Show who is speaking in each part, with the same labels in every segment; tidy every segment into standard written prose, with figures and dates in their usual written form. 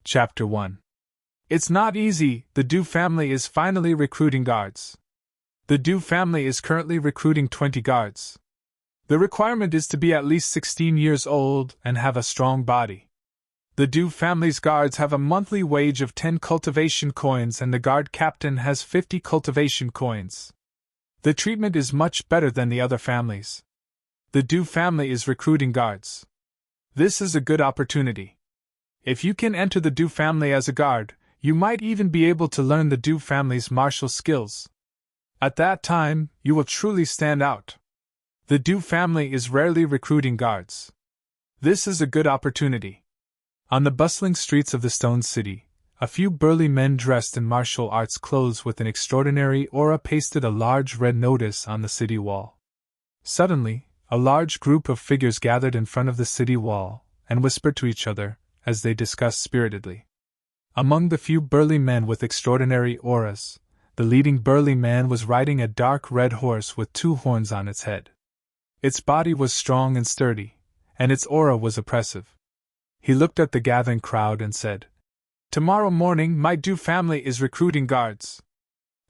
Speaker 1: Chapter 1. It's not easy. The Du family is finally recruiting guards. The Du family is currently recruiting 20 guards. The requirement is to be at least 16 years old and have a strong body. The Du family's guards have a monthly wage of 10 cultivation coins and the guard captain has 50 cultivation coins. The treatment is much better than the other families. The Du family is recruiting guards. This is a good opportunity. If you can enter the Du family as a guard, you might even be able to learn the Du family's martial skills. At that time, you will truly stand out. The Du family is rarely recruiting guards. This is a good opportunity. On the bustling streets of the Stone City, a few burly men dressed in martial arts clothes with an extraordinary aura pasted a large red notice on the city wall. Suddenly, a large group of figures gathered in front of the city wall and whispered to each other as they discussed spiritedly. Among the few burly men with extraordinary auras, the leading burly man was riding a dark red horse with 2 horns on its head. Its body was strong and sturdy, and its aura was oppressive. He looked at the gathering crowd and said, "Tomorrow morning my Du family is recruiting guards.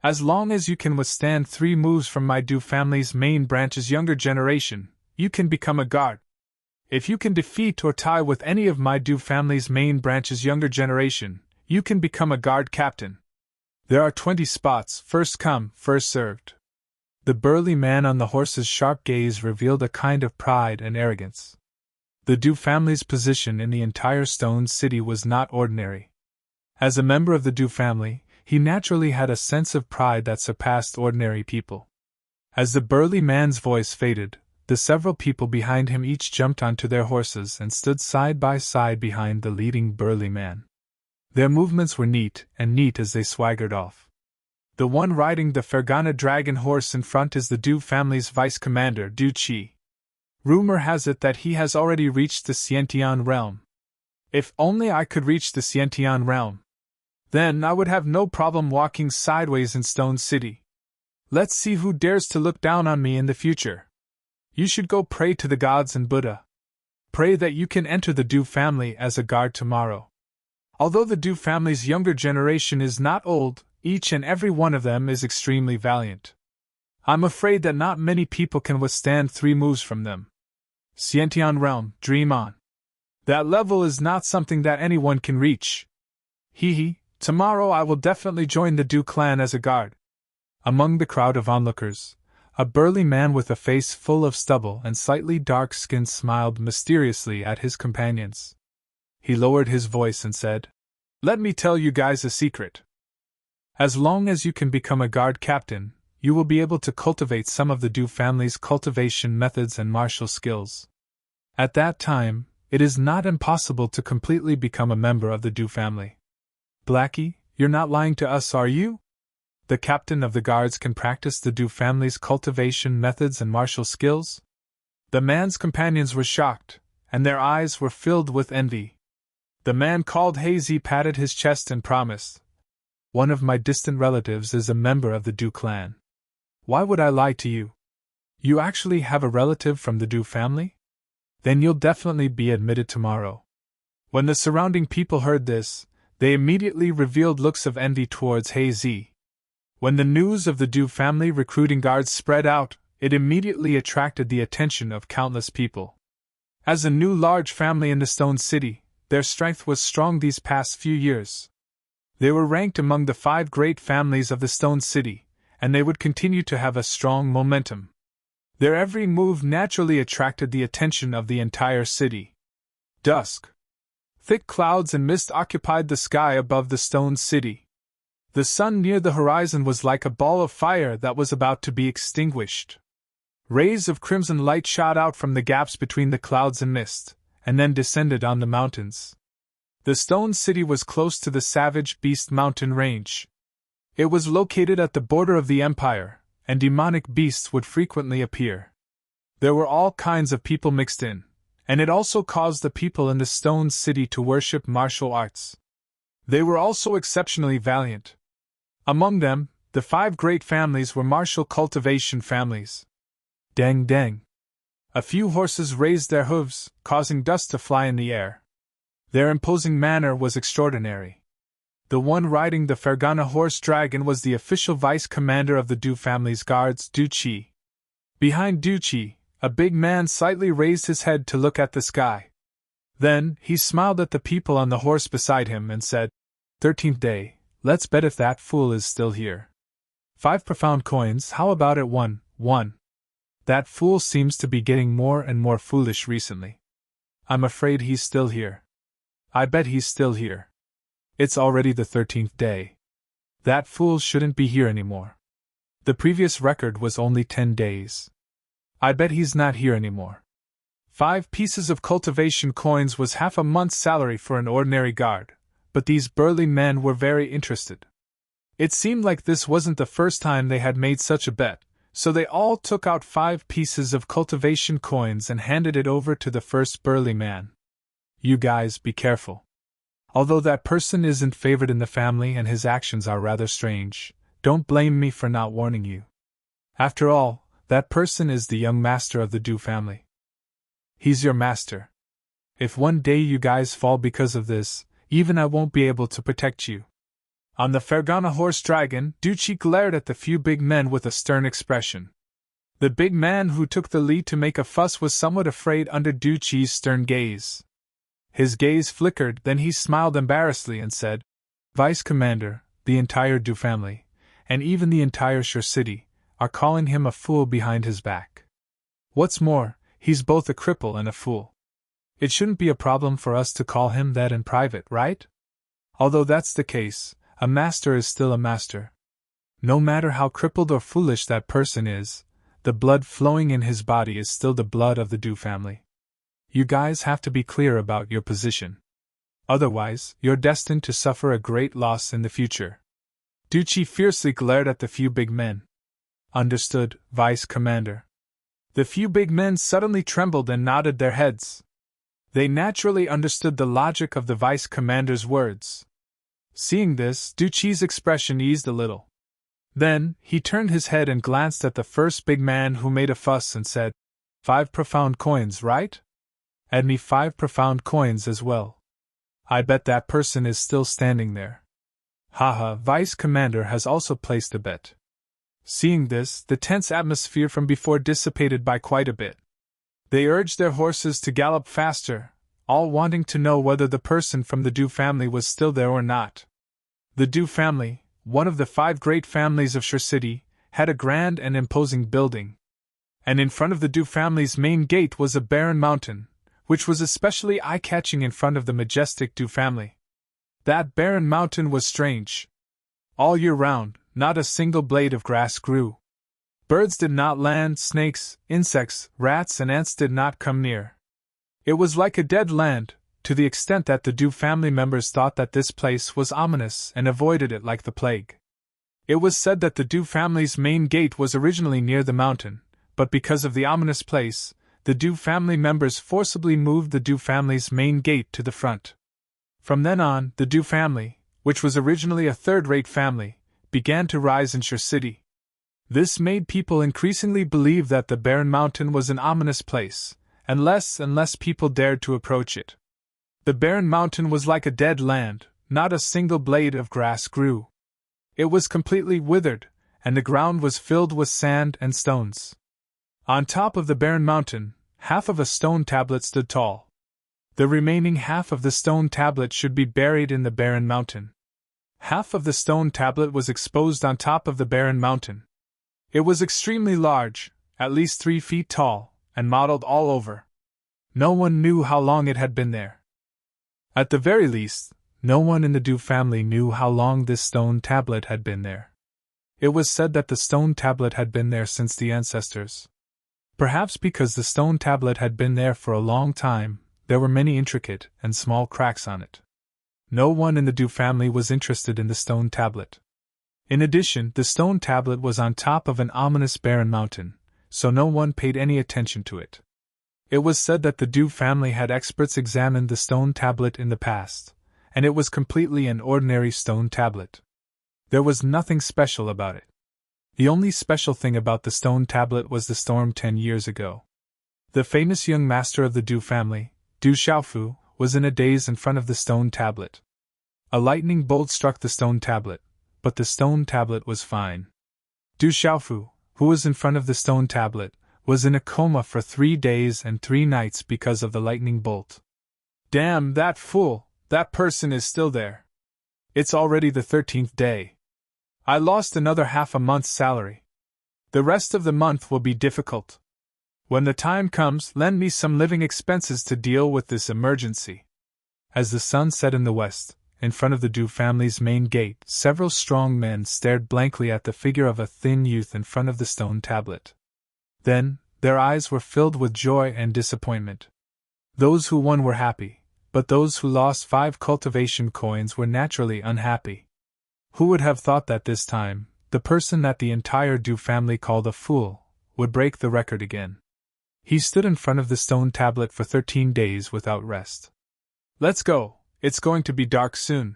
Speaker 1: As long as you can withstand 3 moves from my Du family's main branch's younger generation, you can become a guard. If you can defeat or tie with any of my Du family's main branch's younger generation, you can become a guard captain. There are 20 spots, first come, first served." The burly man on the horse's sharp gaze revealed a kind of pride and arrogance. The Du family's position in the entire Stone City was not ordinary. As a member of the Du family, he naturally had a sense of pride that surpassed ordinary people. As the burly man's voice faded, the several people behind him each jumped onto their horses and stood side by side behind the leading burly man. Their movements were neat as they swaggered off. The one riding the Fergana dragon horse in front is the Du family's vice commander, Du Qi. Rumor has it that he has already reached the Xiantian realm. If only I could reach the Xiantian realm. Then I would have no problem walking sideways in Stone City. Let's see who dares to look down on me in the future. You should go pray to the gods and Buddha. Pray that you can enter the Du family as a guard tomorrow. Although the Du family's younger generation is not old, each and every one of them is extremely valiant. I'm afraid that not many people can withstand 3 moves from them. Xiantian realm, dream on. That level is not something that anyone can reach. Tomorrow I will definitely join the Du clan as a guard. Among the crowd of onlookers, a burly man with a face full of stubble and slightly dark skin smiled mysteriously at his companions. He lowered his voice and said, "Let me tell you guys a secret. As long as you can become a guard captain, you will be able to cultivate some of the Du family's cultivation methods and martial skills. At that time, it is not impossible to completely become a member of the Du family." "Blackie, you're not lying to us, are you? The captain of the guards can practice the Du family's cultivation methods and martial skills?" The man's companions were shocked, and their eyes were filled with envy. The man called Hazy patted his chest and promised, "One of my distant relatives is a member of the Du clan." "Why would I lie to you? You actually have a relative from the Du family? Then you'll definitely be admitted tomorrow." When the surrounding people heard this, they immediately revealed looks of envy towards Hazy. When the news of the Du family recruiting guards spread out, it immediately attracted the attention of countless people. As a new large family in the Stone City, their strength was strong these past few years. They were ranked among the 5 great families of the Stone City, and they would continue to have a strong momentum. Their every move naturally attracted the attention of the entire city. Dusk. Thick clouds and mist occupied the sky above the Stone City. The sun near the horizon was like a ball of fire that was about to be extinguished. Rays of crimson light shot out from the gaps between the clouds and mist, and then descended on the mountains. The Stone City was close to the Savage Beast mountain range. It was located at the border of the empire, and demonic beasts would frequently appear. There were all kinds of people mixed in, and it also caused the people in the Stone City to worship martial arts. They were also exceptionally valiant. Among them, the 5 great families were martial cultivation families. Dang dang. A few horses raised their hooves, causing dust to fly in the air. Their imposing manner was extraordinary. The one riding the Fergana horse dragon was the official vice commander of the Du family's guards, Du Qi. Behind Du Qi, a big man slightly raised his head to look at the sky. Then, he smiled at the people on the horse beside him and said, 13th day, let's bet if that fool is still here. 5 profound coins, how about it 1? That fool seems to be getting more and more foolish recently. I'm afraid he's still here. I bet he's still here. It's already the 13th day. That fool shouldn't be here anymore. The previous record was only 10 days. I bet he's not here anymore. 5 pieces of cultivation coins was half a month's salary for an ordinary guard, but these burly men were very interested. It seemed like this wasn't the first time they had made such a bet, so they all took out 5 pieces of cultivation coins and handed it over to the first burly man. You guys be careful. Although that person isn't favored in the family and his actions are rather strange, don't blame me for not warning you. After all, that person is the young master of the Du family. He's your master. If one day you guys fall because of this, even I won't be able to protect you. On the Fergana horse dragon, Du Qi glared at the few big men with a stern expression. The big man who took the lead to make a fuss was somewhat afraid under Du Qi's stern gaze. His gaze flickered, then he smiled embarrassedly and said, Vice Commander, the entire Du family, and even the entire Shur city, are calling him a fool behind his back. What's more, he's both a cripple and a fool. It shouldn't be a problem for us to call him that in private, right? Although that's the case, a master is still a master. No matter how crippled or foolish that person is, the blood flowing in his body is still the blood of the Du family. You guys have to be clear about your position. Otherwise, you're destined to suffer a great loss in the future. Du Qi fiercely glared at the few big men. Understood, Vice Commander. The few big men suddenly trembled and nodded their heads. They naturally understood the logic of the Vice Commander's words. Seeing this, Du Qi's expression eased a little. Then, he turned his head and glanced at the first big man who made a fuss and said, 5 profound coins, right? Add me 5 profound coins as well. I bet that person is still standing there. Haha, Vice Commander has also placed a bet. Seeing this, the tense atmosphere from before dissipated by quite a bit. They urged their horses to gallop faster, all wanting to know whether the person from the Du family was still there or not. The Du family, one of the 5 great families of Shur City, had a grand and imposing building. And in front of the Du family's main gate was a barren mountain, which was especially eye-catching in front of the majestic Du family. That barren mountain was strange. All year round, not a single blade of grass grew. Birds did not land, snakes, insects, rats and ants did not come near. It was like a dead land, to the extent that the Du family members thought that this place was ominous and avoided it like the plague. It was said that the Du family's main gate was originally near the mountain, but because of the ominous place, the Du family members forcibly moved the Du family's main gate to the front. From then on, the Du family, which was originally a third-rate family, began to rise in Shur City. This made people increasingly believe that the barren mountain was an ominous place, and less people dared to approach it. The barren mountain was like a dead land, not a single blade of grass grew. It was completely withered, and the ground was filled with sand and stones. On top of the barren mountain, half of a stone tablet stood tall. The remaining half of the stone tablet should be buried in the barren mountain. Half of the stone tablet was exposed on top of the barren mountain. It was extremely large, at least 3 feet tall, and mottled all over. No one knew how long it had been there. At the very least, no one in the Du family knew how long this stone tablet had been there. It was said that the stone tablet had been there since the ancestors. Perhaps because the stone tablet had been there for a long time, there were many intricate and small cracks on it. No one in the Du family was interested in the stone tablet. In addition, the stone tablet was on top of an ominous barren mountain, so no one paid any attention to it. It was said that the Du family had experts examine the stone tablet in the past, and it was completely an ordinary stone tablet. There was nothing special about it. The only special thing about the stone tablet was the storm 10 years ago. The famous young master of the Du family, Du Xiaofu, was in a daze in front of the stone tablet. A lightning bolt struck the stone tablet, but the stone tablet was fine. Du Xiaofu, who was in front of the stone tablet, was in a coma for 3 days and 3 nights because of the lightning bolt. Damn that fool, that person is still there. It's already the 13th day. I lost another half a month's salary. The rest of the month will be difficult. When the time comes, lend me some living expenses to deal with this emergency. As the sun set in the west, in front of the Du family's main gate, several strong men stared blankly at the figure of a thin youth in front of the stone tablet. Then, their eyes were filled with joy and disappointment. Those who won were happy, but those who lost 5 cultivation coins were naturally unhappy. Who would have thought that this time, the person that the entire Du family called a fool, would break the record again? He stood in front of the stone tablet for 13 days without rest. Let's go. It's going to be dark soon.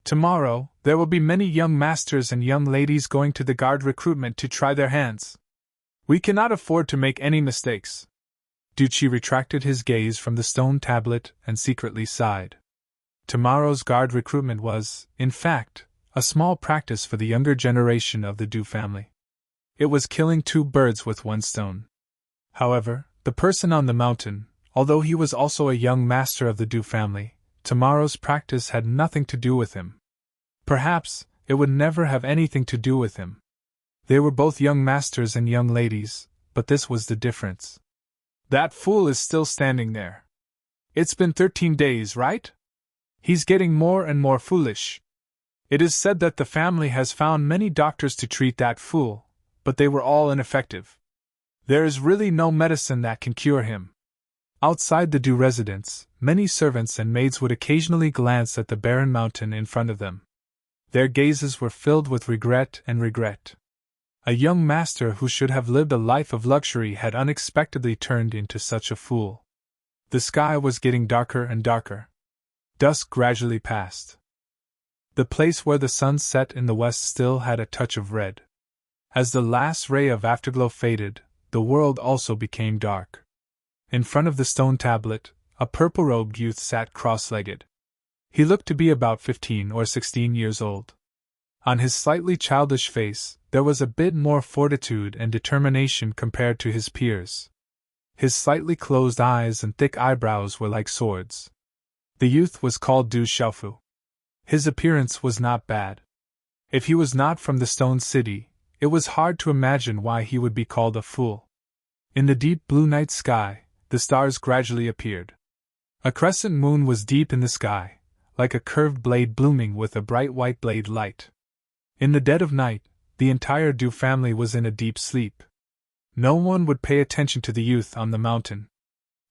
Speaker 1: Tomorrow, there will be many young masters and young ladies going to the guard recruitment to try their hands. We cannot afford to make any mistakes. Duchi retracted his gaze from the stone tablet and secretly sighed. Tomorrow's guard recruitment was, in fact, a small practice for the younger generation of the Du family. It was killing 2 birds with 1 stone. However, the person on the mountain, although he was also a young master of the Du family, tomorrow's practice had nothing to do with him. Perhaps, it would never have anything to do with him. They were both young masters and young ladies, but this was the difference. That fool is still standing there. It's been 13 days, right? He's getting more and more foolish. It is said that the family has found many doctors to treat that fool, but they were all ineffective. There is really no medicine that can cure him. Outside the Du residence, many servants and maids would occasionally glance at the barren mountain in front of them. Their gazes were filled with regret and regret. A young master who should have lived a life of luxury had unexpectedly turned into such a fool. The sky was getting darker and darker. Dusk gradually passed. The place where the sun set in the west still had a touch of red. As the last ray of afterglow faded, the world also became dark. In front of the stone tablet, a purple-robed youth sat cross-legged. He looked to be about 15 or 16 years old. On his slightly childish face, there was a bit more fortitude and determination compared to his peers. His slightly closed eyes and thick eyebrows were like swords. The youth was called Du Xiaofu. His appearance was not bad. If he was not from the Stone City, it was hard to imagine why he would be called a fool. In the deep blue night sky, the stars gradually appeared. A crescent moon was deep in the sky, like a curved blade blooming with a bright white blade light. In the dead of night, the entire Du family was in a deep sleep. No one would pay attention to the youth on the mountain.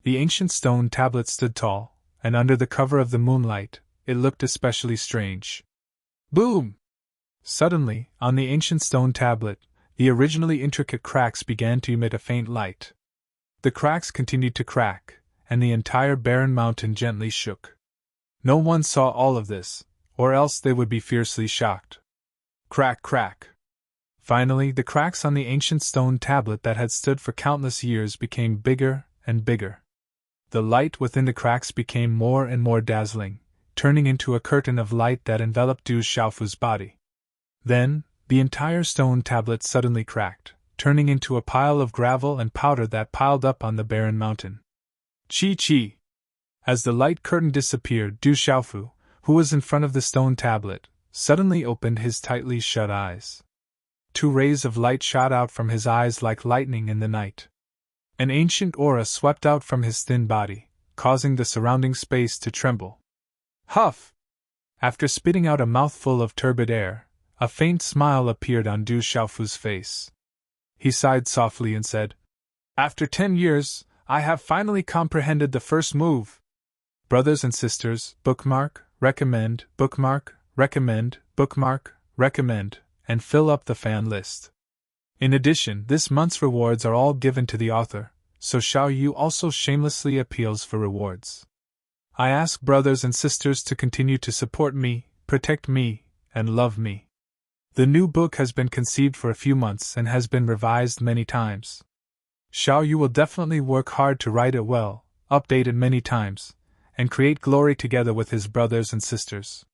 Speaker 1: The ancient stone tablet stood tall, and under the cover of the moonlight, it looked especially strange. Boom! Suddenly, on the ancient stone tablet, the originally intricate cracks began to emit a faint light. The cracks continued to crack, and the entire barren mountain gently shook. No one saw all of this, or else they would be fiercely shocked. Crack, crack. Finally, the cracks on the ancient stone tablet that had stood for countless years became bigger and bigger. The light within the cracks became more and more dazzling, turning into a curtain of light that enveloped Du Xiaofu's body. Then, the entire stone tablet suddenly cracked, turning into a pile of gravel and powder that piled up on the barren mountain. Chi! As the light curtain disappeared, Du Xiaofu, who was in front of the stone tablet, suddenly opened his tightly shut eyes. 2 rays of light shot out from his eyes like lightning in the night. An ancient aura swept out from his thin body, causing the surrounding space to tremble. Huff! After spitting out a mouthful of turbid air, a faint smile appeared on Du Xiaofu's face. He sighed softly and said, "After 10 years, I have finally comprehended the first move. Brothers and sisters, bookmark, recommend, and fill up the fan list. In addition, this month's rewards are all given to the author, so Xiao Yu also shamelessly appeals for rewards. I ask brothers and sisters to continue to support me, protect me, and love me. The new book has been conceived for a few months and has been revised many times. Xiao Yu will definitely work hard to write it well, update it many times, and create glory together with his brothers and sisters.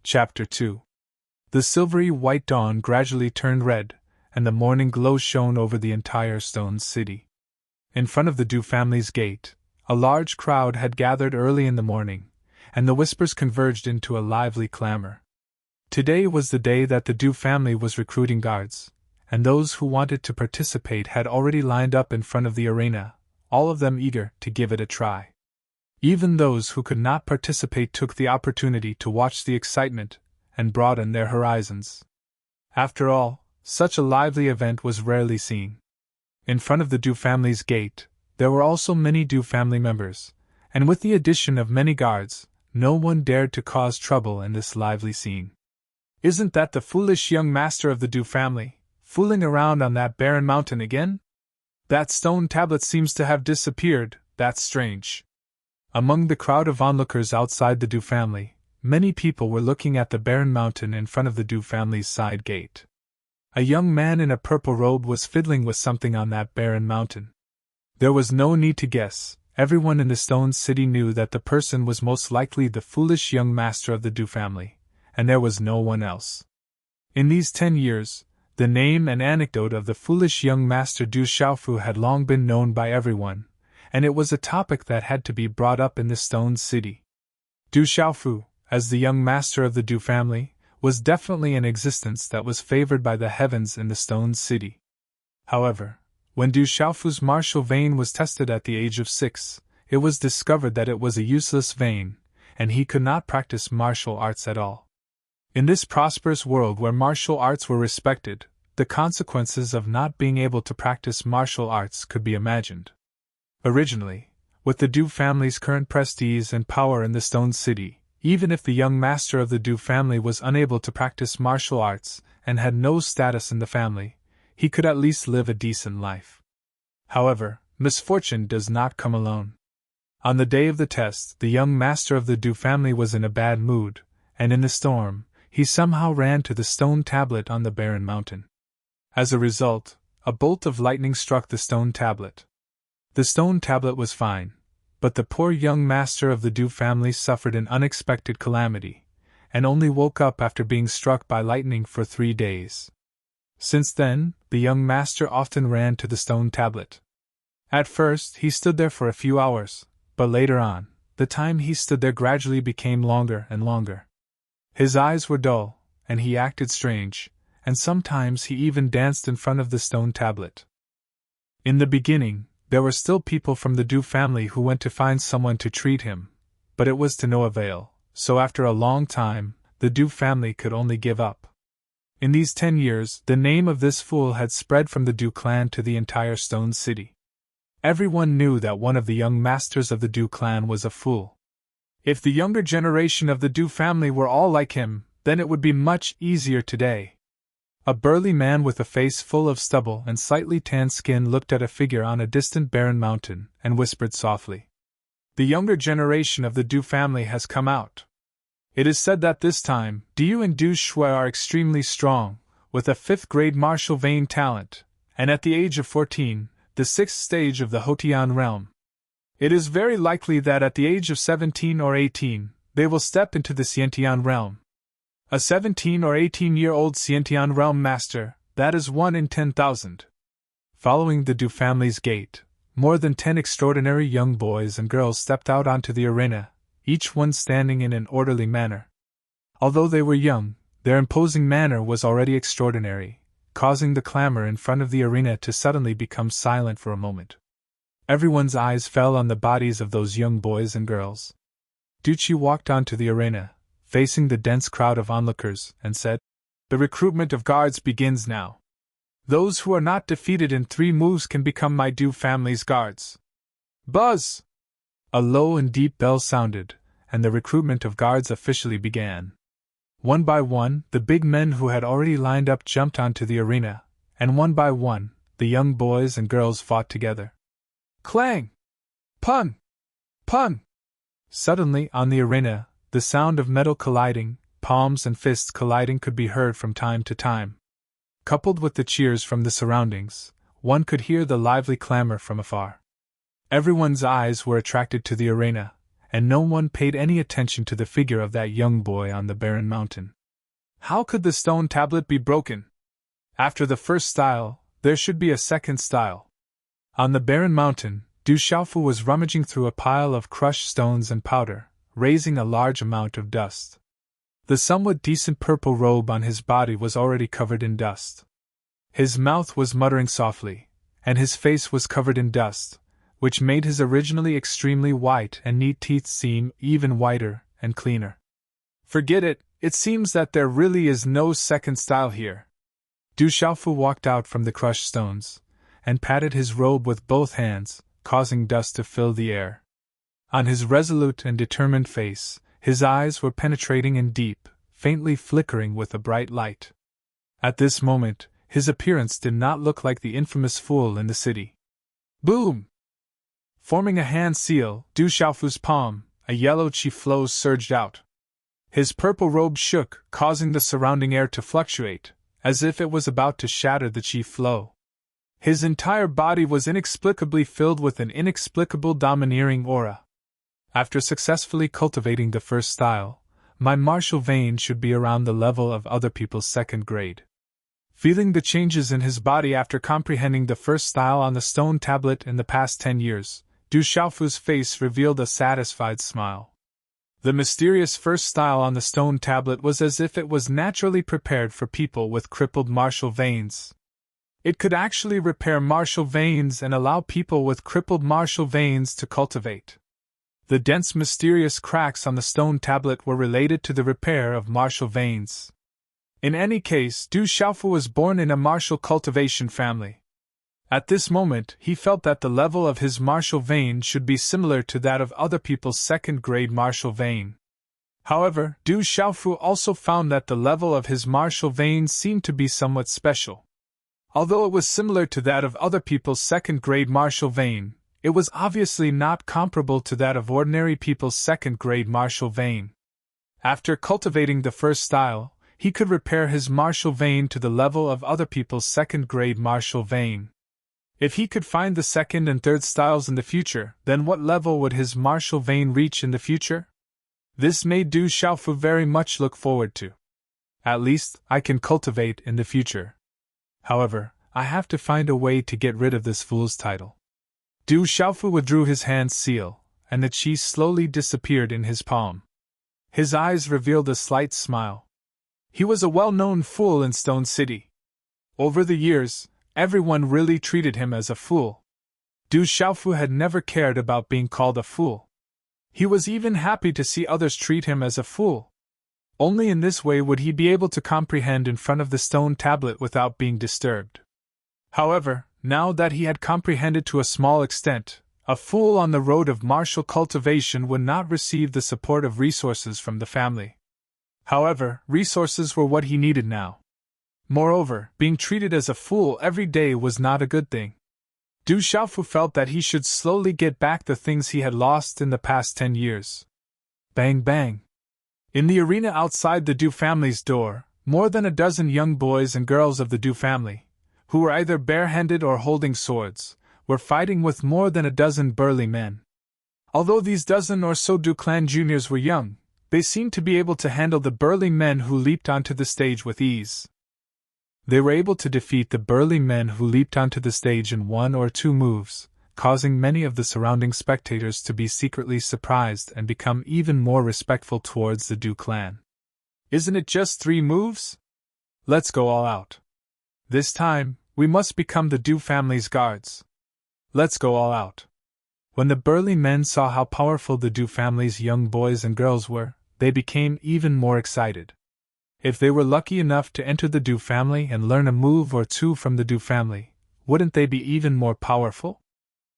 Speaker 1: Chapter 2. The silvery white dawn gradually turned red, and the morning glow shone over the entire stone city. In front of the Dew family's gate, a large crowd had gathered early in the morning, and the whispers converged into a lively clamor. Today was the day that the Dew family was recruiting guards, and those who wanted to participate had already lined up in front of the arena, all of them eager to give it a try. Even those who could not participate took the opportunity to watch the excitement and broaden their horizons. After all, such a lively event was rarely seen. In front of the Dew family's gate, there were also many Dew family members, and with the addition of many guards, no one dared to cause trouble in this lively scene. "Isn't that the foolish young master of the Dew family, fooling around on that barren mountain again? That stone tablet seems to have disappeared, that's strange." Among the crowd of onlookers outside the Dew family, many people were looking at the barren mountain in front of the Dew family's side gate. A young man in a purple robe was fiddling with something on that barren mountain. There was no need to guess, everyone in the stone city knew that the person was most likely the foolish young master of the Dew family, and there was no one else. In these 10 years, the name and anecdote of the foolish young master Du Xiaofu had long been known by everyone, and it was a topic that had to be brought up in the stone city. Du Xiaofu, as the young master of the Dew family, was definitely an existence that was favored by the heavens in the stone city. However, when Du Xiaofu's martial vein was tested at the age of 6, it was discovered that it was a useless vein, and he could not practice martial arts at all. In this prosperous world where martial arts were respected, the consequences of not being able to practice martial arts could be imagined. Originally, with the Dew family's current prestige and power in the stone city, even if the young master of the Dew family was unable to practice martial arts and had no status in the family, he could at least live a decent life. However, misfortune does not come alone. On the day of the test, the young master of the Dew family was in a bad mood, and in the storm, he somehow ran to the stone tablet on the barren mountain. As a result, a bolt of lightning struck the stone tablet. The stone tablet was fine, but the poor young master of the Dew family suffered an unexpected calamity, and only woke up after being struck by lightning for 3 days. Since then, the young master often ran to the stone tablet. At first, he stood there for a few hours, but later on, the time he stood there gradually became longer and longer. His eyes were dull, and he acted strange, and sometimes he even danced in front of the stone tablet. In the beginning, there were still people from the Dew family who went to find someone to treat him, but it was to no avail, so after a long time, the Dew family could only give up. In these 10 years, the name of this fool had spread from the Dew clan to the entire stone city. Everyone knew that one of the young masters of the Dew clan was a fool. If the younger generation of the Dew family were all like him, then it would be much easier today. A burly man with a face full of stubble and slightly tanned skin looked at a figure on a distant barren mountain and whispered softly, "The younger generation of the Dew family has come out. It is said that this time, Du and Du Shui are extremely strong, with a 5th-grade martial vein talent, and at the age of 14, the 6th stage of the Hotian realm. It is very likely that at the age of 17 or 18, they will step into the Xiantian realm. A 17 or 18-year-old Xiantian realm master, that is 1 in 10,000. Following the Dew family's gate, more than 10 extraordinary young boys and girls stepped out onto the arena, each one standing in an orderly manner. Although they were young, their imposing manner was already extraordinary, causing the clamor in front of the arena to suddenly become silent for a moment. Everyone's eyes fell on the bodies of those young boys and girls. Ducci walked onto the arena, facing the dense crowd of onlookers, and said, "The recruitment of guards begins now. Those who are not defeated in 3 moves can become my Dew family's guards." Buzz! A low and deep bell sounded, and the recruitment of guards officially began. One by one, the big men who had already lined up jumped onto the arena, and one by one, the young boys and girls fought together. Clang! Pun! Pun! Suddenly, on the arena, the sound of metal colliding, palms and fists colliding could be heard from time to time. Coupled with the cheers from the surroundings, one could hear the lively clamor from afar. Everyone's eyes were attracted to the arena, and no one paid any attention to the figure of that young boy on the barren mountain. How could the stone tablet be broken? After the first style, there should be a second style. On the barren mountain, Du Xiaofu was rummaging through a pile of crushed stones and powder, raising a large amount of dust. The somewhat decent purple robe on his body was already covered in dust. His mouth was muttering softly, and his face was covered in dust, which made his originally extremely white and neat teeth seem even whiter and cleaner. Forget it, it seems that there really is no second style here. Du Xiaofu walked out from the crushed stones, and patted his robe with both hands, causing dust to fill the air. On his resolute and determined face, his eyes were penetrating and deep, faintly flickering with a bright light. At this moment, his appearance did not look like the infamous fool in the city. Boom! Forming a hand seal, Du Xiaofu's palm, a yellow chi flow surged out. His purple robe shook, causing the surrounding air to fluctuate, as if it was about to shatter the chi flow. His entire body was inexplicably filled with an inexplicable domineering aura. After successfully cultivating the first style, my martial vein should be around the level of other people's second grade. Feeling the changes in his body after comprehending the first style on the stone tablet in the past 10 years, Du Xiaofu's face revealed a satisfied smile. The mysterious first style on the stone tablet was as if it was naturally prepared for people with crippled martial veins. It could actually repair martial veins and allow people with crippled martial veins to cultivate. The dense mysterious cracks on the stone tablet were related to the repair of martial veins. In any case, Du Xiaofu was born in a martial cultivation family. At this moment, he felt that the level of his martial vein should be similar to that of other people's second-grade martial vein. However, Du Xiaofu also found that the level of his martial vein seemed to be somewhat special. Although it was similar to that of other people's second-grade martial vein, it was obviously not comparable to that of ordinary people's second-grade martial vein. After cultivating the first style, he could repair his martial vein to the level of other people's second-grade martial vein. If he could find the second and third styles in the future, then what level would his martial vein reach in the future? This made Du Xiaofu very much look forward to. At least, I can cultivate in the future. However, I have to find a way to get rid of this fool's title. Du Xiaofu withdrew his hand seal, and the chi slowly disappeared in his palm. His eyes revealed a slight smile. He was a well-known fool in Stone City. Over the years, everyone really treated him as a fool. Du Xiaofu had never cared about being called a fool. He was even happy to see others treat him as a fool. Only in this way would he be able to comprehend in front of the stone tablet without being disturbed. However, now that he had comprehended to a small extent, a fool on the road of martial cultivation would not receive the support of resources from the family. However, resources were what he needed now. Moreover, being treated as a fool every day was not a good thing. Du Xiaofu felt that he should slowly get back the things he had lost in the past 10 years. Bang bang. In the arena outside the Du family's door, more than a dozen young boys and girls of the Du family, who were either barehanded or holding swords, were fighting with more than a dozen burly men. Although these dozen or so Du clan juniors were young, they seemed to be able to handle the burly men who leaped onto the stage with ease. They were able to defeat the burly men who leaped onto the stage in 1 or 2 moves, causing many of the surrounding spectators to be secretly surprised and become even more respectful towards the Du clan. Isn't it just 3 moves? Let's go all out. This time, we must become the Du family's guards. Let's go all out. When the burly men saw how powerful the Du family's young boys and girls were, they became even more excited. If they were lucky enough to enter the Du family and learn a move or 2 from the Du family, wouldn't they be even more powerful?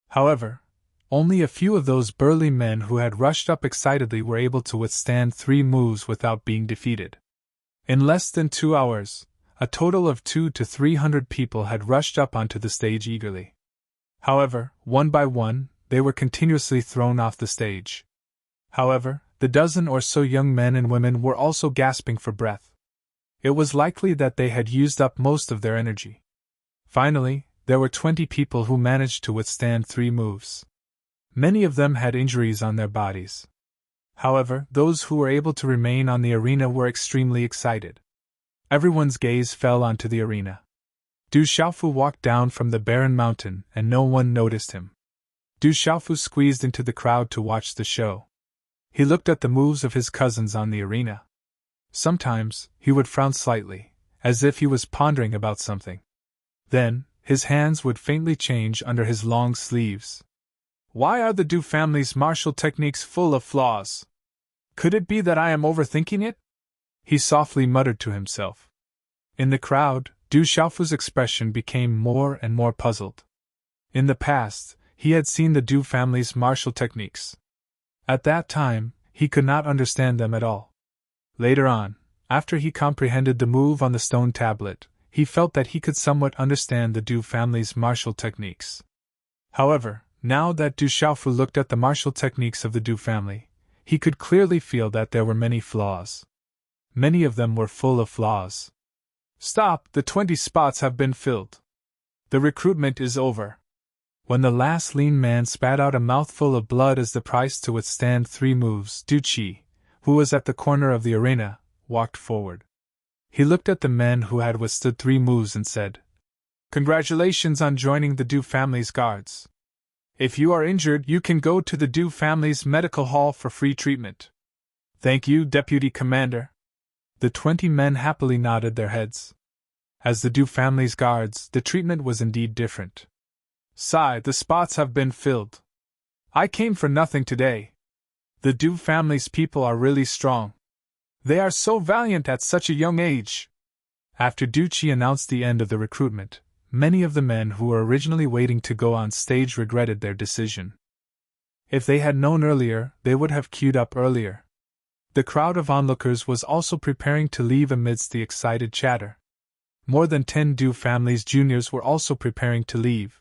Speaker 1: However, only a few of those burly men who had rushed up excitedly were able to withstand 3 moves without being defeated. In less than 2 hours, a total of 200 to 300 people had rushed up onto the stage eagerly. However, one by one, they were continuously thrown off the stage. However, the dozen or so young men and women were also gasping for breath. It was likely that they had used up most of their energy. Finally, there were 20 people who managed to withstand 3 moves. Many of them had injuries on their bodies. However, those who were able to remain on the arena were extremely excited. Everyone's gaze fell onto the arena. Du Xiaofu walked down from the barren mountain and no one noticed him. Du Xiaofu squeezed into the crowd to watch the show. He looked at the moves of his cousins on the arena. Sometimes, he would frown slightly, as if he was pondering about something. Then, his hands would faintly change under his long sleeves. Why are the Du family's martial techniques full of flaws? Could it be that I am overthinking it? He softly muttered to himself. In the crowd, Du Xiaofu's expression became more and more puzzled. In the past, he had seen the Du family's martial techniques. At that time, he could not understand them at all. Later on, after he comprehended the move on the stone tablet, he felt that he could somewhat understand the Du family's martial techniques. However, now that Du Xiaofu looked at the martial techniques of the Du family, he could clearly feel that there were many flaws. Many of them were full of flaws. Stop, the 20 spots have been filled. The recruitment is over. When the last lean man spat out a mouthful of blood as the price to withstand 3 moves, Du Qi, who was at the corner of the arena, walked forward. He looked at the men who had withstood 3 moves and said, "Congratulations on joining the Du family's guards. If you are injured, you can go to the Du family's medical hall for free treatment." "Thank you, Deputy Commander." The 20 men happily nodded their heads. As the Du family's guards, the treatment was indeed different. "Sigh, the spots have been filled. I came for nothing today. The Du family's people are really strong. They are so valiant at such a young age." After Du Qi announced the end of the recruitment, many of the men who were originally waiting to go on stage regretted their decision. If they had known earlier, they would have queued up earlier. The crowd of onlookers was also preparing to leave amidst the excited chatter. More than 10 Du family's juniors were also preparing to leave.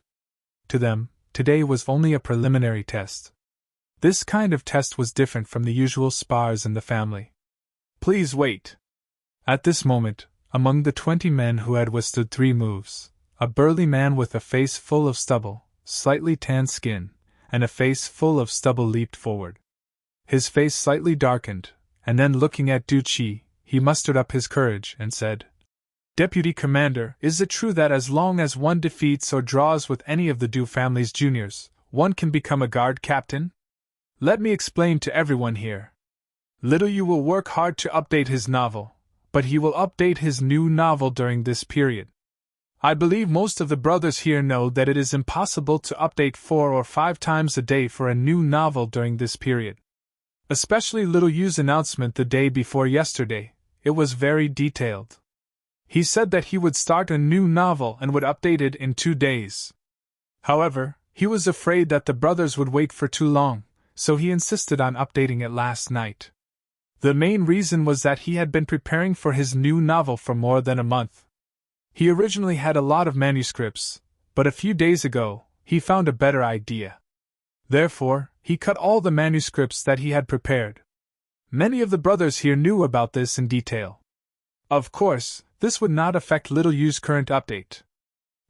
Speaker 1: To them, today was only a preliminary test. This kind of test was different from the usual spars in the family. "Please wait." At this moment, among the 20 men who had withstood 3 moves, a burly man with a face full of stubble, slightly tanned skin, and a face full of stubble leaped forward. His face slightly darkened, and then looking at Du Qi, he mustered up his courage and said, "Deputy Commander, is it true that as long as one defeats or draws with any of the Du family's juniors, one can become a guard captain? Let me explain to everyone here. Little Yu will work hard to update his novel, but he will update his new novel during this period. I believe most of the brothers here know that it is impossible to update 4 or 5 times a day for a new novel during this period. Especially Little Yu's announcement the day before yesterday, it was very detailed. He said that he would start a new novel and would update it in 2 days. However, he was afraid that the brothers would wait for too long, so he insisted on updating it last night. The main reason was that he had been preparing for his new novel for more than a month. He originally had a lot of manuscripts, but a few days ago, he found a better idea. Therefore, he cut all the manuscripts that he had prepared. Many of the brothers here knew about this in detail. Of course, this would not affect Little Yu's current update.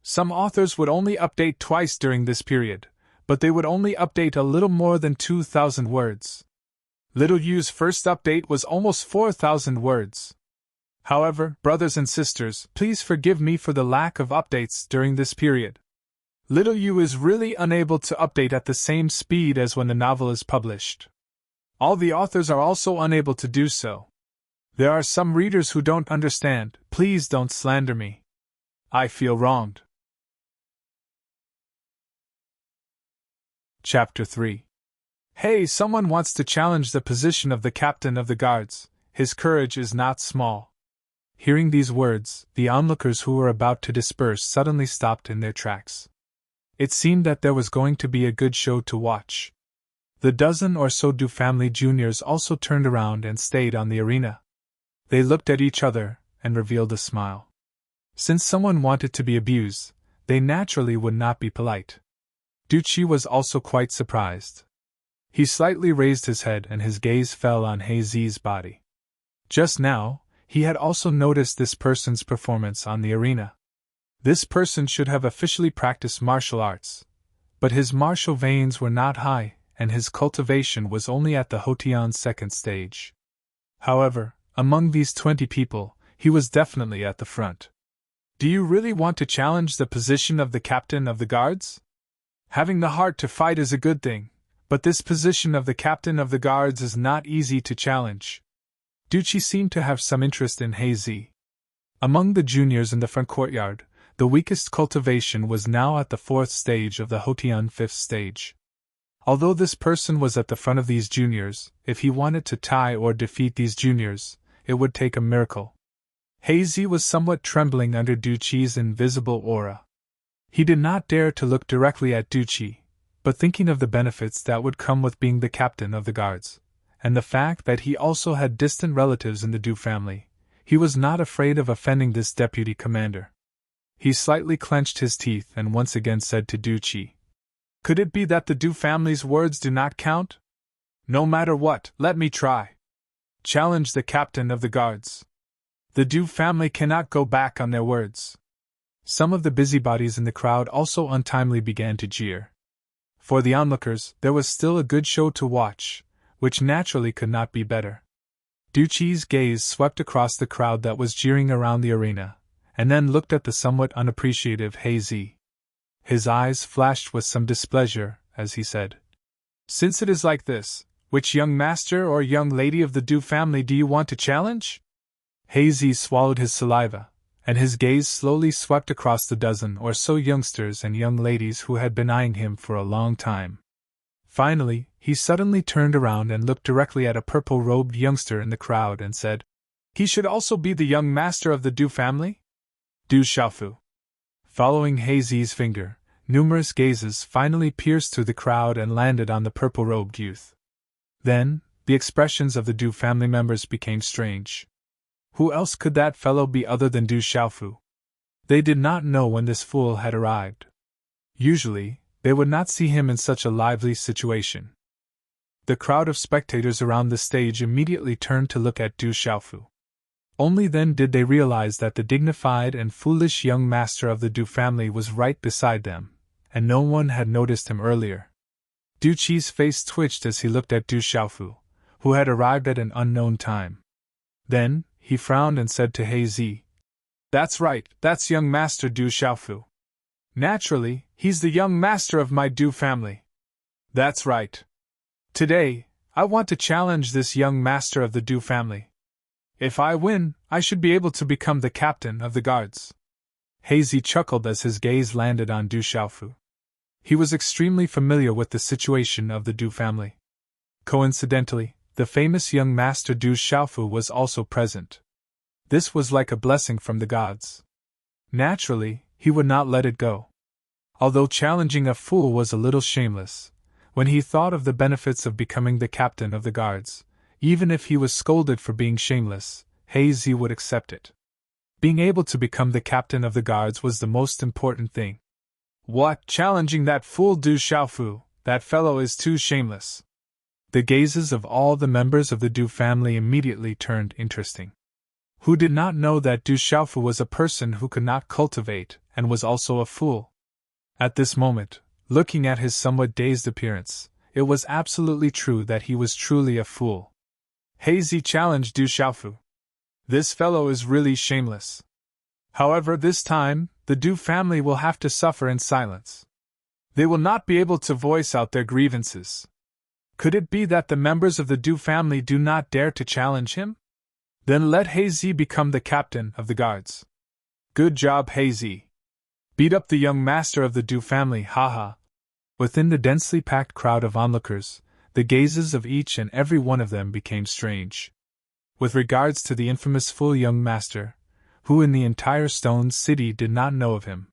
Speaker 1: Some authors would only update twice during this period, but they would only update a little more than 2,000 words. Little Yu's first update was almost 4,000 words. However, brothers and sisters, please forgive me for the lack of updates during this period. Little Yu is really unable to update at the same speed as when the novel is published. All the authors are also unable to do so. There are some readers who don't understand. Please don't slander me. I feel wronged. Chapter 3. Hey, someone wants to challenge the position of the captain of the guards. His courage is not small. Hearing these words, the onlookers who were about to disperse suddenly stopped in their tracks. It seemed that there was going to be a good show to watch. The dozen or so Du family juniors also turned around and stayed on the arena. They looked at each other and revealed a smile. Since someone wanted to be abused, they naturally would not be polite. Du Qi was also quite surprised. He slightly raised his head and his gaze fell on He Zi's body. Just now, he had also noticed this person's performance on the arena. This person should have officially practiced martial arts, but his martial veins were not high, and his cultivation was only at the Hotion's second stage. However, among these 20 people, he was definitely at the front. Do you really want to challenge the position of the captain of the guards? Having the heart to fight is a good thing, but this position of the captain of the guards is not easy to challenge. Ducci seemed to have some interest in Hazy. Among the juniors in the front courtyard, the weakest cultivation was now at the 4th stage of the Hotion 5th stage. Although this person was at the front of these juniors, if he wanted to tie or defeat these juniors, it would take a miracle. Hazy was somewhat trembling under Ducci's invisible aura. He did not dare to look directly at Ducci, but thinking of the benefits that would come with being the captain of the guards, and the fact that he also had distant relatives in the Du family, he was not afraid of offending this deputy commander. He slightly clenched his teeth and once again said to Ducci, "Could it be that the Du family's words do not count? No matter what, let me try. Challenge the captain of the guards. The Du family cannot go back on their words." Some of the busybodies in the crowd also untimely began to jeer. For the onlookers, there was still a good show to watch, which naturally could not be better. Ducci's gaze swept across the crowd that was jeering around the arena, and then looked at the somewhat unappreciative Hazy. His eyes flashed with some displeasure, as he said, "Since it is like this, which young master or young lady of the Du family do you want to challenge?" Hazy swallowed his saliva, and his gaze slowly swept across the dozen or so youngsters and young ladies who had been eyeing him for a long time. Finally, he suddenly turned around and looked directly at a purple-robed youngster in the crowd and said, "He should also be the young master of the Du family? Du Xiaofu." Following Hazy's finger, numerous gazes finally pierced through the crowd and landed on the purple-robed youth. Then, the expressions of the Du family members became strange. Who else could that fellow be other than Du Xiaofu? They did not know when this fool had arrived. Usually, they would not see him in such a lively situation. The crowd of spectators around the stage immediately turned to look at Du Xiaofu. Only then did they realize that the dignified and foolish young master of the Du family was right beside them, and no one had noticed him earlier. Ducci's face twitched as he looked at Du Xiaofu, who had arrived at an unknown time. Then, he frowned and said to Hazy, "That's right, that's young master Du Xiaofu. Naturally, he's the young master of my Du family. That's right. Today, I want to challenge this young master of the Du family. If I win, I should be able to become the captain of the guards." Hazy chuckled as his gaze landed on Du Xiaofu. He was extremely familiar with the situation of the Du family. Coincidentally, the famous young master Du Xiaofu was also present. This was like a blessing from the gods. Naturally, he would not let it go. Although challenging a fool was a little shameless, when he thought of the benefits of becoming the captain of the guards, even if he was scolded for being shameless, Hazy would accept it. Being able to become the captain of the guards was the most important thing. "What, challenging that fool Du Xiaofu? That fellow is too shameless." The gazes of all the members of the Du family immediately turned interesting. Who did not know that Du Xiaofu was a person who could not cultivate, and was also a fool? At this moment, looking at his somewhat dazed appearance, it was absolutely true that he was truly a fool. Hazy challenged Du Xiaofu. "This fellow is really shameless. However, this time, the Du family will have to suffer in silence. They will not be able to voice out their grievances. Could it be that the members of the Du family do not dare to challenge him? Then let Hazy become the captain of the guards. Good job, Hazy. Beat up the young master of the Du family, haha." Within the densely packed crowd of onlookers, the gazes of each and every one of them became strange. With regards to the infamous fool young master, who in the entire Stone City did not know of him,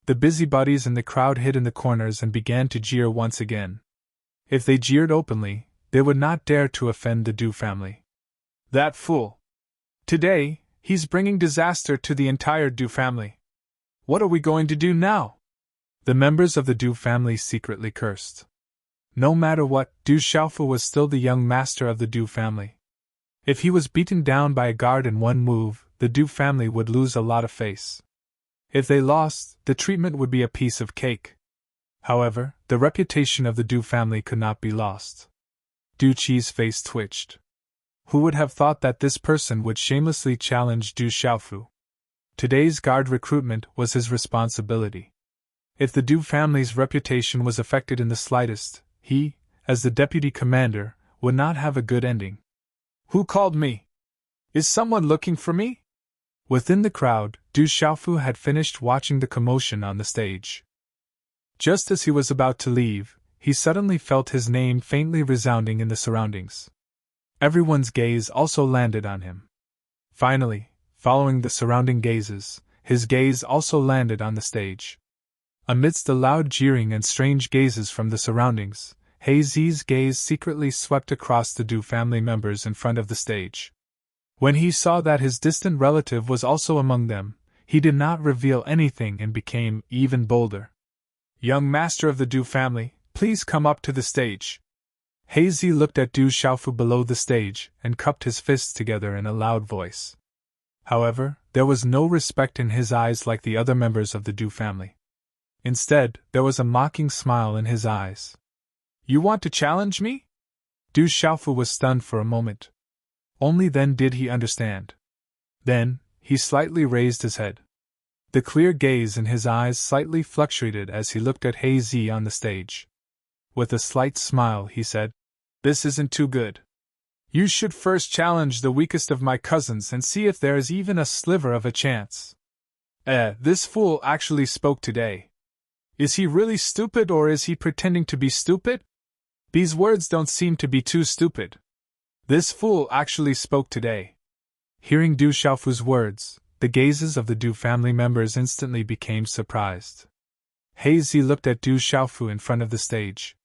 Speaker 1: the busybodies in the crowd hid in the corners and began to jeer once again. If they jeered openly, they would not dare to offend the Du family. "That fool! Today, he's bringing disaster to the entire Du family. What are we going to do now?" The members of the Du family secretly cursed. No matter what, Du Xiaofu was still the young master of the Du family. If he was beaten down by a guard in one move, the Du family would lose a lot of face. If they lost, the treatment would be a piece of cake. However, the reputation of the Du family could not be lost. Du Qi's face twitched. Who would have thought that this person would shamelessly challenge Du Xiaofu? Today's guard recruitment was his responsibility. If the Du family's reputation was affected in the slightest, he, as the deputy commander, would not have a good ending. Who called me? Is someone looking for me? Within the crowd, Du Xiaofu had finished watching the commotion on the stage. Just as he was about to leave, he suddenly felt his name faintly resounding in the surroundings. Everyone's gaze also landed on him. Finally, following the surrounding gazes, his gaze also landed on the stage. Amidst the loud jeering and strange gazes from the surroundings, He Zi's gaze secretly swept across the Du family members in front of the stage. When he saw that his distant relative was also among them, he did not reveal anything and became even bolder. Young master of the Du family, please come up to the stage. He Zi looked at Du Xiaofu below the stage and cupped his fists together in a loud voice. However, there was no respect in his eyes like the other members of the Du family. Instead, there was a mocking smile in his eyes. You want to challenge me? Du Xiaofu was stunned for a moment. Only then did he understand. Then, he slightly raised his head. The clear gaze in his eyes slightly fluctuated as he looked at He Zi on the stage. With a slight smile, he said, "This isn't too good. You should first challenge the weakest of my cousins and see if there is even a sliver of a chance." This fool actually spoke today. Is he really stupid or is he pretending to be stupid? These words don't seem to be too stupid. This fool actually spoke today. Hearing Du Xiaofu's words, the gazes of the Du family members instantly became surprised. He Zi looked at Du Xiaofu in front of the stage.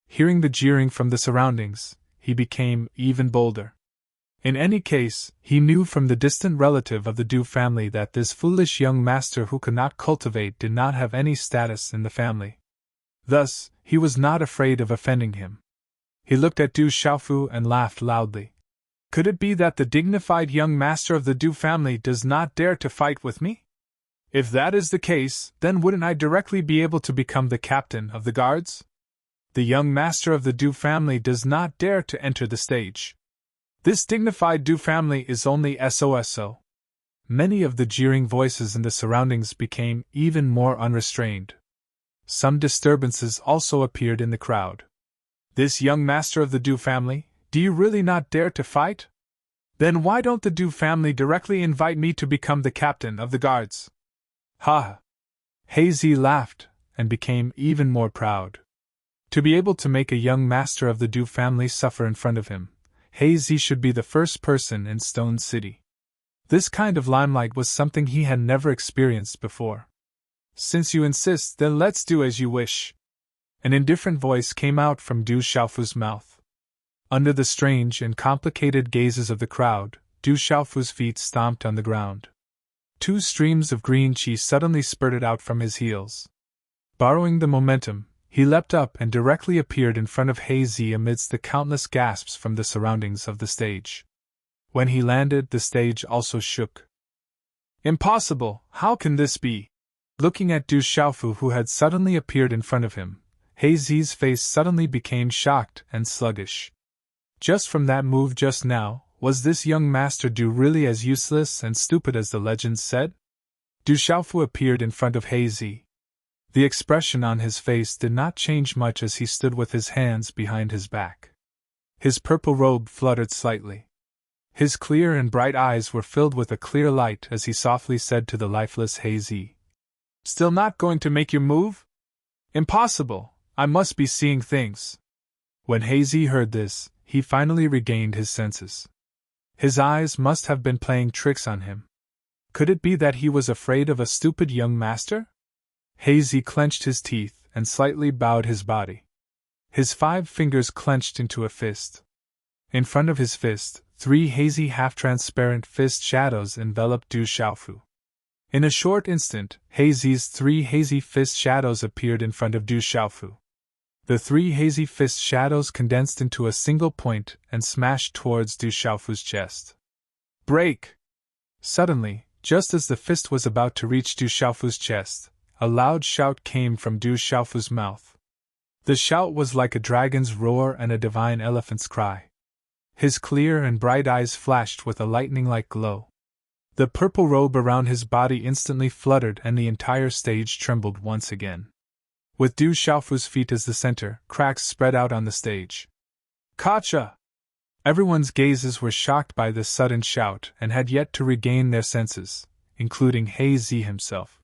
Speaker 1: Hearing the jeering from the surroundings, he became even bolder. In any case, he knew from the distant relative of the Du family that this foolish young master who could not cultivate did not have any status in the family. Thus, he was not afraid of offending him. He looked at Du Xiaofu and laughed loudly. Could it be that the dignified young master of the Du family does not dare to fight with me? If that is the case, then wouldn't I directly be able to become the captain of the guards? The young master of the Du family does not dare to enter the stage. This dignified Du family is only SOSO. Many of the jeering voices in the surroundings became even more unrestrained. Some disturbances also appeared in the crowd. This young master of the Du family, do you really not dare to fight? Then why don't the Du family directly invite me to become the captain of the guards? Ha! He Zi laughed and became even more proud. To be able to make a young master of the Du family suffer in front of him, He Zi should be the first person in Stone City. This kind of limelight was something he had never experienced before. Since you insist, then let's do as you wish. An indifferent voice came out from Du Xiaofu's mouth. Under the strange and complicated gazes of the crowd, Du Xiaofu's feet stomped on the ground. 2 streams of green qi suddenly spurted out from his heels. Borrowing the momentum, he leapt up and directly appeared in front of He Zi amidst the countless gasps from the surroundings of the stage. When he landed, the stage also shook. Impossible! How can this be? Looking at Du Xiaofu, who had suddenly appeared in front of him, He Zi's face suddenly became shocked and sluggish. Just from that move just now, was this young master Du really as useless and stupid as the legends said? Du Xiaofu appeared in front of He Zi. The expression on his face did not change much as he stood with his hands behind his back. His purple robe fluttered slightly. His clear and bright eyes were filled with a clear light as he softly said to the lifeless He Zi, "Still not going to make your move? Impossible! I must be seeing things." When He Zi heard this, he finally regained his senses. His eyes must have been playing tricks on him. Could it be that he was afraid of a stupid young master? He Zi clenched his teeth and slightly bowed his body. His 5 fingers clenched into a fist. In front of his fist, 3 hazy half-transparent fist shadows enveloped Du Xiaofu. In a short instant, He Zi's 3 hazy fist shadows appeared in front of Du Xiaofu. The 3 hazy fist shadows condensed into a single point and smashed towards Du Xiaofu's chest. Break! Suddenly, just as the fist was about to reach Du Xiaofu's chest, a loud shout came from Du Xiaofu's mouth. The shout was like a dragon's roar and a divine elephant's cry. His clear and bright eyes flashed with a lightning-like glow. The purple robe around his body instantly fluttered and the entire stage trembled once again. With Du Xiaofu's feet as the center, cracks spread out on the stage. Gotcha! Everyone's gazes were shocked by this sudden shout and had yet to regain their senses, including He himself.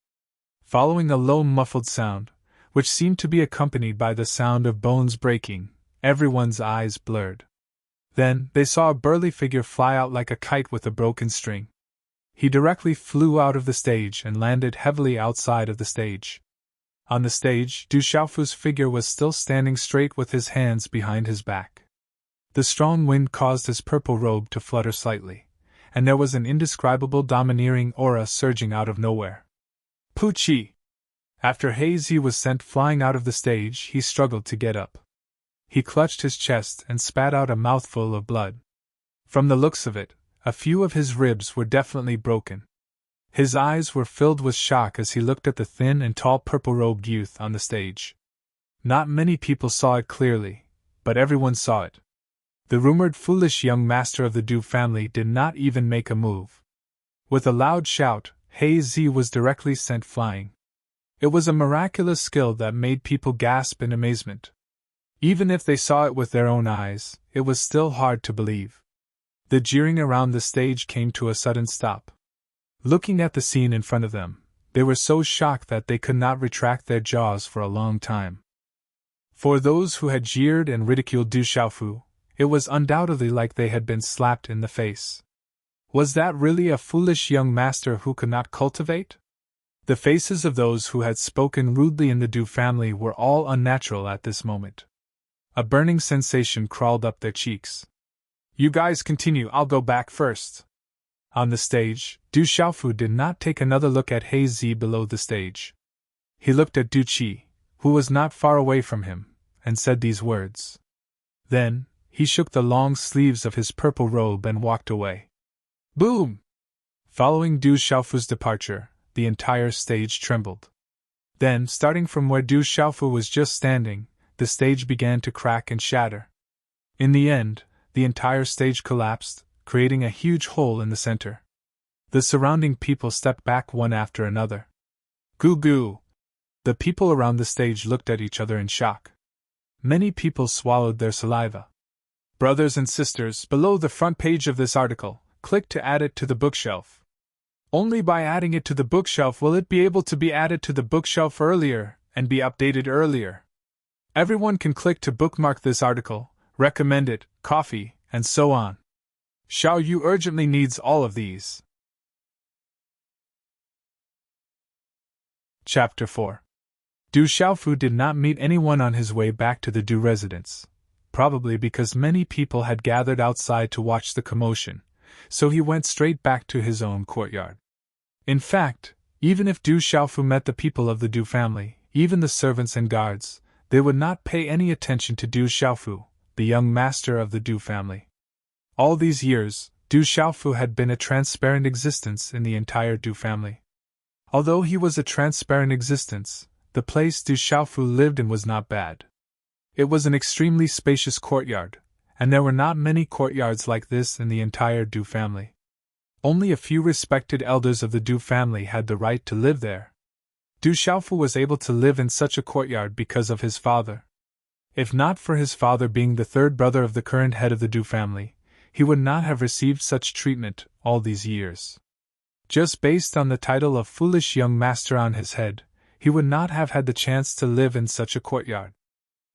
Speaker 1: Following a low muffled sound, which seemed to be accompanied by the sound of bones breaking, everyone's eyes blurred. Then, they saw a burly figure fly out like a kite with a broken string. He directly flew out of the stage and landed heavily outside of the stage. On the stage, Du Xiaofu's figure was still standing straight with his hands behind his back. The strong wind caused his purple robe to flutter slightly, and there was an indescribable domineering aura surging out of nowhere. Puchi! After He was sent flying out of the stage, he struggled to get up. He clutched his chest and spat out a mouthful of blood. From the looks of it, a few of his ribs were definitely broken. His eyes were filled with shock as he looked at the thin and tall purple-robed youth on the stage. Not many people saw it clearly, but everyone saw it. The rumored foolish young master of the Du family did not even make a move. With a loud shout, He was directly sent flying. It was a miraculous skill that made people gasp in amazement. Even if they saw it with their own eyes, it was still hard to believe. The jeering around the stage came to a sudden stop. Looking at the scene in front of them, they were so shocked that they could not retract their jaws for a long time. For those who had jeered and ridiculed Du Xiaofu, it was undoubtedly like they had been slapped in the face. Was that really a foolish young master who could not cultivate? The faces of those who had spoken rudely in the Du family were all unnatural at this moment. A burning sensation crawled up their cheeks. You guys continue, I'll go back first. On the stage, Du Xiaofu did not take another look at He below the stage. He looked at Du Qi, who was not far away from him, and said these words. Then, he shook the long sleeves of his purple robe and walked away. Boom! Following Du Xiaofu's departure, the entire stage trembled. Then, starting from where Du Xiaofu was just standing, the stage began to crack and shatter. In the end, the entire stage collapsed, creating a huge hole in the center. The surrounding people stepped back one after another. Goo goo! The people around the stage looked at each other in shock. Many people swallowed their saliva. Brothers and sisters, below the front page of this article, click to add it to the bookshelf. Only by adding it to the bookshelf will it be able to be added to the bookshelf earlier and be updated earlier. Everyone can click to bookmark this article, recommend it, coffee, and so on. Xiao Yu urgently needs all of these. Chapter 4. Du Xiaofu did not meet anyone on his way back to the Du residence, probably because many people had gathered outside to watch the commotion, so he went straight back to his own courtyard. In fact, even if Du Xiaofu met the people of the Du family, even the servants and guards, they would not pay any attention to Du Xiaofu, the young master of the Du family. All these years, Du Xiaofu had been a transparent existence in the entire Du family. Although he was a transparent existence, the place Du Xiaofu lived in was not bad. It was an extremely spacious courtyard, and there were not many courtyards like this in the entire Du family. Only a few respected elders of the Du family had the right to live there. Du Xiaofu was able to live in such a courtyard because of his father. If not for his father being the third brother of the current head of the Du family, he would not have received such treatment all these years. Just based on the title of foolish young master on his head, he would not have had the chance to live in such a courtyard.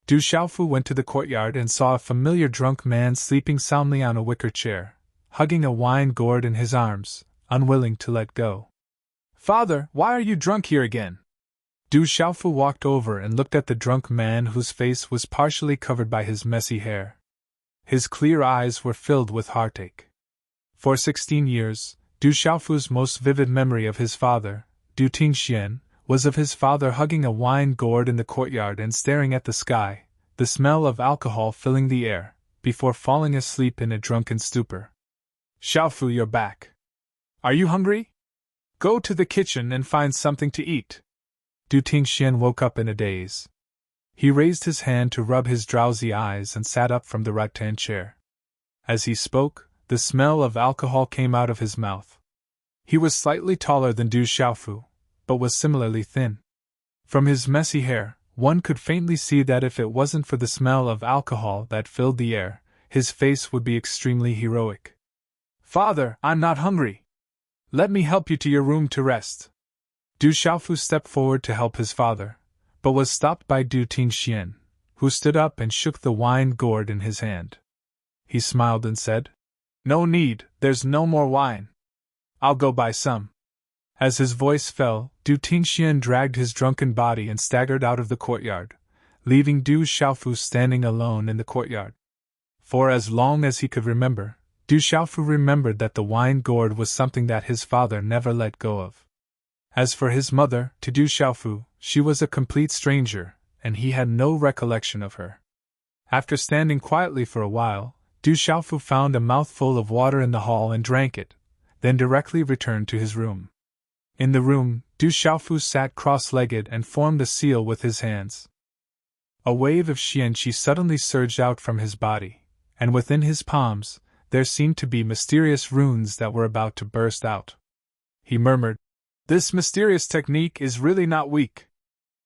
Speaker 1: Du Xiaofu went to the courtyard and saw a familiar drunk man sleeping soundly on a wicker chair, hugging a wine gourd in his arms, unwilling to let go. Father, why are you drunk here again? Du Xiaofu walked over and looked at the drunk man whose face was partially covered by his messy hair. His clear eyes were filled with heartache. For 16 years, Du Xiaofu's most vivid memory of his father, Du Tingxian, was of his father hugging a wine gourd in the courtyard and staring at the sky, the smell of alcohol filling the air, before falling asleep in a drunken stupor. Xiaofu, you're back. Are you hungry? Go to the kitchen and find something to eat. Du Tingxian woke up in a daze. He raised his hand to rub his drowsy eyes and sat up from the rattan chair. As he spoke, the smell of alcohol came out of his mouth. He was slightly taller than Du Xiaofu, but was similarly thin. From his messy hair, one could faintly see that if it wasn't for the smell of alcohol that filled the air, his face would be extremely heroic. "Father, I'm not hungry. Let me help you to your room to rest." Du Xiaofu stepped forward to help his father, but was stopped by Du Tingxian, who stood up and shook the wine gourd in his hand. He smiled and said, "No need, there's no more wine. I'll go buy some." As his voice fell, Du Tingxian dragged his drunken body and staggered out of the courtyard, leaving Du Xiaofu standing alone in the courtyard. For as long as he could remember, Du Xiaofu remembered that the wine gourd was something that his father never let go of. As for his mother, to Du Xiaofu, she was a complete stranger, and he had no recollection of her. After standing quietly for a while, Du Xiaofu found a mouthful of water in the hall and drank it, then directly returned to his room. In the room, Du Xiaofu sat cross-legged and formed a seal with his hands. A wave of xianqi suddenly surged out from his body, and within his palms, there seemed to be mysterious runes that were about to burst out. He murmured, "This mysterious technique is really not weak.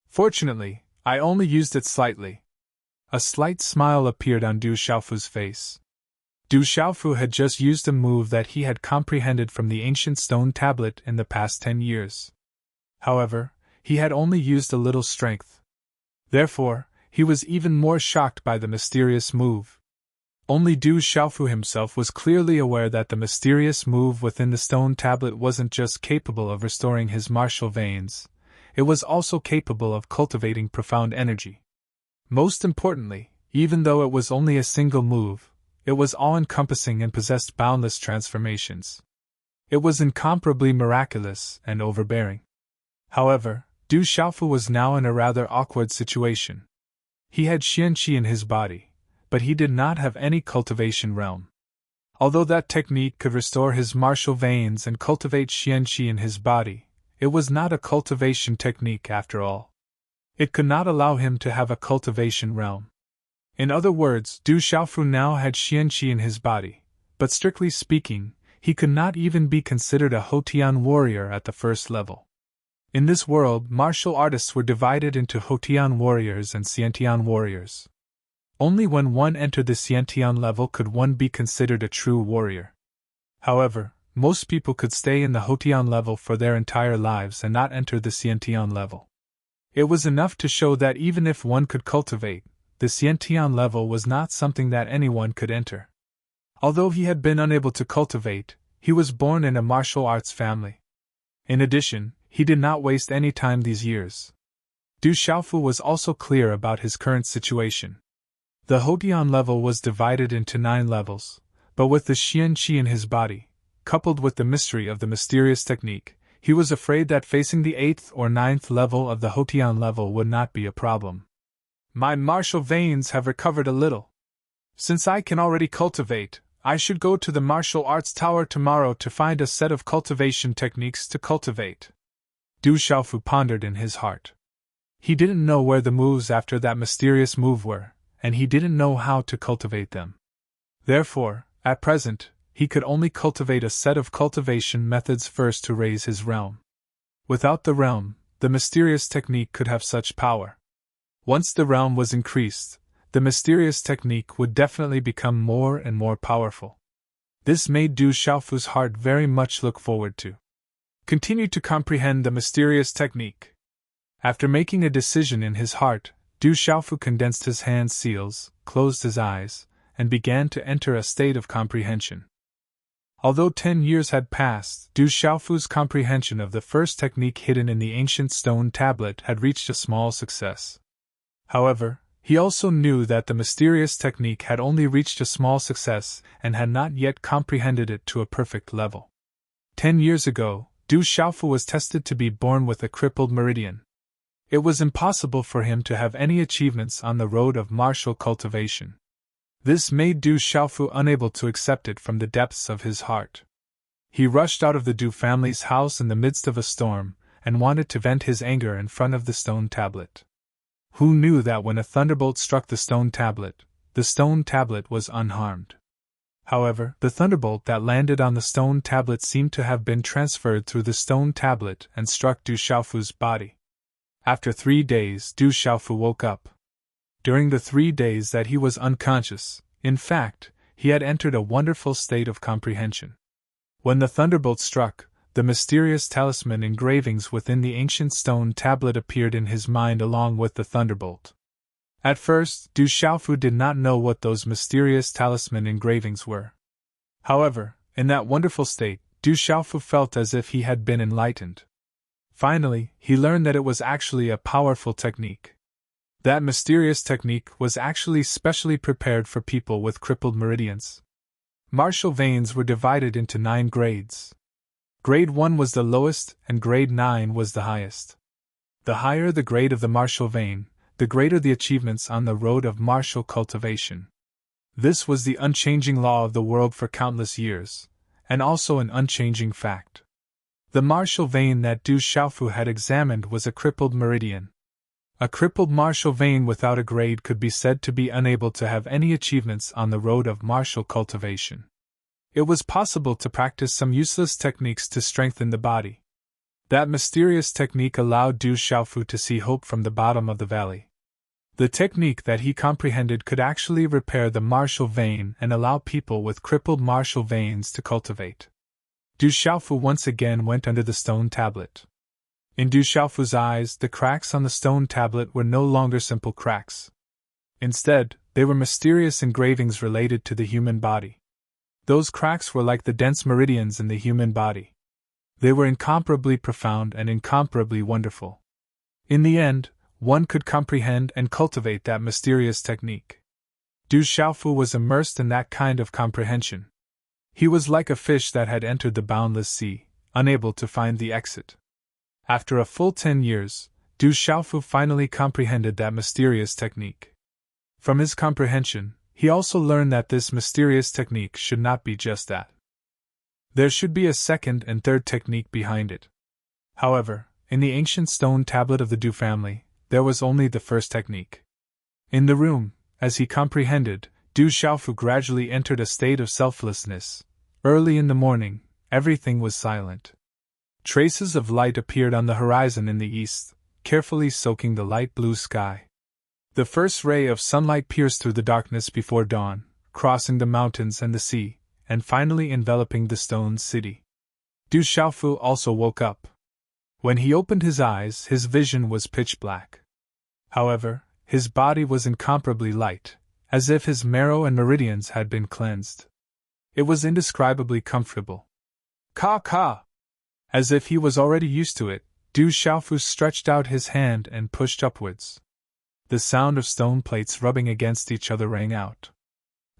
Speaker 1: Fortunately, I only used it slightly." A slight smile appeared on Du Xiaofu's face. Du Xiaofu had just used a move that he had comprehended from the ancient stone tablet in the past 10 years. However, he had only used a little strength. Therefore, he was even more shocked by the mysterious move. Only Du Xiaofu himself was clearly aware that the mysterious move within the stone tablet wasn't just capable of restoring his martial veins, it was also capable of cultivating profound energy. Most importantly, even though it was only a single move, it was all-encompassing and possessed boundless transformations. It was incomparably miraculous and overbearing. However, Du Xiaofu was now in a rather awkward situation. He had xianqi in his body, but he did not have any cultivation realm. Although that technique could restore his martial veins and cultivate xianqi in his body, it was not a cultivation technique after all. It could not allow him to have a cultivation realm. In other words, Du Xiaofu now had xianqi in his body, but strictly speaking, he could not even be considered a Hotian warrior at the first level. In this world, martial artists were divided into Hotian warriors and Xiantian warriors. Only when one entered the Xiantian level could one be considered a true warrior. However, most people could stay in the Hotian level for their entire lives and not enter the Xiantian level. It was enough to show that even if one could cultivate, the Xiantian level was not something that anyone could enter. Although he had been unable to cultivate, he was born in a martial arts family. In addition, he did not waste any time these years. Du Xiaofu was also clear about his current situation. The Hotian level was divided into 9 levels, but with the xianqi in his body, coupled with the mystery of the mysterious technique, he was afraid that facing the 8th or 9th level of the Hotian level would not be a problem. My martial veins have recovered a little. Since I can already cultivate, I should go to the martial arts tower tomorrow to find a set of cultivation techniques to cultivate. Du Xiaofu pondered in his heart. He didn't know where the moves after that mysterious move were, and he didn't know how to cultivate them. Therefore, at present, he could only cultivate a set of cultivation methods first to raise his realm. Without the realm, the mysterious technique could have such power. Once the realm was increased, the mysterious technique would definitely become more and more powerful. This made Du Xiaofu's heart very much look forward to. Continue to comprehend the mysterious technique. After making a decision in his heart, Du Xiaofu condensed his hand seals, closed his eyes, and began to enter a state of comprehension. Although 10 years had passed, Du Xiaofu's comprehension of the first technique hidden in the ancient stone tablet had reached a small success. However, he also knew that the mysterious technique had only reached a small success and had not yet comprehended it to a perfect level. 10 years ago, Du Xiaofu was tested to be born with a crippled meridian. It was impossible for him to have any achievements on the road of martial cultivation. This made Du Xiaofu unable to accept it from the depths of his heart. He rushed out of the Du family's house in the midst of a storm, and wanted to vent his anger in front of the stone tablet. Who knew that when a thunderbolt struck the stone tablet was unharmed? However, the thunderbolt that landed on the stone tablet seemed to have been transferred through the stone tablet and struck Du Xiaofu's body. After 3 days, Du Xiaofu woke up. During the 3 days that he was unconscious, in fact, he had entered a wonderful state of comprehension. When the thunderbolt struck, the mysterious talisman engravings within the ancient stone tablet appeared in his mind along with the thunderbolt. At first, Du Xiaofu did not know what those mysterious talisman engravings were. However, in that wonderful state, Du Xiaofu felt as if he had been enlightened. Finally, he learned that it was actually a powerful technique. That mysterious technique was actually specially prepared for people with crippled meridians. Martial veins were divided into 9 grades. Grade 1 was the lowest, and grade 9 was the highest. The higher the grade of the martial vein, the greater the achievements on the road of martial cultivation. This was the unchanging law of the world for countless years, and also an unchanging fact. The martial vein that Du Xiaofu had examined was a crippled meridian. A crippled martial vein without a grade could be said to be unable to have any achievements on the road of martial cultivation. It was possible to practice some useless techniques to strengthen the body. That mysterious technique allowed Du Xiaofu to see hope from the bottom of the valley. The technique that he comprehended could actually repair the martial vein and allow people with crippled martial veins to cultivate. Du Xiaofu once again went under the stone tablet. In Du Xiaofu's eyes, the cracks on the stone tablet were no longer simple cracks. Instead, they were mysterious engravings related to the human body. Those cracks were like the dense meridians in the human body. They were incomparably profound and incomparably wonderful. In the end, one could comprehend and cultivate that mysterious technique. Du Xiaofu was immersed in that kind of comprehension. He was like a fish that had entered the boundless sea, unable to find the exit. After a full 10 years, Du Xiaofu finally comprehended that mysterious technique. From his comprehension, he also learned that this mysterious technique should not be just that. There should be a second and third technique behind it. However, in the ancient stone tablet of the Du family, there was only the first technique. In the room, as he comprehended, Du Xiaofu gradually entered a state of selflessness. Early in the morning, everything was silent. Traces of light appeared on the horizon in the east, carefully soaking the light blue sky. The first ray of sunlight pierced through the darkness before dawn, crossing the mountains and the sea, and finally enveloping the stone city. Du Xiaofu also woke up. When he opened his eyes, his vision was pitch black. However, his body was incomparably light, as if his marrow and meridians had been cleansed. It was indescribably comfortable. Ka! As if he was already used to it, Du Xiaofu stretched out his hand and pushed upwards. The sound of stone plates rubbing against each other rang out.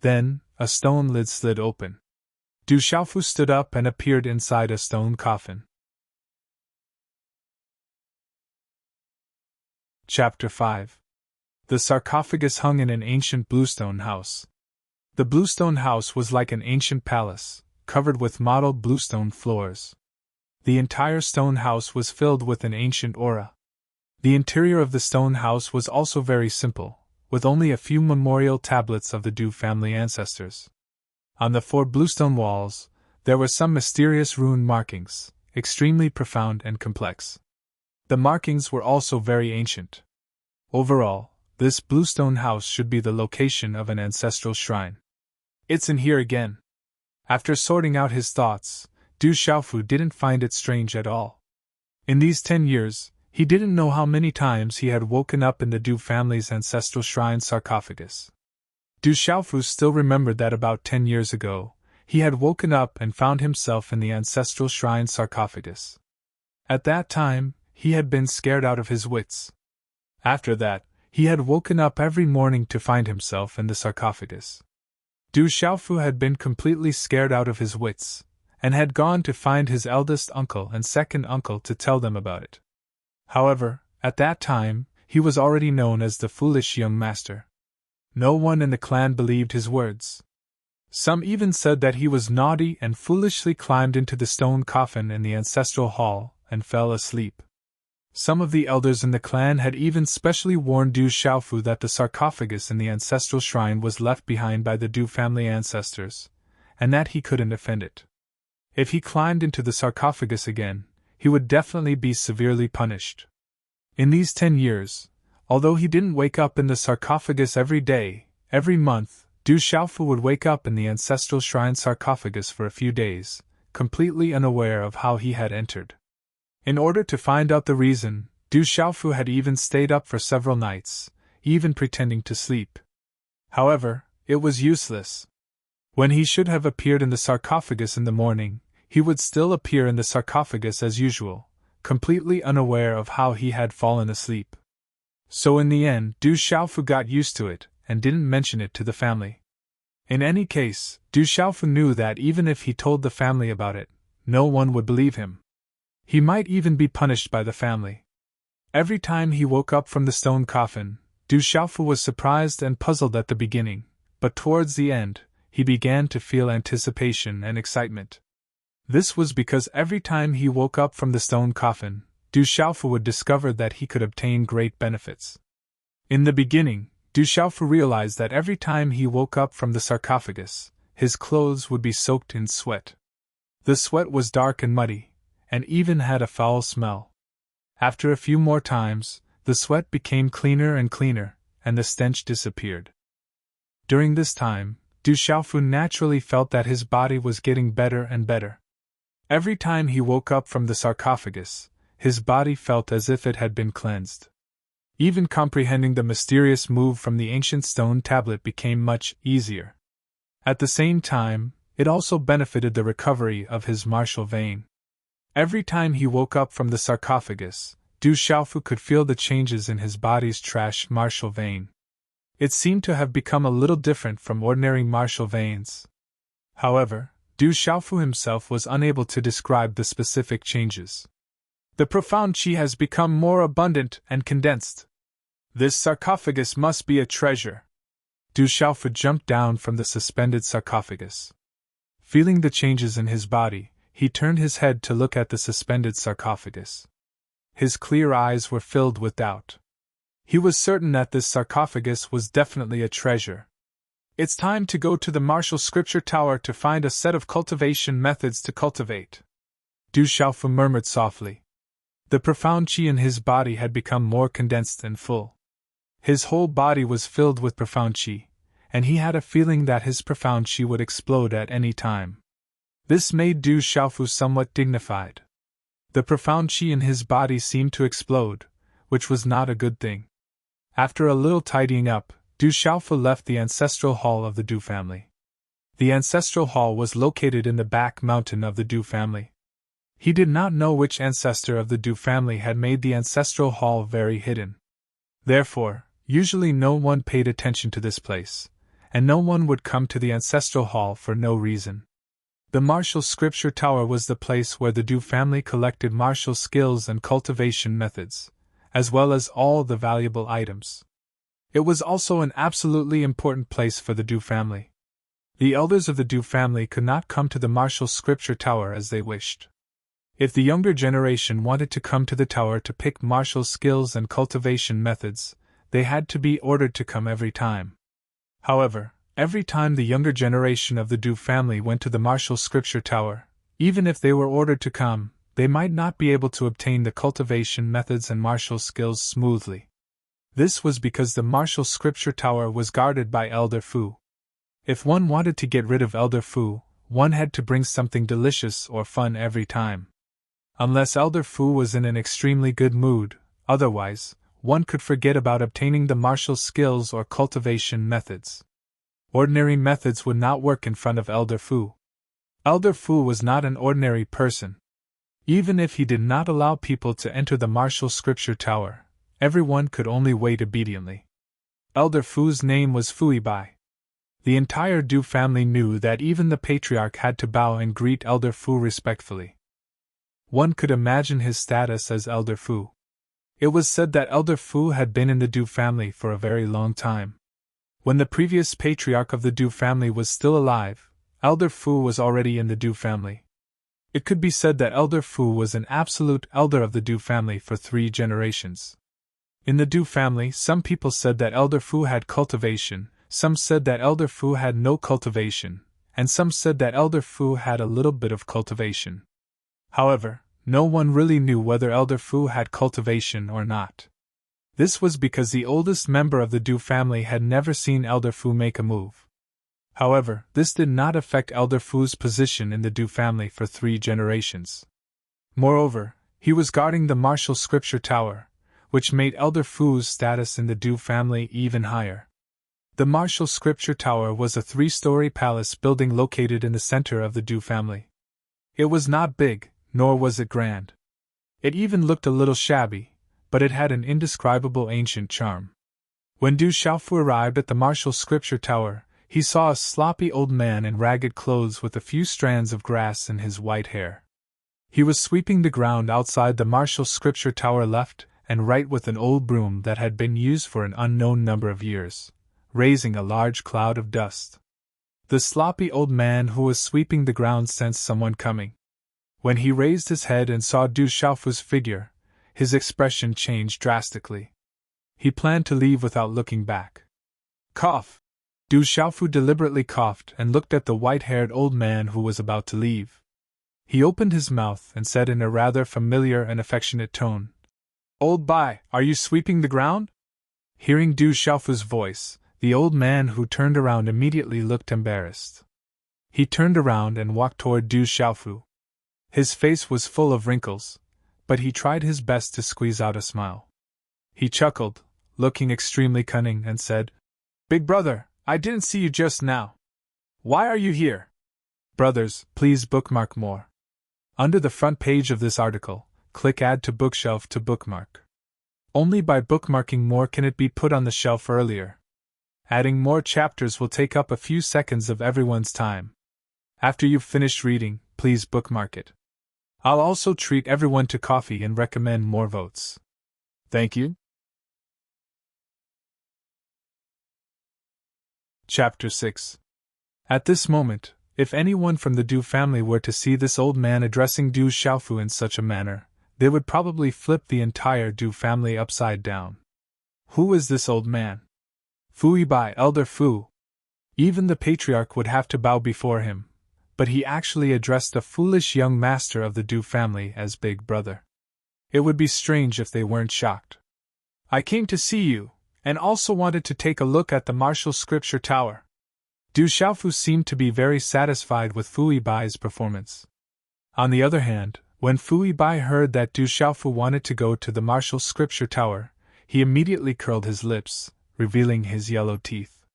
Speaker 1: Then, a stone lid slid open. Du Xiaofu stood up and appeared inside a stone coffin. Chapter 5. The sarcophagus hung in an ancient bluestone house. The bluestone house was like an ancient palace, covered with mottled bluestone floors. The entire stone house was filled with an ancient aura. The interior of the stone house was also very simple, with only a few memorial tablets of the Du family ancestors. On the 4 bluestone walls, there were some mysterious rune markings, extremely profound and complex. The markings were also very ancient. Overall, this bluestone house should be the location of an ancestral shrine. It's in here again. After sorting out his thoughts, Du Xiaofu didn't find it strange at all. In these 10 years, he didn't know how many times he had woken up in the Du family's ancestral shrine sarcophagus. Du Xiaofu still remembered that about 10 years ago, he had woken up and found himself in the ancestral shrine sarcophagus. At that time, he had been scared out of his wits. After that, he had woken up every morning to find himself in the sarcophagus. Du Xiaofu had been completely scared out of his wits, and had gone to find his eldest uncle and second uncle to tell them about it. However, at that time, he was already known as the foolish young master. No one in the clan believed his words. Some even said that he was naughty and foolishly climbed into the stone coffin in the ancestral hall and fell asleep. Some of the elders in the clan had even specially warned Du Xiaofu that the sarcophagus in the ancestral shrine was left behind by the Du family ancestors, and that he couldn't defend it. If he climbed into the sarcophagus again, he would definitely be severely punished. In these 10 years, although he didn't wake up in the sarcophagus every day, every month, Du Xiaofu would wake up in the ancestral shrine sarcophagus for a few days, completely unaware of how he had entered. In order to find out the reason, Du Xiaofu had even stayed up for several nights, even pretending to sleep. However, it was useless. When he should have appeared in the sarcophagus in the morning, he would still appear in the sarcophagus as usual, completely unaware of how he had fallen asleep. So in the end, Du Xiaofu got used to it, and didn't mention it to the family. In any case, Du Xiaofu knew that even if he told the family about it, no one would believe him. He might even be punished by the family. Every time he woke up from the stone coffin, Du Xiaofu was surprised and puzzled at the beginning, but towards the end, he began to feel anticipation and excitement. This was because every time he woke up from the stone coffin, Du Xiaofu would discover that he could obtain great benefits. In the beginning, Du Xiaofu realized that every time he woke up from the sarcophagus, his clothes would be soaked in sweat. The sweat was dark and muddy, and even had a foul smell. After a few more times, the sweat became cleaner and cleaner, and the stench disappeared. During this time, Du Xiaofu naturally felt that his body was getting better and better. Every time he woke up from the sarcophagus, his body felt as if it had been cleansed. Even comprehending the mysterious move from the ancient stone tablet became much easier. At the same time, it also benefited the recovery of his martial vein. Every time he woke up from the sarcophagus, Du Xiaofu could feel the changes in his body's trash martial vein. It seemed to have become a little different from ordinary martial veins. However, Du Xiaofu himself was unable to describe the specific changes. The profound qi has become more abundant and condensed. This sarcophagus must be a treasure. Du Xiaofu jumped down from the suspended sarcophagus. Feeling the changes in his body, he turned his head to look at the suspended sarcophagus. His clear eyes were filled with doubt. He was certain that this sarcophagus was definitely a treasure. It's time to go to the martial scripture tower to find a set of cultivation methods to cultivate. Du Xiaofu murmured softly. The profound qi in his body had become more condensed and full. His whole body was filled with profound qi, and he had a feeling that his profound qi would explode at any time. This made Du Xiaofu somewhat dignified. The profound qi in his body seemed to explode, which was not a good thing. After a little tidying up, Du Xiaofu left the ancestral hall of the Du family. The ancestral hall was located in the back mountain of the Du family. He did not know which ancestor of the Du family had made the ancestral hall very hidden. Therefore, usually no one paid attention to this place, and no one would come to the ancestral hall for no reason. The martial scripture tower was the place where the Du family collected martial skills and cultivation methods, as well as all the valuable items. It was also an absolutely important place for the Du family. The elders of the Du family could not come to the martial scripture tower as they wished. If the younger generation wanted to come to the tower to pick martial skills and cultivation methods, they had to be ordered to come every time. However, every time the younger generation of the Du family went to the martial scripture tower, even if they were ordered to come, they might not be able to obtain the cultivation methods and martial skills smoothly. This was because the martial scripture tower was guarded by Elder Fu. If one wanted to get rid of Elder Fu, one had to bring something delicious or fun every time. Unless Elder Fu was in an extremely good mood, otherwise, one could forget about obtaining the martial skills or cultivation methods. Ordinary methods would not work in front of Elder Fu. Elder Fu was not an ordinary person. Even if he did not allow people to enter the martial scripture tower, everyone could only wait obediently. Elder Fu's name was Fuibai. The entire Du family knew that even the patriarch had to bow and greet Elder Fu respectfully. One could imagine his status as Elder Fu. It was said that Elder Fu had been in the Du family for a very long time. When the previous patriarch of the Du family was still alive, Elder Fu was already in the Du family. It could be said that Elder Fu was an absolute elder of the Du family for 3 generations. In the Du family, some people said that Elder Fu had cultivation, some said that Elder Fu had no cultivation, and some said that Elder Fu had a little bit of cultivation. However, no one really knew whether Elder Fu had cultivation or not. This was because the oldest member of the Du family had never seen Elder Fu make a move. However, this did not affect Elder Fu's position in the Du family for 3 generations. Moreover, he was guarding the martial scripture tower, which made Elder Fu's status in the Du family even higher. The martial scripture tower was a 3-story palace building located in the center of the Du family. It was not big, nor was it grand. It even looked a little shabby, but it had an indescribable ancient charm. When Du Xiaofu arrived at the martial scripture tower, he saw a sloppy old man in ragged clothes with a few strands of grass in his white hair. He was sweeping the ground outside the martial scripture tower left and right with an old broom that had been used for an unknown number of years, raising a large cloud of dust. The sloppy old man who was sweeping the ground sensed someone coming. When he raised his head and saw Du Xiaofu's figure, his expression changed drastically. He planned to leave without looking back. Cough! Du Xiaofu deliberately coughed and looked at the white-haired old man who was about to leave. He opened his mouth and said in a rather familiar and affectionate tone, "Old Bai, are you sweeping the ground?" Hearing Du Xiaofu's voice, the old man who turned around immediately looked embarrassed. He turned around and walked toward Du Xiaofu. His face was full of wrinkles, but he tried his best to squeeze out a smile. He chuckled, looking extremely cunning, and said, "Big brother, I didn't see you just now. Why are you here?" Brothers, please bookmark more. Under the front page of this article, click Add to Bookshelf to bookmark. Only by bookmarking more can it be put on the shelf earlier. Adding more chapters will take up a few seconds of everyone's time. After you've finished reading, please bookmark it. I'll also treat everyone to coffee and recommend more votes. Thank you. Chapter 6. At this moment, if anyone from the Du family were to see this old man addressing Du Xiaofu in such a manner, they would probably flip the entire Du family upside down. Who is this old man? Fu Bai, Elder Fu. Even the patriarch would have to bow before him, but he actually addressed the foolish young master of the Du family as Big Brother. It would be strange if they weren't shocked. "I came to see you, and also wanted to take a look at the martial scripture tower." Du Xiaofu seemed to be very satisfied with Fu Bai's performance. On the other hand, when Fu Bai heard that Du Xiaofu wanted to go to the martial scripture tower, he immediately curled his lips, revealing his yellow teeth.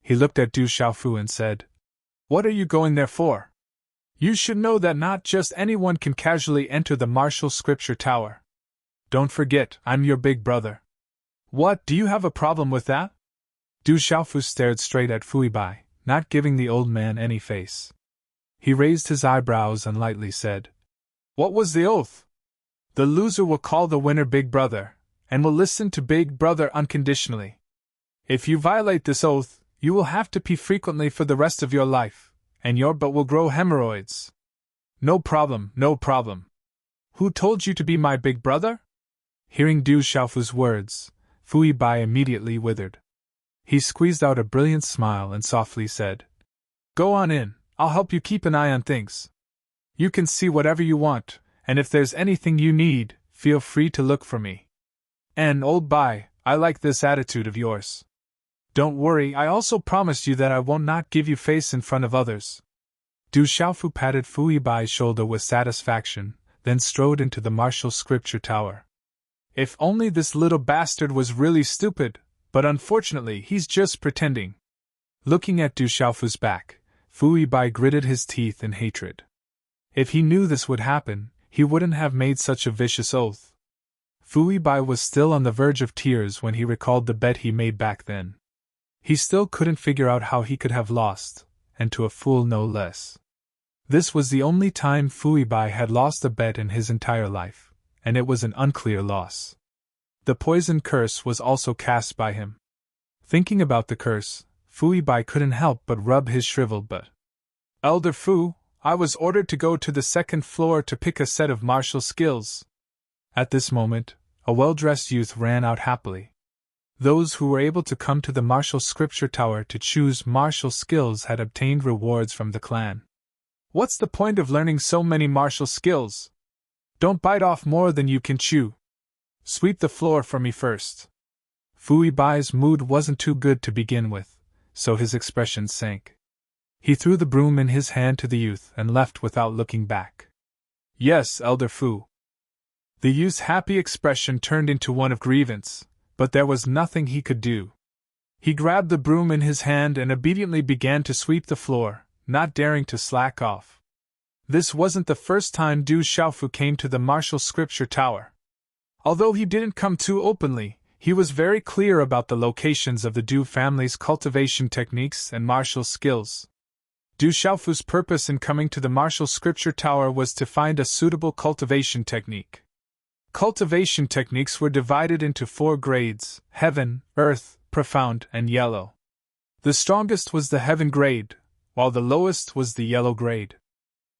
Speaker 1: He looked at Du Xiaofu and said, "What are you going there for? You should know that not just anyone can casually enter the martial scripture tower. Don't forget, I'm your big brother." "What, do you have a problem with that?" Du Xiaofu stared straight at Fu Bai, not giving the old man any face. He raised his eyebrows and lightly said, "What was the oath?" "The loser will call the winner Big Brother, and will listen to Big Brother unconditionally. If you violate this oath, you will have to pee frequently for the rest of your life, and your butt will grow hemorrhoids." "No problem, no problem. Who told you to be my big brother?" Hearing Du Xiaofu's words, Fu Bai immediately withered. He squeezed out a brilliant smile and softly said, "Go on in, I'll help you keep an eye on things. You can see whatever you want, and if there's anything you need, feel free to look for me. And old Bai, I like this attitude of yours. Don't worry, I also promised you that I won't not give you face in front of others." Du Xiaofu patted Fu Bai's shoulder with satisfaction, then strode into the martial scripture tower. If only this little bastard was really stupid, but unfortunately he's just pretending. Looking at Du Xiaofu's back, Fu Bai gritted his teeth in hatred. If he knew this would happen, he wouldn't have made such a vicious oath. Fu Bai was still on the verge of tears when he recalled the bet he made back then. He still couldn't figure out how he could have lost, and to a fool no less. This was the only time Fu Bai had lost a bet in his entire life, and it was an unclear loss. The poison curse was also cast by him. Thinking about the curse, Fu Bai couldn't help but rub his shriveled butt. "Elder Fu, I was ordered to go to the second floor to pick a set of martial skills. At this moment, a well-dressed youth ran out happily. Those who were able to come to the martial scripture tower to choose martial skills had obtained rewards from the clan. What's the point of learning so many martial skills? Don't bite off more than you can chew. Sweep the floor for me first. Fui Bai's mood wasn't too good to begin with, so his expression sank. He threw the broom in his hand to the youth and left without looking back. Yes, Elder Fu. The youth's happy expression turned into one of grievance, but there was nothing he could do. He grabbed the broom in his hand and obediently began to sweep the floor, not daring to slack off. This wasn't the first time Du Xiaofu came to the martial scripture tower. Although he didn't come too openly, he was very clear about the locations of the Du family's cultivation techniques and martial skills. Du Xiaofu's purpose in coming to the martial scripture tower was to find a suitable cultivation technique. Cultivation techniques were divided into 4 grades: heaven, earth, profound, and yellow. The strongest was the heaven grade, while the lowest was the yellow grade.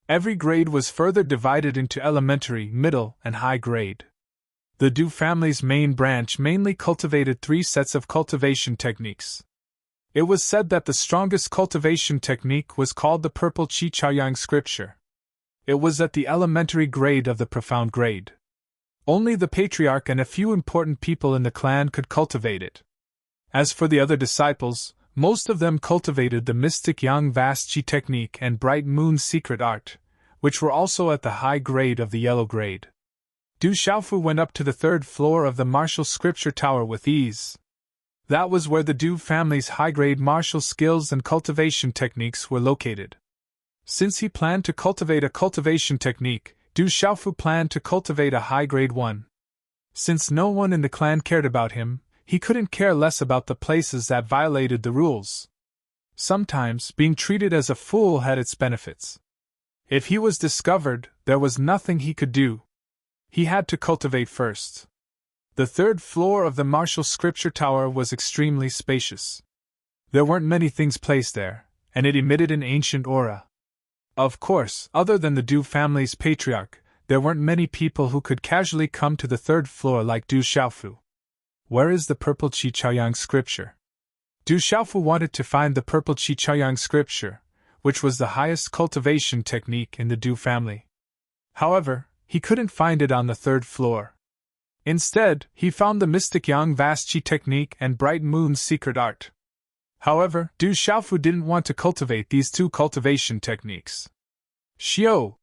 Speaker 1: Every grade was further divided into elementary, middle, and high grade. The Du family's main branch mainly cultivated 3 sets of cultivation techniques. It was said that the strongest cultivation technique was called the Purple Qi Chaoyang Scripture. It was at the elementary grade of the profound grade. Only the patriarch and a few important people in the clan could cultivate it. As for the other disciples, most of them cultivated the mystic Yang Vast Qi technique and Bright Moon secret art, which were also at the high grade of the yellow grade. Du Xiaofu went up to the 3rd floor of the martial scripture tower with ease. That was where the Du family's high-grade martial skills and cultivation techniques were located. Since he planned to cultivate a cultivation technique, Du Xiaofu planned to cultivate a high-grade one. Since no one in the clan cared about him, he couldn't care less about the places that violated the rules. Sometimes, being treated as a fool had its benefits. If he was discovered, there was nothing he could do. He had to cultivate first. The 3rd floor of the martial scripture tower was extremely spacious. There weren't many things placed there, and it emitted an ancient aura. Of course, other than the Du family's patriarch, there weren't many people who could casually come to the 3rd floor like Du Xiaofu. Where is the Purple Qi Chaoyang Scripture? Du Xiaofu wanted to find the Purple Qi Chaoyang Scripture, which was the highest cultivation technique in the Du family. However, he couldn't find it on the 3rd floor. Instead, he found the mystic Yang Vast Qi technique and Bright Moon's secret art. However, Du Xiaofu didn't want to cultivate these 2 cultivation techniques. Xiao!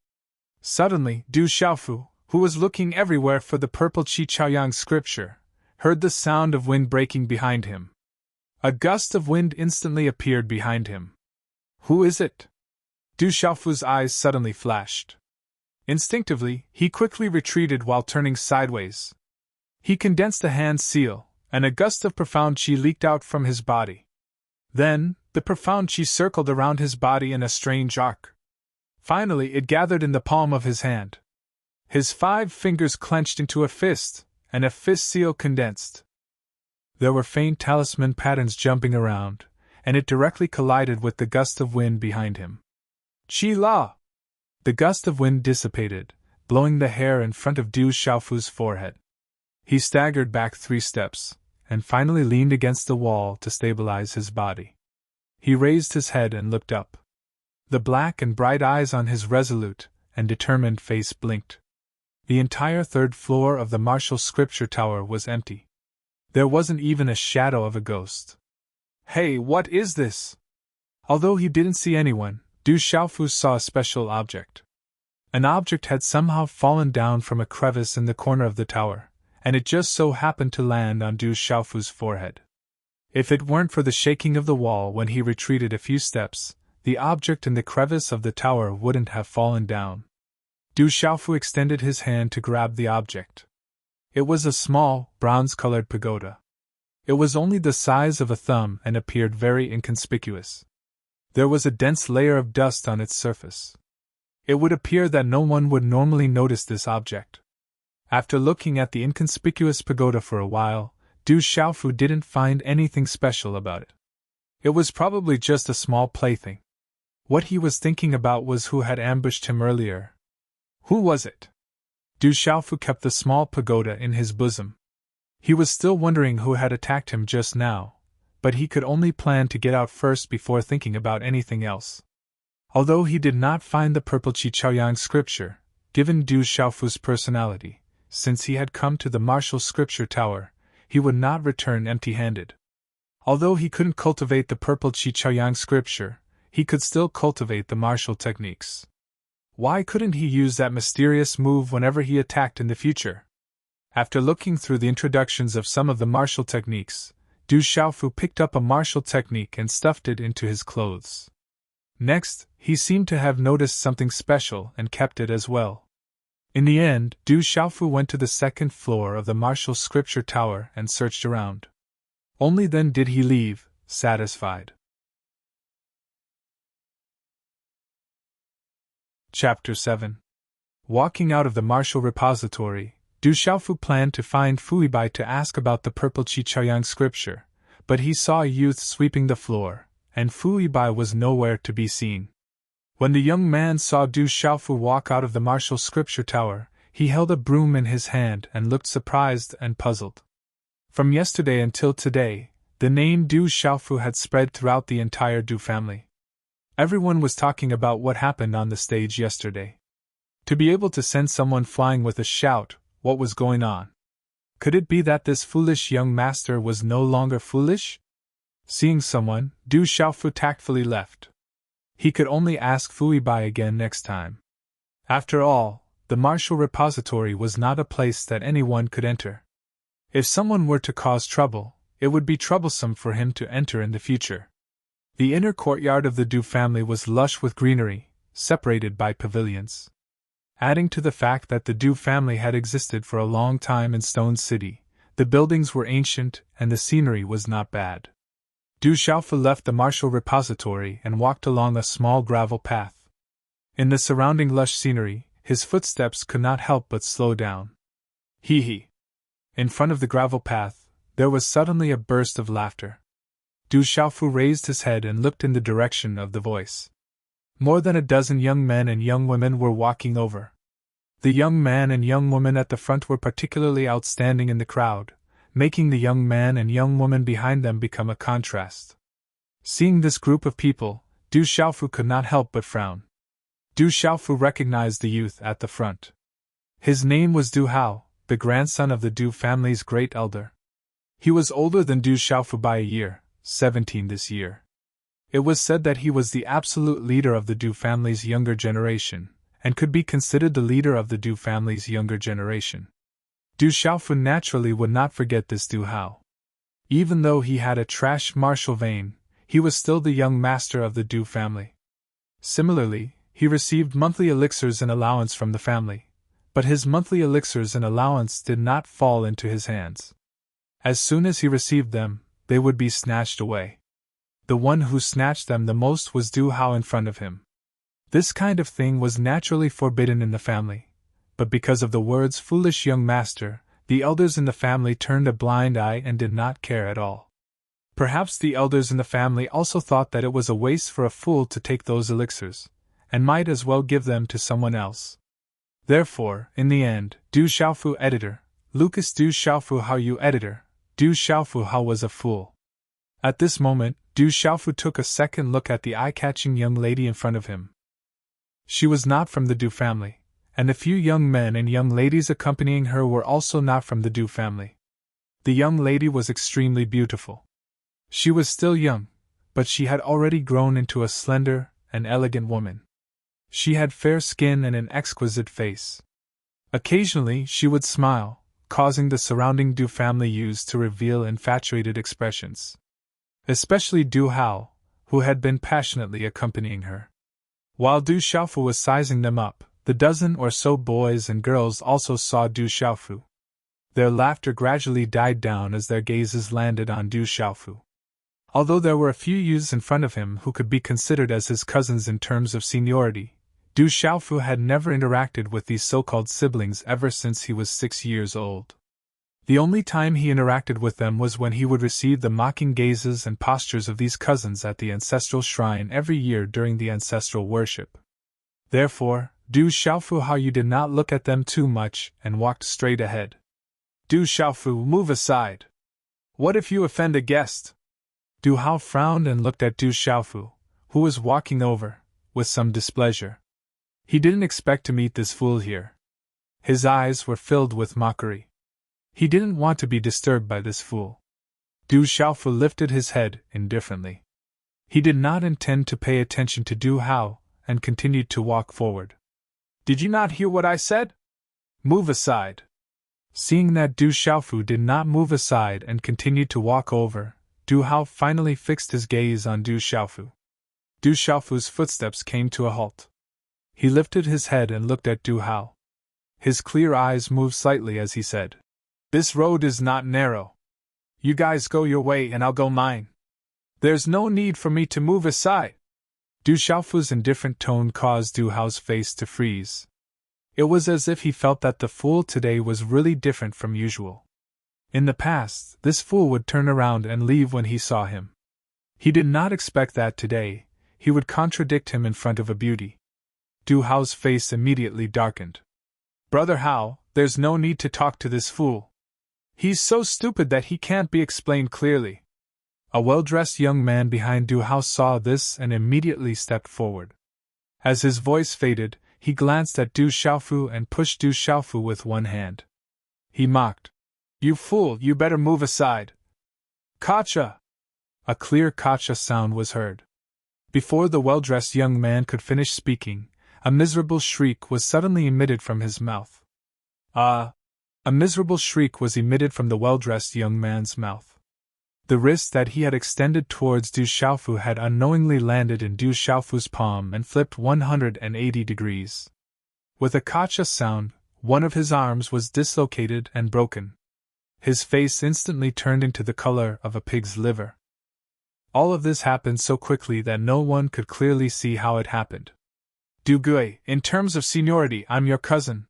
Speaker 1: Suddenly, Du Xiaofu, who was looking everywhere for the Purple Qi Chaoyang Scripture, heard the sound of wind breaking behind him. A gust of wind instantly appeared behind him. Who is it? Du Xiaofu's eyes suddenly flashed. Instinctively, he quickly retreated while turning sideways. He condensed the hand seal, and a gust of profound qi leaked out from his body. Then, the profound qi circled around his body in a strange arc. Finally, it gathered in the palm of his hand. His 5 fingers clenched into a fist, and a fist seal condensed. There were faint talisman patterns jumping around, and it directly collided with the gust of wind behind him. Qi La! The gust of wind dissipated, blowing the hair in front of Du Xiaofu's forehead. He staggered back 3 steps, and finally leaned against the wall to stabilize his body. He raised his head and looked up. The black and bright eyes on his resolute and determined face blinked. The entire 3rd floor of the martial scripture tower was empty. There wasn't even a shadow of a ghost. Hey, what is this? Although he didn't see anyone, Du Xiaofu saw a special object. An object had somehow fallen down from a crevice in the corner of the tower, and it just so happened to land on Du Xiaofu's forehead. If it weren't for the shaking of the wall when he retreated a few steps, the object in the crevice of the tower wouldn't have fallen down. Du Xiaofu extended his hand to grab the object. It was a small, bronze-colored pagoda. It was only the size of a thumb and appeared very inconspicuous. There was a dense layer of dust on its surface. It would appear that no one would normally notice this object. After looking at the inconspicuous pagoda for a while, Du Xiaofu didn't find anything special about it. It was probably just a small plaything. What he was thinking about was who had ambushed him earlier. Who was it? Du Xiaofu kept the small pagoda in his bosom. He was still wondering who had attacked him just now, but he could only plan to get out first before thinking about anything else. Although he did not find the purple Qichaoyang scripture, given Du Xiaofu's personality, since he had come to the martial scripture tower, he would not return empty-handed. Although he couldn't cultivate the purple Qichaoyang scripture, he could still cultivate the martial techniques. Why couldn't he use that mysterious move whenever he attacked in the future? After looking through the introductions of some of the martial techniques, Du Xiaofu picked up a martial technique and stuffed it into his clothes. Next, he seemed to have noticed something special and kept it as well. In the end, Du Xiaofu went to the second floor of the martial scripture tower and searched around. Only then did he leave, satisfied. Chapter 7. Walking out of the martial repository, Du Xiaofu planned to find Fuibai to ask about the purple Qichaoyang scripture, but he saw a youth sweeping the floor, and Fuibai was nowhere to be seen. When the young man saw Du Xiaofu walk out of the martial scripture tower, he held a broom in his hand and looked surprised and puzzled. From yesterday until today, the name Du Xiaofu had spread throughout the entire Du family. Everyone was talking about what happened on the stage yesterday. To be able to send someone flying with a shout, what was going on? Could it be that this foolish young master was no longer foolish? Seeing someone, Du Xiaofu tactfully left. He could only ask Fuibai again next time. After all, the martial repository was not a place that anyone could enter. If someone were to cause trouble, it would be troublesome for him to enter in the future. The inner courtyard of the Du family was lush with greenery, separated by pavilions. Adding to the fact that the Du family had existed for a long time in Stone City, the buildings were ancient and the scenery was not bad. Du Xiaofu left the martial repository and walked along a small gravel path. In the surrounding lush scenery, his footsteps could not help but slow down. Hee. In front of the gravel path, there was suddenly a burst of laughter. Du Xiaofu raised his head and looked in the direction of the voice. More than a dozen young men and young women were walking over. The young man and young woman at the front were particularly outstanding in the crowd, making the young man and young woman behind them become a contrast. Seeing this group of people, Du Xiaofu could not help but frown. Du Xiaofu recognized the youth at the front. His name was Du Hao, the grandson of the Du family's great elder. He was older than Du Xiaofu by a year, 17 this year. It was said that he was the absolute leader of the Du family's younger generation, and could be considered the leader of the Du family's younger generation. Du Xiaofu naturally would not forget this Du Hao. Even though he had a trash martial vein, he was still the young master of the Du family. Similarly, he received monthly elixirs and allowance from the family, but his monthly elixirs and allowance did not fall into his hands. As soon as he received them, they would be snatched away. The one who snatched them the most was Du Hao in front of him. This kind of thing was naturally forbidden in the family, but because of the words "foolish young master," the elders in the family turned a blind eye and did not care at all. Perhaps the elders in the family also thought that it was a waste for a fool to take those elixirs, and might as well give them to someone else. Therefore, in the end, Du Xiaofu editor, Lucas Du Xiaofu Hao Yu editor, Du Xiaofu Hao was a fool. At this moment, Du Xiaofu took a second look at the eye-catching young lady in front of him. She was not from the Du family, and the few young men and young ladies accompanying her were also not from the Du family. The young lady was extremely beautiful. She was still young, but she had already grown into a slender and elegant woman. She had fair skin and an exquisite face. Occasionally she would smile, causing the surrounding Du family youths to reveal infatuated expressions. Especially Du Hao, who had been passionately accompanying her. While Du Xiaofu was sizing them up, the dozen or so boys and girls also saw Du Xiaofu. Their laughter gradually died down as their gazes landed on Du Xiaofu. Although there were a few youths in front of him who could be considered as his cousins in terms of seniority, Du Xiaofu had never interacted with these so-called siblings ever since he was 6 years old. The only time he interacted with them was when he would receive the mocking gazes and postures of these cousins at the ancestral shrine every year during the ancestral worship. Therefore, Du Xiaofu, how you did not look at them too much and walked straight ahead. Du Xiaofu, move aside. What if you offend a guest? Du Hao frowned and looked at Du Xiaofu, who was walking over, with some displeasure. He didn't expect to meet this fool here. His eyes were filled with mockery. He didn't want to be disturbed by this fool. Du Xiaofu lifted his head indifferently. He did not intend to pay attention to Du Hao and continued to walk forward. Did you not hear what I said? Move aside. Seeing that Du Xiaofu did not move aside and continued to walk over, Du Hao finally fixed his gaze on Du Xiaofu. Du Xiaofu's footsteps came to a halt. He lifted his head and looked at Du Hao. His clear eyes moved slightly as he said, "This road is not narrow. You guys go your way and I'll go mine. There's no need for me to move aside." Du Xiaofu's indifferent tone caused Du Hao's face to freeze. It was as if he felt that the fool today was really different from usual. In the past, this fool would turn around and leave when he saw him. He did not expect that today he would contradict him in front of a beauty. Du Hao's face immediately darkened. "Brother Hao, there's no need to talk to this fool. He's so stupid that he can't be explained clearly." A well-dressed young man behind Du Hao saw this and immediately stepped forward. As his voice faded, he glanced at Du Xiaofu and pushed Du Xiaofu with one hand. He mocked, "You fool, you better move aside." "Gotcha!" A clear gotcha sound was heard. Before the well-dressed young man could finish speaking, a miserable shriek was suddenly emitted from his mouth. A miserable shriek was emitted from the well-dressed young man's mouth. The wrist that he had extended towards Du Xiaofu had unknowingly landed in Du Xiaofu's palm and flipped 180 degrees. With a gotcha sound, one of his arms was dislocated and broken. His face instantly turned into the color of a pig's liver. All of this happened so quickly that no one could clearly see how it happened. "Du Gui, in terms of seniority, I'm your cousin.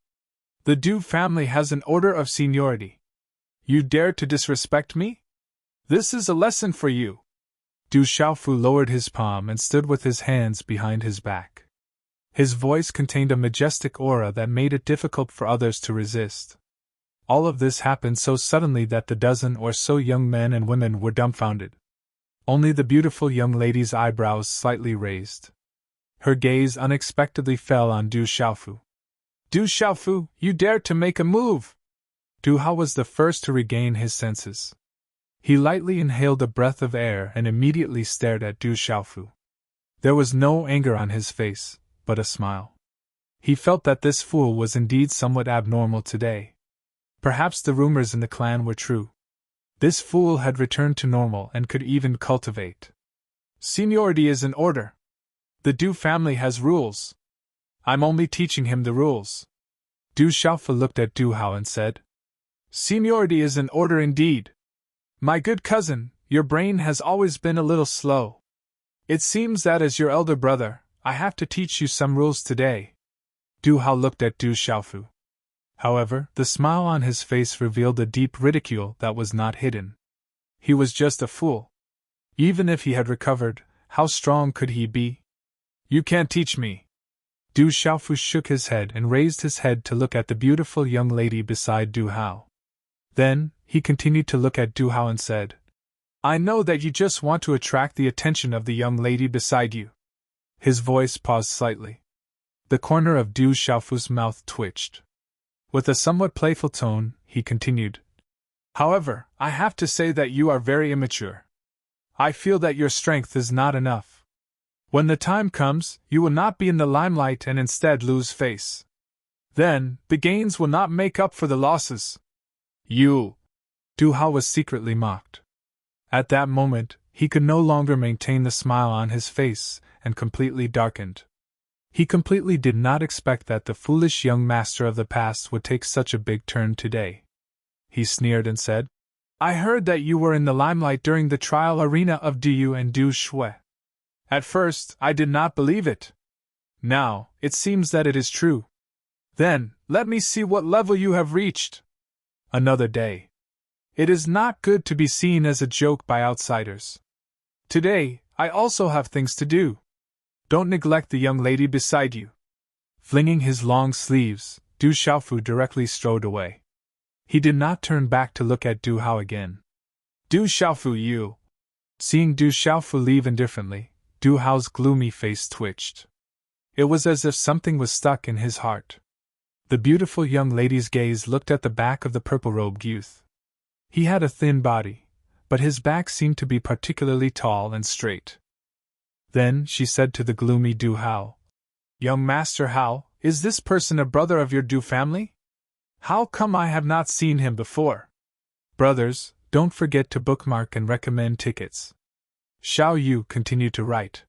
Speaker 1: The Du family has an order of seniority. You dare to disrespect me? This is a lesson for you." Du Xiaofu lowered his palm and stood with his hands behind his back. His voice contained a majestic aura that made it difficult for others to resist. All of this happened so suddenly that the dozen or so young men and women were dumbfounded. Only the beautiful young lady's eyebrows slightly raised. Her gaze unexpectedly fell on Du Xiaofu. "Du Xiaofu, you dared to make a move!" Du Hao was the first to regain his senses. He lightly inhaled a breath of air and immediately stared at Du Xiaofu. There was no anger on his face, but a smile. He felt that this fool was indeed somewhat abnormal today. Perhaps the rumors in the clan were true. This fool had returned to normal and could even cultivate. "Seniority is an order. The Du family has rules. I'm only teaching him the rules." Du Xiaofu looked at Du Hao and said, "Seniority is an order indeed. My good cousin, your brain has always been a little slow. It seems that as your elder brother, I have to teach you some rules today." Du Hao looked at Du Xiaofu. However, the smile on his face revealed a deep ridicule that was not hidden. He was just a fool. Even if he had recovered, how strong could he be? "You can't teach me." Du Xiaofu shook his head and raised his head to look at the beautiful young lady beside Du Hao. Then, he continued to look at Du Hao and said, "I know that you just want to attract the attention of the young lady beside you." His voice paused slightly. The corner of Du Xiaofu's mouth twitched. With a somewhat playful tone, he continued, "However, I have to say that you are very immature. I feel that your strength is not enough. When the time comes, you will not be in the limelight and instead lose face. Then, the gains will not make up for the losses. You..." Du Hao was secretly mocked. At that moment, he could no longer maintain the smile on his face, and completely darkened. He completely did not expect that the foolish young master of the past would take such a big turn today. He sneered and said, "I heard that you were in the limelight during the trial arena of Du and Du Shui. At first, I did not believe it. Now, it seems that it is true. Then, let me see what level you have reached." Another day. It is not good to be seen as a joke by outsiders. Today, I also have things to do. Don't neglect the young lady beside you. Flinging his long sleeves, Du Xiaofu directly strode away. He did not turn back to look at Du Hao again. Du Xiaofu, you! Seeing Du Xiaofu leave indifferently, Du Hao's gloomy face twitched. It was as if something was stuck in his heart. The beautiful young lady's gaze looked at the back of the purple-robed youth. He had a thin body, but his back seemed to be particularly tall and straight. Then she said to the gloomy Du Hao, "Young Master Hao, is this person a brother of your Du family? How come I have not seen him before? Brothers, don't forget to bookmark and recommend tickets." Xiao Yu continued to write.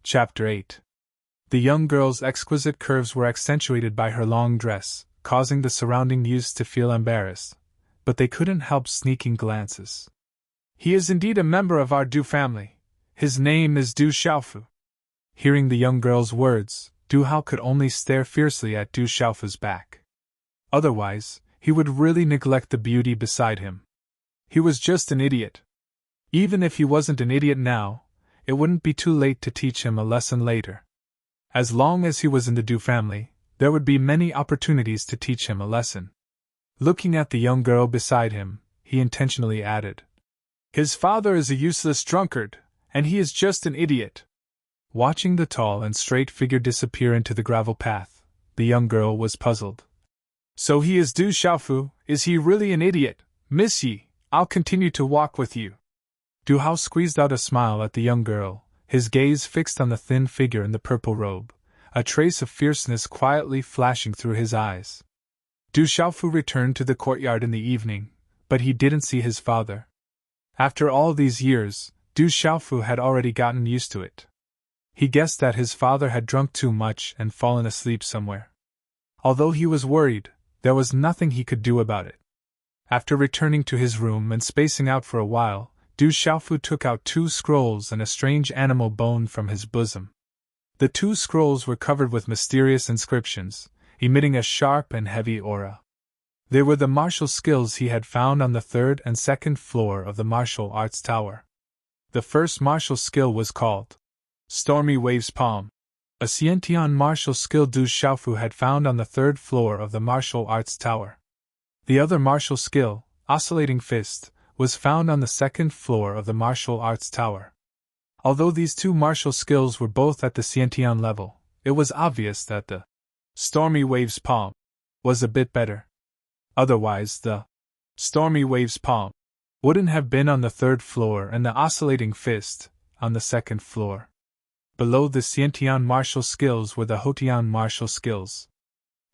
Speaker 1: Chapter 8. The young girl's exquisite curves were accentuated by her long dress, causing the surrounding youths to feel embarrassed, but they couldn't help sneaking glances. "He is indeed a member of our Du family. His name is Du Xiaofu." Hearing the young girl's words, Du Hao could only stare fiercely at Du Xiaofu's back. Otherwise, he would really neglect the beauty beside him. He was just an idiot. Even if he wasn't an idiot now, it wouldn't be too late to teach him a lesson later. As long as he was in the Du family, there would be many opportunities to teach him a lesson. Looking at the young girl beside him, he intentionally added, "His father is a useless drunkard, and he is just an idiot." Watching the tall and straight figure disappear into the gravel path, the young girl was puzzled. "So he is Du Xiaofu, is he really an idiot? Miss Yi, I'll continue to walk with you." Du Hao squeezed out a smile at the young girl, his gaze fixed on the thin figure in the purple robe, a trace of fierceness quietly flashing through his eyes. Du Xiaofu returned to the courtyard in the evening, but he didn't see his father. After all these years, Du Xiaofu had already gotten used to it. He guessed that his father had drunk too much and fallen asleep somewhere. Although he was worried, there was nothing he could do about it. After returning to his room and spacing out for a while, Du Xiaofu took out 2 scrolls and a strange animal bone from his bosom. The 2 scrolls were covered with mysterious inscriptions, emitting a sharp and heavy aura. They were the martial skills he had found on the 3rd and 2nd floor of the martial arts tower. The first martial skill was called Stormy Waves Palm, a Xiantian martial skill Du Xiaofu had found on the 3rd floor of the martial arts tower. The other martial skill, Oscillating Fist, was found on the 2nd floor of the martial arts tower. Although these 2 martial skills were both at the Xiantian level, it was obvious that the Stormy Waves Palm was a bit better. Otherwise, the Stormy Waves Palm wouldn't have been on the 3rd floor and the Oscillating Fist on the 2nd floor. Below the Xiantian martial skills were the Houtian martial skills.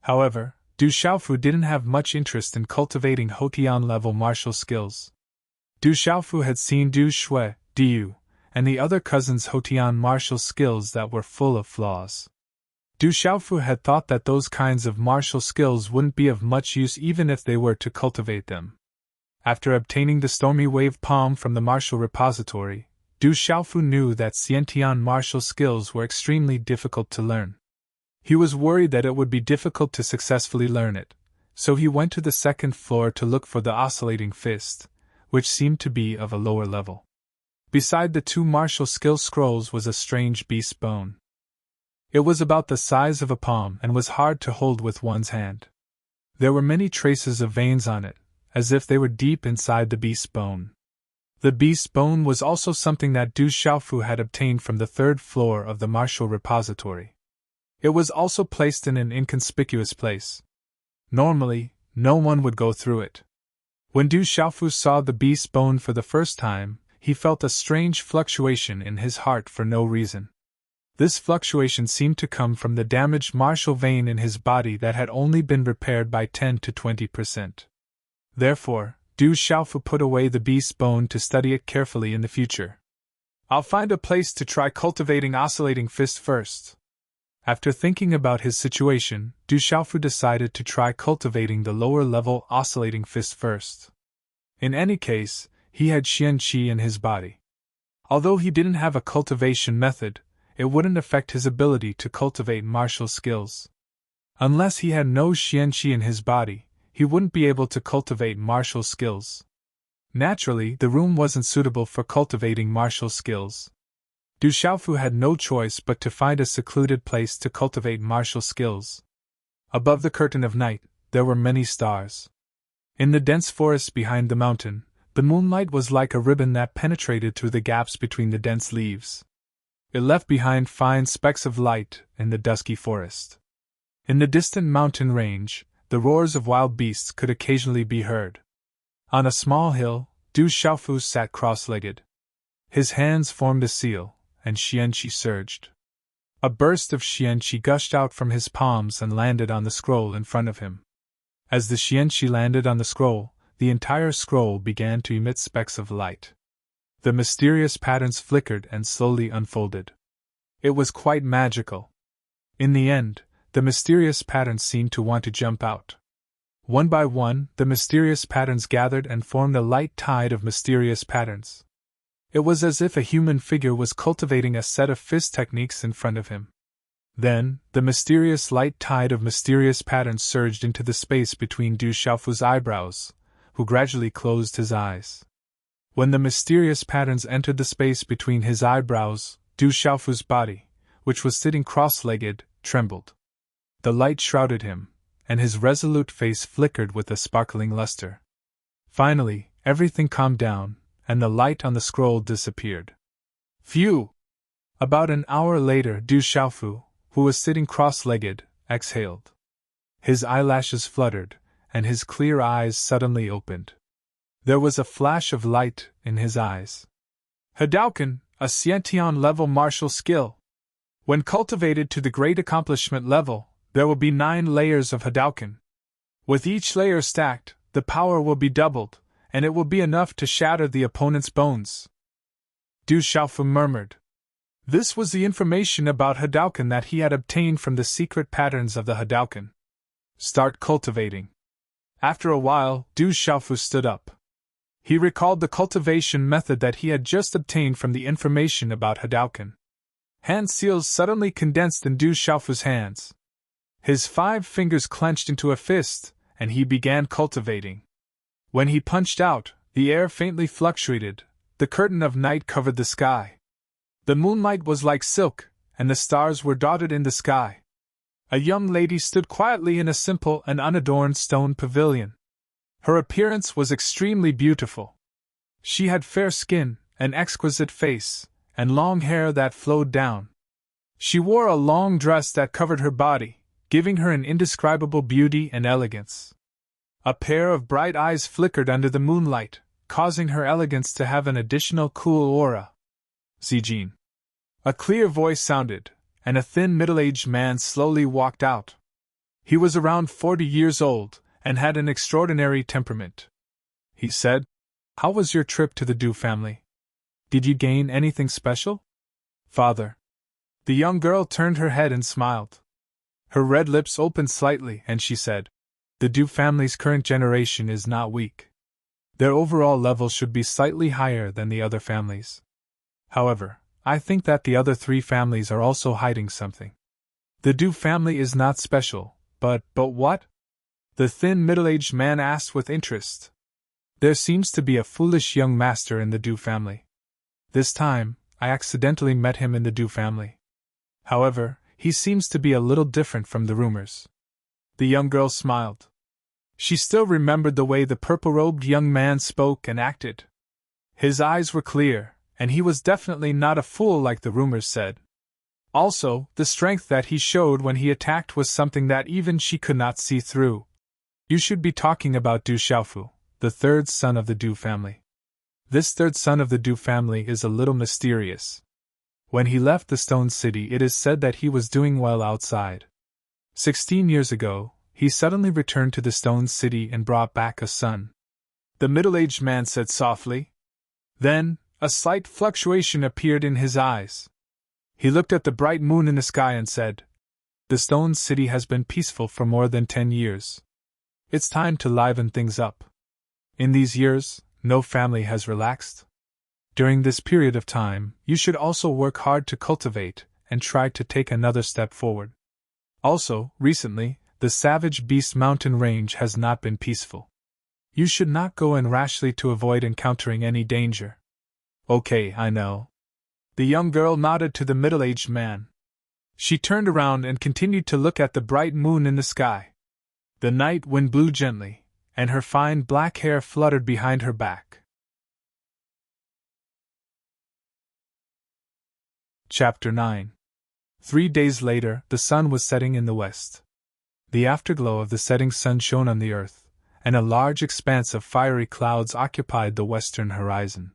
Speaker 1: However, Du Xiaofu didn't have much interest in cultivating Houtian-level martial skills. Du Xiaofu had seen Du Shui, Diu, and the other cousins' Houtian martial skills that were full of flaws. Du Xiaofu had thought that those kinds of martial skills wouldn't be of much use even if they were to cultivate them. After obtaining the Stormy Wave Palm from the martial repository, Du Xiaofu knew that Xiantian martial skills were extremely difficult to learn. He was worried that it would be difficult to successfully learn it, so he went to the 2nd floor to look for the Oscillating Fist, which seemed to be of a lower level. Beside the 2 martial skill scrolls was a strange beast bone. It was about the size of a palm and was hard to hold with one's hand. There were many traces of veins on it, as if they were deep inside the beast bone. The beast bone was also something that Du Xiaofu had obtained from the 3rd floor of the martial repository. It was also placed in an inconspicuous place. Normally, no one would go through it. When Du Xiaofu saw the beast bone for the first time, he felt a strange fluctuation in his heart for no reason. This fluctuation seemed to come from the damaged martial vein in his body that had only been repaired by 10 to 20%. Therefore, Du Xiaofu put away the beast bone to study it carefully in the future. "I'll find a place to try cultivating Oscillating Fist first." After thinking about his situation, Du Xiaofu decided to try cultivating the lower-level Oscillating Fist first. In any case, he had Xian Qi in his body. Although he didn't have a cultivation method, it wouldn't affect his ability to cultivate martial skills. Unless he had no xianqi in his body, he wouldn't be able to cultivate martial skills. Naturally, the room wasn't suitable for cultivating martial skills. Du Xiaofu had no choice but to find a secluded place to cultivate martial skills. Above the curtain of night, there were many stars. In the dense forest behind the mountain, the moonlight was like a ribbon that penetrated through the gaps between the dense leaves. It left behind fine specks of light in the dusky forest. In the distant mountain range, the roars of wild beasts could occasionally be heard. On a small hill, Du Xiaofu sat cross-legged. His hands formed a seal, and xianqi surged. A burst of xianqi gushed out from his palms and landed on the scroll in front of him. As the xianqi landed on the scroll, the entire scroll began to emit specks of light. The mysterious patterns flickered and slowly unfolded. It was quite magical. In the end, the mysterious patterns seemed to want to jump out. One by one, the mysterious patterns gathered and formed a light tide of mysterious patterns. It was as if a human figure was cultivating a set of fist techniques in front of him. Then, the mysterious light tide of mysterious patterns surged into the space between Du Xiaofu's eyebrows, who gradually closed his eyes. When the mysterious patterns entered the space between his eyebrows, Du Xiaofu's body, which was sitting cross-legged, trembled. The light shrouded him, and his resolute face flickered with a sparkling luster. Finally, everything calmed down, and the light on the scroll disappeared. Phew! About an hour later, Du Xiaofu, who was sitting cross-legged, exhaled. His eyelashes fluttered, and his clear eyes suddenly opened. There was a flash of light in his eyes. Hadouken, a Xiantian-level martial skill. When cultivated to the great accomplishment level, there will be 9 layers of Hadouken. With each layer stacked, the power will be doubled, and it will be enough to shatter the opponent's bones. Du Xiaofu murmured. This was the information about Hadouken that he had obtained from the secret patterns of the Hadouken. Start cultivating. After a while, Du Xiaofu stood up. He recalled the cultivation method that he had just obtained from the information about Hadouken. Hand seals suddenly condensed in Du Xiaofu's hands. His 5 fingers clenched into a fist, and he began cultivating. When he punched out, the air faintly fluctuated, the curtain of night covered the sky. The moonlight was like silk, and the stars were dotted in the sky. A young lady stood quietly in a simple and unadorned stone pavilion. Her appearance was extremely beautiful. She had fair skin, an exquisite face, and long hair that flowed down. She wore a long dress that covered her body, giving her an indescribable beauty and elegance. A pair of bright eyes flickered under the moonlight, causing her elegance to have an additional cool aura. Zijin. A clear voice sounded, and a thin middle-aged man slowly walked out. He was around 40 years old, and had an extraordinary temperament. He said, "How was your trip to the Du family? Did you gain anything special?" "Father." The young girl turned her head and smiled. Her red lips opened slightly, and she said, "The Du family's current generation is not weak. Their overall level should be slightly higher than the other families. However, I think that the other 3 families are also hiding something. The Du family is not special, but what?" The thin middle-aged man asked with interest. "There seems to be a foolish young master in the Du family. This time, I accidentally met him in the Du family. However, he seems to be a little different from the rumors." The young girl smiled. She still remembered the way the purple-robed young man spoke and acted. His eyes were clear, and he was definitely not a fool like the rumors said. Also, the strength that he showed when he attacked was something that even she could not see through. "You should be talking about Du Xiaofu, the 3rd son of the Du family. This 3rd son of the Du family is a little mysterious. When he left the Stone City, it is said that he was doing well outside. 16 years ago, he suddenly returned to the Stone City and brought back a son," the middle-aged man said softly. Then, a slight fluctuation appeared in his eyes. He looked at the bright moon in the sky and said, "The Stone City has been peaceful for more than 10 years. It's time to liven things up. In these years, no family has relaxed. During this period of time, you should also work hard to cultivate and try to take another step forward. Also, recently, the savage beast mountain range has not been peaceful. You should not go in rashly to avoid encountering any danger. Okay, I know. The young girl nodded to the middle-aged man. She turned around and continued to look at the bright moon in the sky. The night wind blew gently, and her fine black hair fluttered behind her back. Chapter 9. 3 days later, the sun was setting in the west. The afterglow of the setting sun shone on the earth, and a large expanse of fiery clouds occupied the western horizon.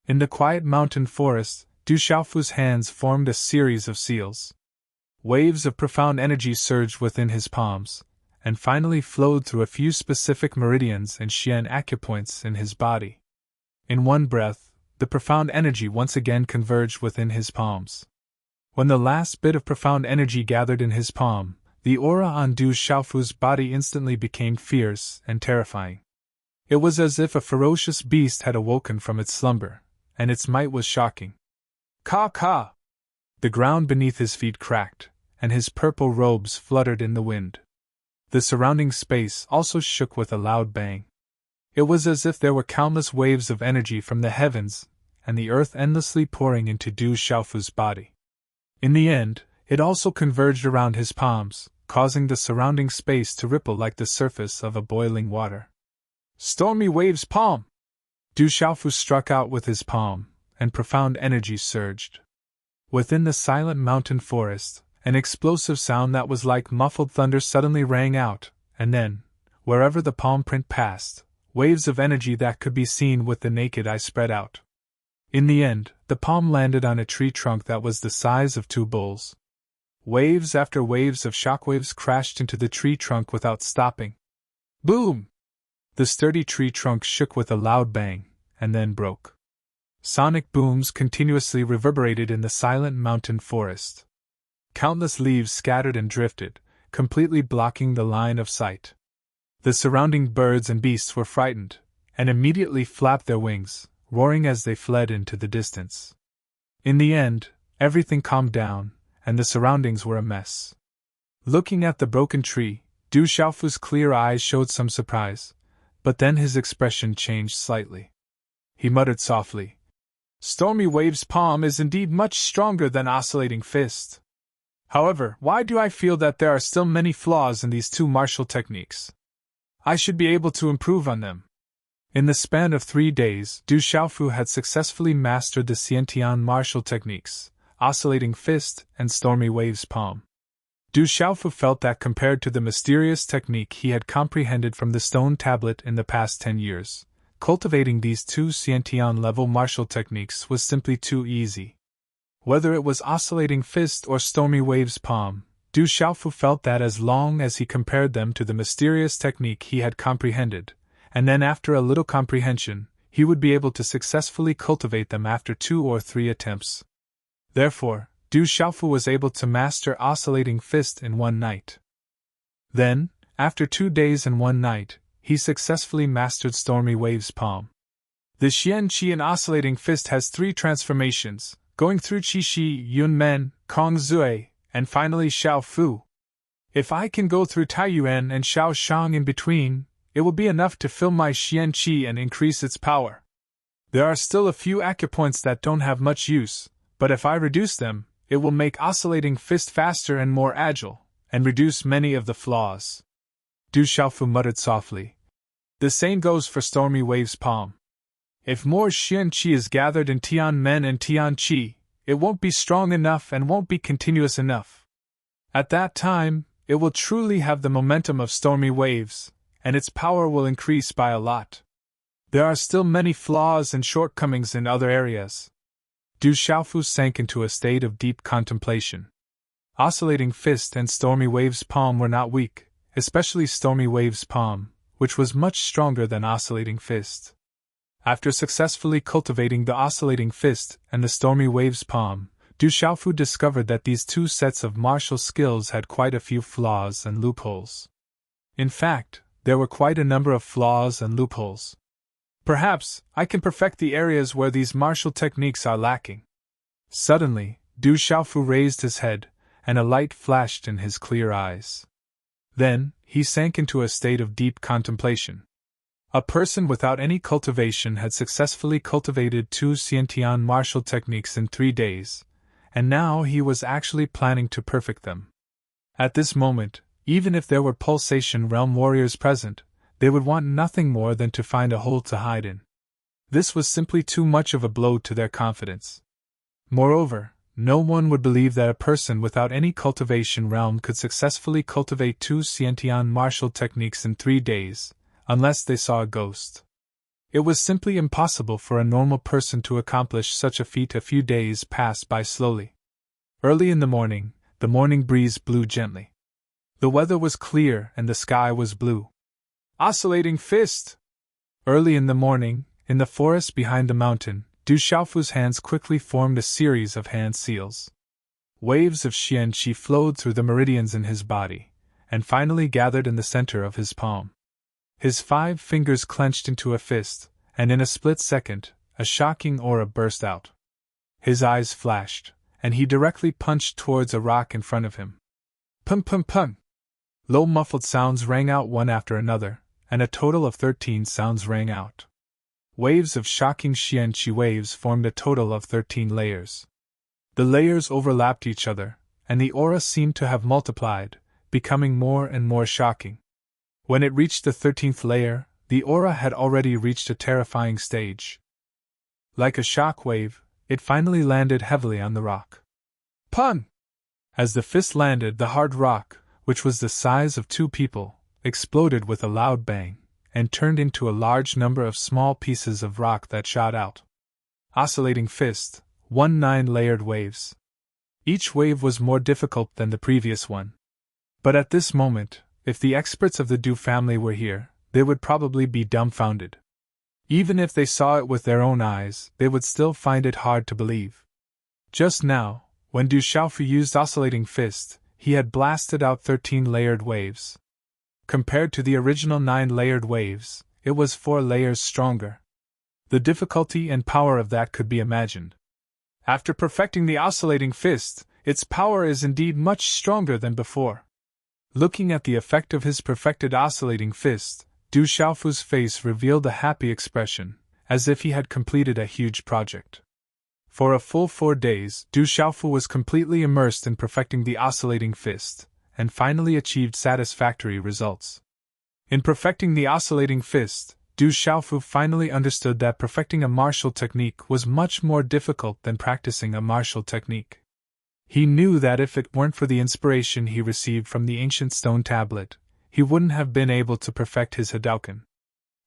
Speaker 1: In the quiet mountain forest, Du Xiaofu's hands formed a series of seals. Waves of profound energy surged within his palms, and finally flowed through a few specific meridians and Xian acupoints in his body. In one breath, the profound energy once again converged within his palms. When the last bit of profound energy gathered in his palm, the aura on Du Xiaofu's body instantly became fierce and terrifying. It was as if a ferocious beast had awoken from its slumber, and its might was shocking. Ka! The ground beneath his feet cracked, and his purple robes fluttered in the wind. The surrounding space also shook with a loud bang. It was as if there were countless waves of energy from the heavens and the earth endlessly pouring into Du Xiaofu's body. In the end, it also converged around his palms, causing the surrounding space to ripple like the surface of a boiling water. Stormy waves palm! Du Xiaofu struck out with his palm, and profound energy surged. Within the silent mountain forest, an explosive sound that was like muffled thunder suddenly rang out, and then, wherever the palm print passed, waves of energy that could be seen with the naked eye spread out. In the end, the palm landed on a tree trunk that was the size of 2 bulls. Waves after waves of shockwaves crashed into the tree trunk without stopping. Boom! The sturdy tree trunk shook with a loud bang, and then broke. Sonic booms continuously reverberated in the silent mountain forest. Countless leaves scattered and drifted, completely blocking the line of sight. The surrounding birds and beasts were frightened, and immediately flapped their wings, roaring as they fled into the distance. In the end, everything calmed down, and the surroundings were a mess. Looking at the broken tree, Du Xiaofu's clear eyes showed some surprise, but then his expression changed slightly. He muttered softly, "Stormy Wave's palm is indeed much stronger than Oscillating Fist. However, why do I feel that there are still many flaws in these 2 martial techniques? I should be able to improve on them." In the span of 3 days, Du Xiaofu had successfully mastered the Xiantian martial techniques, Oscillating Fist and Stormy Wave's palm. Du Xiaofu felt that compared to the mysterious technique he had comprehended from the stone tablet in the past 10 years, cultivating these 2 Xiantian-level martial techniques was simply too easy. Whether it was Oscillating Fist or Stormy Wave's palm, Du Xiaofu felt that as long as he compared them to the mysterious technique he had comprehended, and then after a little comprehension, he would be able to successfully cultivate them after 2 or 3 attempts. Therefore, Du Xiaofu was able to master Oscillating Fist in 1 night. Then, after 2 days and 1 night, he successfully mastered Stormy Wave's palm. The Xian Qi in Oscillating Fist has 3 transformations, going through Qi Shi, Yun Men, Kong Zui, and finally Xiao Fu. If I can go through Taiyuan and Xiao Shang in between, it will be enough to fill my Xian Qi and increase its power. There are still a few acupoints that don't have much use, but if I reduce them, it will make Oscillating Fist faster and more agile, and reduce many of the flaws. Du Xiaofu muttered softly. The same goes for Stormy Wave's palm. If more Xian Qi is gathered in Tian Men and Tian Qi, it won't be strong enough and won't be continuous enough. At that time, it will truly have the momentum of stormy waves, and its power will increase by a lot. There are still many flaws and shortcomings in other areas. Du Xiaofu sank into a state of deep contemplation. Oscillating Fist and Stormy Wave's palm were not weak, especially Stormy Wave's palm, which was much stronger than Oscillating Fist. After successfully cultivating the Oscillating Fist and the Stormy Wave's palm, Du Xiaofu discovered that these 2 sets of martial skills had quite a few flaws and loopholes. In fact, there were quite a number of flaws and loopholes. Perhaps I can perfect the areas where these martial techniques are lacking. Suddenly, Du Xiaofu raised his head, and a light flashed in his clear eyes. Then, he sank into a state of deep contemplation. A person without any cultivation had successfully cultivated 2 Xiantian martial techniques in 3 days, and now he was actually planning to perfect them. At this moment, even if there were pulsation realm warriors present, they would want nothing more than to find a hole to hide in. This was simply too much of a blow to their confidence. Moreover, no one would believe that a person without any cultivation realm could successfully cultivate 2 Xiantian martial techniques in 3 days, unless they saw a ghost. It was simply impossible for a normal person to accomplish such a feat. A few days passed by slowly. Early in the morning breeze blew gently. The weather was clear and the sky was blue. Oscillating fist! Early in the morning, in the forest behind the mountain, Du Xiaofu's hands quickly formed a series of hand seals. Waves of Xian Qi flowed through the meridians in his body, and finally gathered in the center of his palm. His 5 fingers clenched into a fist, and in a split second, a shocking aura burst out. His eyes flashed, and he directly punched towards a rock in front of him. Pum pum pum! Low muffled sounds rang out one after another, and a total of 13 sounds rang out. Waves of shocking Xian Qi waves formed a total of 13 layers. The layers overlapped each other, and the aura seemed to have multiplied, becoming more and more shocking. When it reached the 13th layer, the aura had already reached a terrifying stage. Like a shock wave, it finally landed heavily on the rock. Pun! As the fist landed, the hard rock, which was the size of 2 people, exploded with a loud bang, and turned into a large number of small pieces of rock that shot out. Oscillating fist, 9 layered waves. Each wave was more difficult than the previous one. But at this moment, if the experts of the Du family were here, they would probably be dumbfounded. Even if they saw it with their own eyes, they would still find it hard to believe. Just now, when Du Xiaofu used oscillating fist, he had blasted out 13 layered waves. Compared to the original 9 layered waves, it was 4 layers stronger. The difficulty and power of that could be imagined. After perfecting the oscillating fist, its power is indeed much stronger than before. Looking at the effect of his perfected oscillating fist, Du Xiaofu's face revealed a happy expression, as if he had completed a huge project. For a full 4 days, Du Xiaofu was completely immersed in perfecting the oscillating fist, and finally achieved satisfactory results. In perfecting the oscillating fist, Du Xiaofu finally understood that perfecting a martial technique was much more difficult than practicing a martial technique. He knew that if it weren't for the inspiration he received from the ancient stone tablet, he wouldn't have been able to perfect his Hadouken.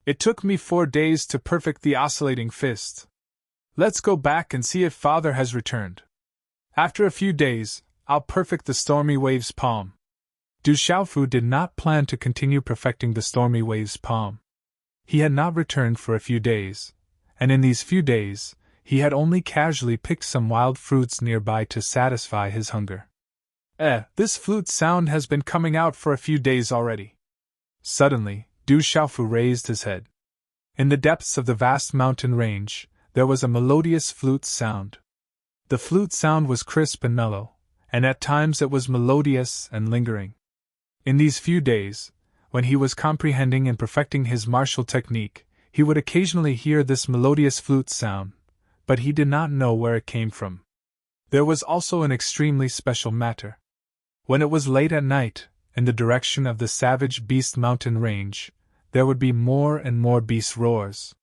Speaker 1: It took me 4 days to perfect the oscillating fist. Let's go back and see if Father has returned. After a few days, I'll perfect the stormy wave's palm. Du Xiaofu did not plan to continue perfecting the stormy wave's palm. He had not returned for a few days, and in these few days, he had only casually picked some wild fruits nearby to satisfy his hunger. This flute sound has been coming out for a few days already. Suddenly, Du Xiaofu raised his head. In the depths of the vast mountain range, there was a melodious flute sound. The flute sound was crisp and mellow, and at times it was melodious and lingering. In these few days, when he was comprehending and perfecting his martial technique, he would occasionally hear this melodious flute sound, but he did not know where it came from. There was also an extremely special matter. When it was late at night, in the direction of the savage beast mountain range, there would be more and more beast roars.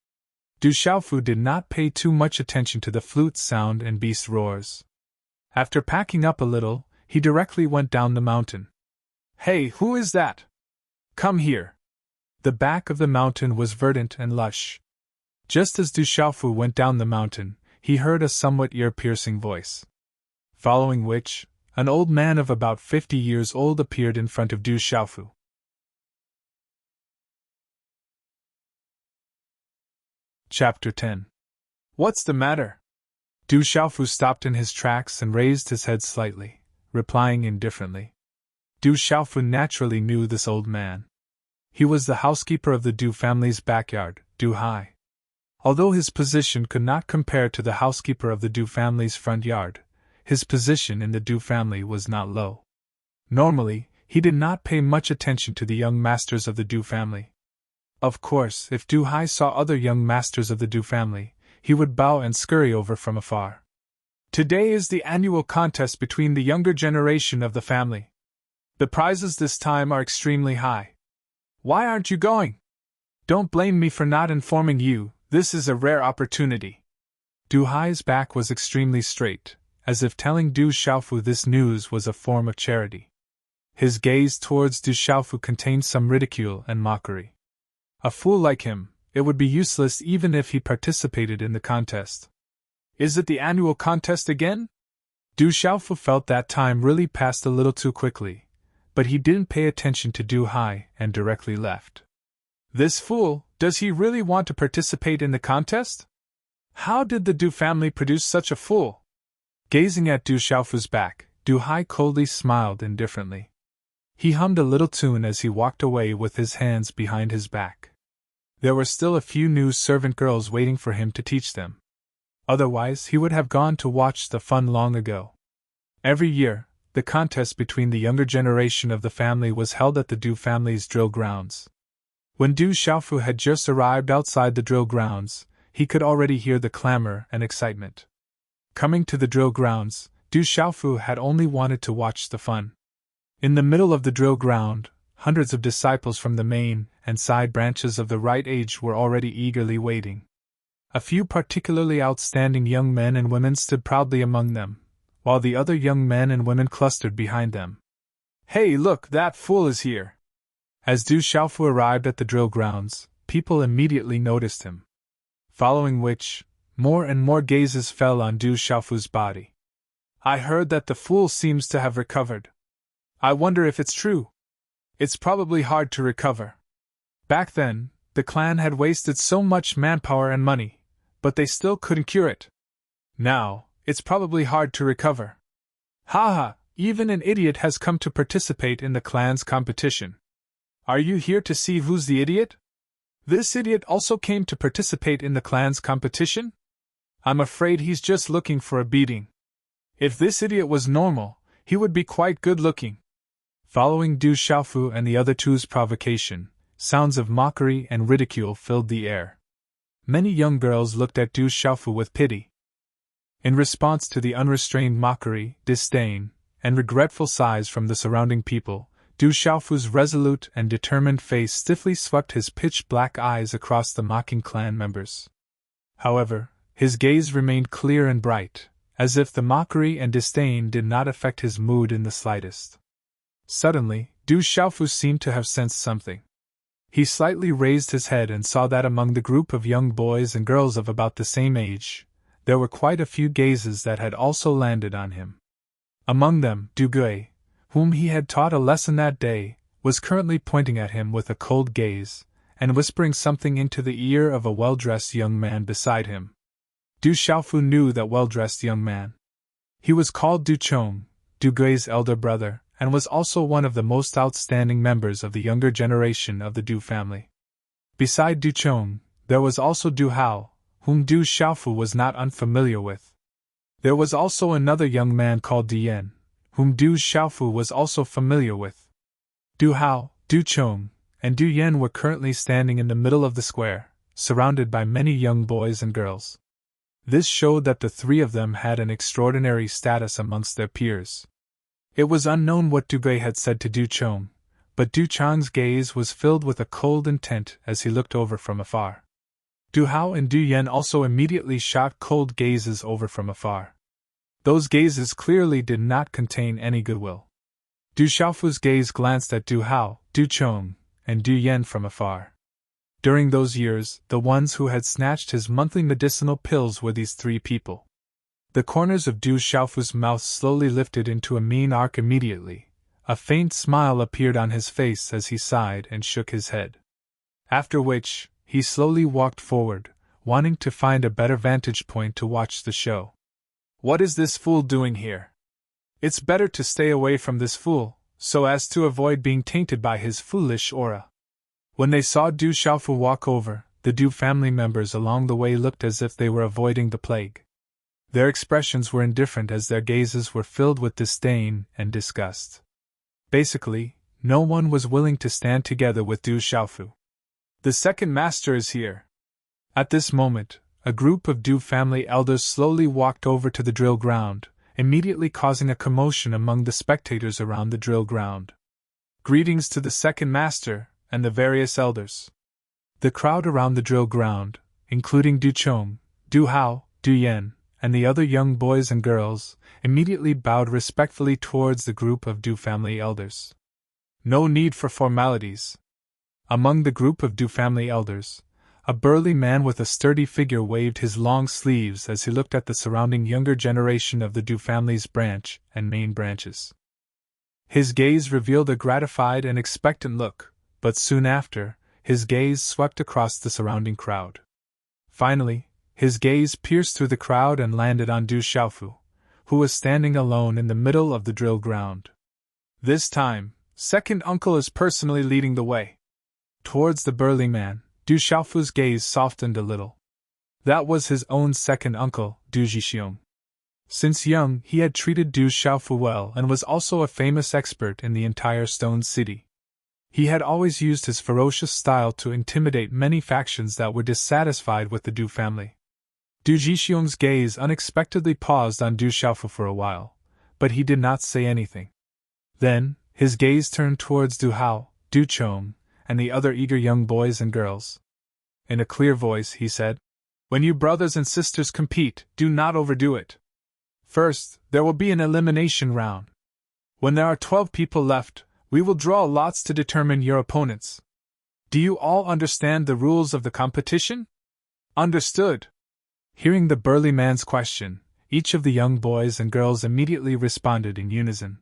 Speaker 1: Du Xiaofu did not pay too much attention to the flute sound and beast roars. After packing up a little, he directly went down the mountain. Hey, who is that? Come here. The back of the mountain was verdant and lush. Just as Du Xiaofu went down the mountain, he heard a somewhat ear-piercing voice. Following which, an old man of about 50 years old appeared in front of Du Xiaofu. Chapter 10. What's the matter? Du Xiaofu stopped in his tracks and raised his head slightly, replying indifferently. Du Xiaofu naturally knew this old man. He was the housekeeper of the Du family's backyard, Du Hai. Although his position could not compare to the housekeeper of the Du family's front yard, his position in the Du family was not low. Normally, He did not pay much attention to the young masters of the Du family. Of course, if Du Hai saw other young masters of the Du family, he would bow and scurry over from afar. Today is the annual contest between the younger generation of the family. The prizes this time are extremely high. Why aren't you going? Don't blame me for not informing you, this is a rare opportunity. Du Hai's back was extremely straight, as if telling Du Xiaofu this news was a form of charity. His gaze towards Du Xiaofu contained some ridicule and mockery. A fool like him, it would be useless even if he participated in the contest. Is it the annual contest again? Du Xiaofu felt that time really passed a little too quickly, but he didn't pay attention to Du Hai and directly left. This fool, does he really want to participate in the contest? How did the Du family produce such a fool? Gazing at Du Xiaofu's back, Du Hai coldly smiled indifferently. He hummed a little tune as he walked away with his hands behind his back. There were still a few new servant girls waiting for him to teach them. Otherwise, he would have gone to watch the fun long ago. Every year, the contest between the younger generation of the family was held at the Du family's drill grounds. When Du Xiaofu had just arrived outside the drill grounds, he could already hear the clamor and excitement. Coming to the drill grounds, Du Xiaofu had only wanted to watch the fun. In the middle of the drill ground, hundreds of disciples from the main and side branches of the right age were already eagerly waiting. A few particularly outstanding young men and women stood proudly among them, while the other young men and women clustered behind them. Hey, look, that fool is here! As Du Xiaofu arrived at the drill grounds, people immediately noticed him. Following which, more and more gazes fell on Du Xiaofu's body. I heard that the fool seems to have recovered. I wonder if it's true. It's probably hard to recover. Back then, the clan had wasted so much manpower and money, but they still couldn't cure it. Now, it's probably hard to recover. Haha, even an idiot has come to participate in the clan's competition. Are you here to see who's the idiot? This idiot also came to participate in the clan's competition? I'm afraid he's just looking for a beating. If this idiot was normal, he would be quite good looking. Following Du Xiaofu and the other two's provocation, sounds of mockery and ridicule filled the air. Many young girls looked at Du Xiaofu with pity. In response to the unrestrained mockery, disdain, and regretful sighs from the surrounding people, Du Xiaofu's resolute and determined face stiffly swept his pitch-black eyes across the mocking clan members. However, his gaze remained clear and bright, as if the mockery and disdain did not affect his mood in the slightest. Suddenly, Du Xiaofu seemed to have sensed something. He slightly raised his head and saw that among the group of young boys and girls of about the same age, there were quite a few gazes that had also landed on him. Among them, Du Gui, whom he had taught a lesson that day, was currently pointing at him with a cold gaze, and whispering something into the ear of a well-dressed young man beside him. Du Xiaofu knew that well-dressed young man. He was called Du Chong, Du Gui's elder brother, and was also one of the most outstanding members of the younger generation of the Du family. Beside Du Chong, there was also Du Hao, whom Du Xiaofu was not unfamiliar with. There was also another young man called Du Yan, whom Du Xiaofu was also familiar with. Du Hao, Du Chong, and Du Yan were currently standing in the middle of the square, surrounded by many young boys and girls. This showed that the three of them had an extraordinary status amongst their peers. It was unknown what Du Gui had said to Du Chong, but Du Chong's gaze was filled with a cold intent as he looked over from afar. Du Hao and Du Yan also immediately shot cold gazes over from afar. Those gazes clearly did not contain any goodwill. Du Xiaofu's gaze glanced at Du Hao, Du Chong, and Du Yan from afar. During those years, the ones who had snatched his monthly medicinal pills were these three people. The corners of Du Xiaofu's mouth slowly lifted into a mean arc immediately. A faint smile appeared on his face as he sighed and shook his head. After which, he slowly walked forward, wanting to find a better vantage point to watch the show. What is this fool doing here? It's better to stay away from this fool, so as to avoid being tainted by his foolish aura. When they saw Du Xiaofu walk over, the Du family members along the way looked as if they were avoiding the plague. Their expressions were indifferent as their gazes were filled with disdain and disgust. Basically, no one was willing to stand together with Du Xiaofu. The second master is here. At this moment, a group of Du family elders slowly walked over to the drill ground, immediately causing a commotion among the spectators around the drill ground. Greetings to the second master and the various elders. The crowd around the drill ground, including Du Chong, Du Hao, Du Yan, and the other young boys and girls, immediately bowed respectfully towards the group of Du family elders. No need for formalities. Among the group of Du family elders, a burly man with a sturdy figure waved his long sleeves as he looked at the surrounding younger generation of the Du family's branch and main branches. His gaze revealed a gratified and expectant look, but soon after, his gaze swept across the surrounding crowd. Finally, his gaze pierced through the crowd and landed on Du Xiaofu, who was standing alone in the middle of the drill ground. This time, second uncle is personally leading the way. Towards the burly man, Du Xiaofu's gaze softened a little. That was his own second uncle, Du Jixiong. Since young, he had treated Du Xiaofu well and was also a famous expert in the entire Stone City. He had always used his ferocious style to intimidate many factions that were dissatisfied with the Du family. Du Jixiong's gaze unexpectedly paused on Du Xiaofu for a while, but he did not say anything. Then, his gaze turned towards Du Hao, Du Chong, and the other eager young boys and girls. In a clear voice, he said, "When you brothers and sisters compete, do not overdo it. First, there will be an elimination round. When there are 12 people left, we will draw lots to determine your opponents. Do you all understand the rules of the competition?" "Understood." Hearing the burly man's question, each of the young boys and girls immediately responded in unison.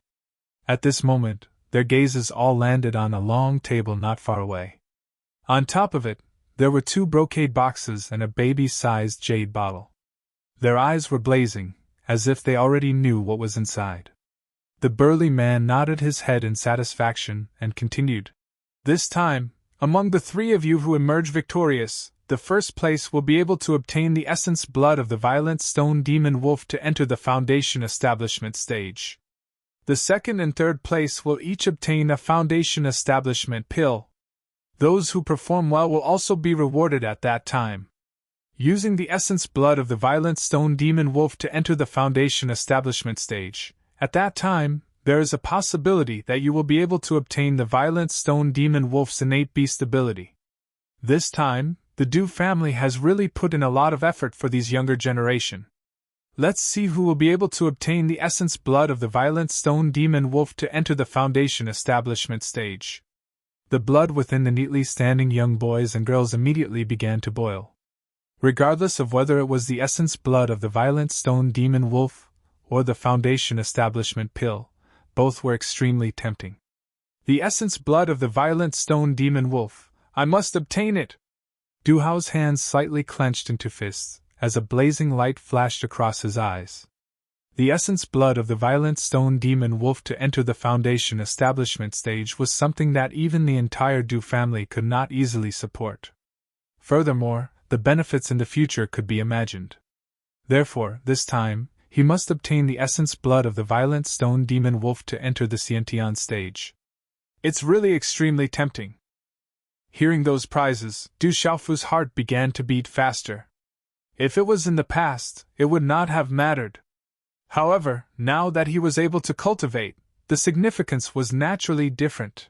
Speaker 1: At this moment, their gazes all landed on a long table not far away. On top of it, there were 2 brocade boxes and a baby-sized jade bottle. Their eyes were blazing, as if they already knew what was inside. The burly man nodded his head in satisfaction and continued, "This time, among the 3 of you who emerge victorious, the first place will be able to obtain the essence blood of the violent stone demon wolf to enter the foundation establishment stage. The second and third place will each obtain a foundation establishment pill. Those who perform well will also be rewarded at that time. Using the essence blood of the violent stone demon wolf to enter the foundation establishment stage, at that time, there is a possibility that you will be able to obtain the violent stone demon wolf's innate beast ability. This time, the Du family has really put in a lot of effort for these younger generation. Let's see who will be able to obtain the essence blood of the violent stone demon wolf to enter the foundation establishment stage." The blood within the neatly standing young boys and girls immediately began to boil. Regardless of whether it was the essence blood of the violent stone demon wolf or the foundation establishment pill, both were extremely tempting. "The essence blood of the violent stone demon wolf, I must obtain it!" Du Hao's hands slightly clenched into fists, as a blazing light flashed across his eyes. The essence blood of the violent stone demon wolf to enter the foundation establishment stage was something that even the entire Du family could not easily support. Furthermore, the benefits in the future could be imagined. Therefore, this time, he must obtain the essence blood of the violent stone demon wolf to enter the Xiantian stage. It's really extremely tempting. Hearing those prizes, Du Xiaofu's heart began to beat faster. If it was in the past, it would not have mattered. However, now that he was able to cultivate, the significance was naturally different.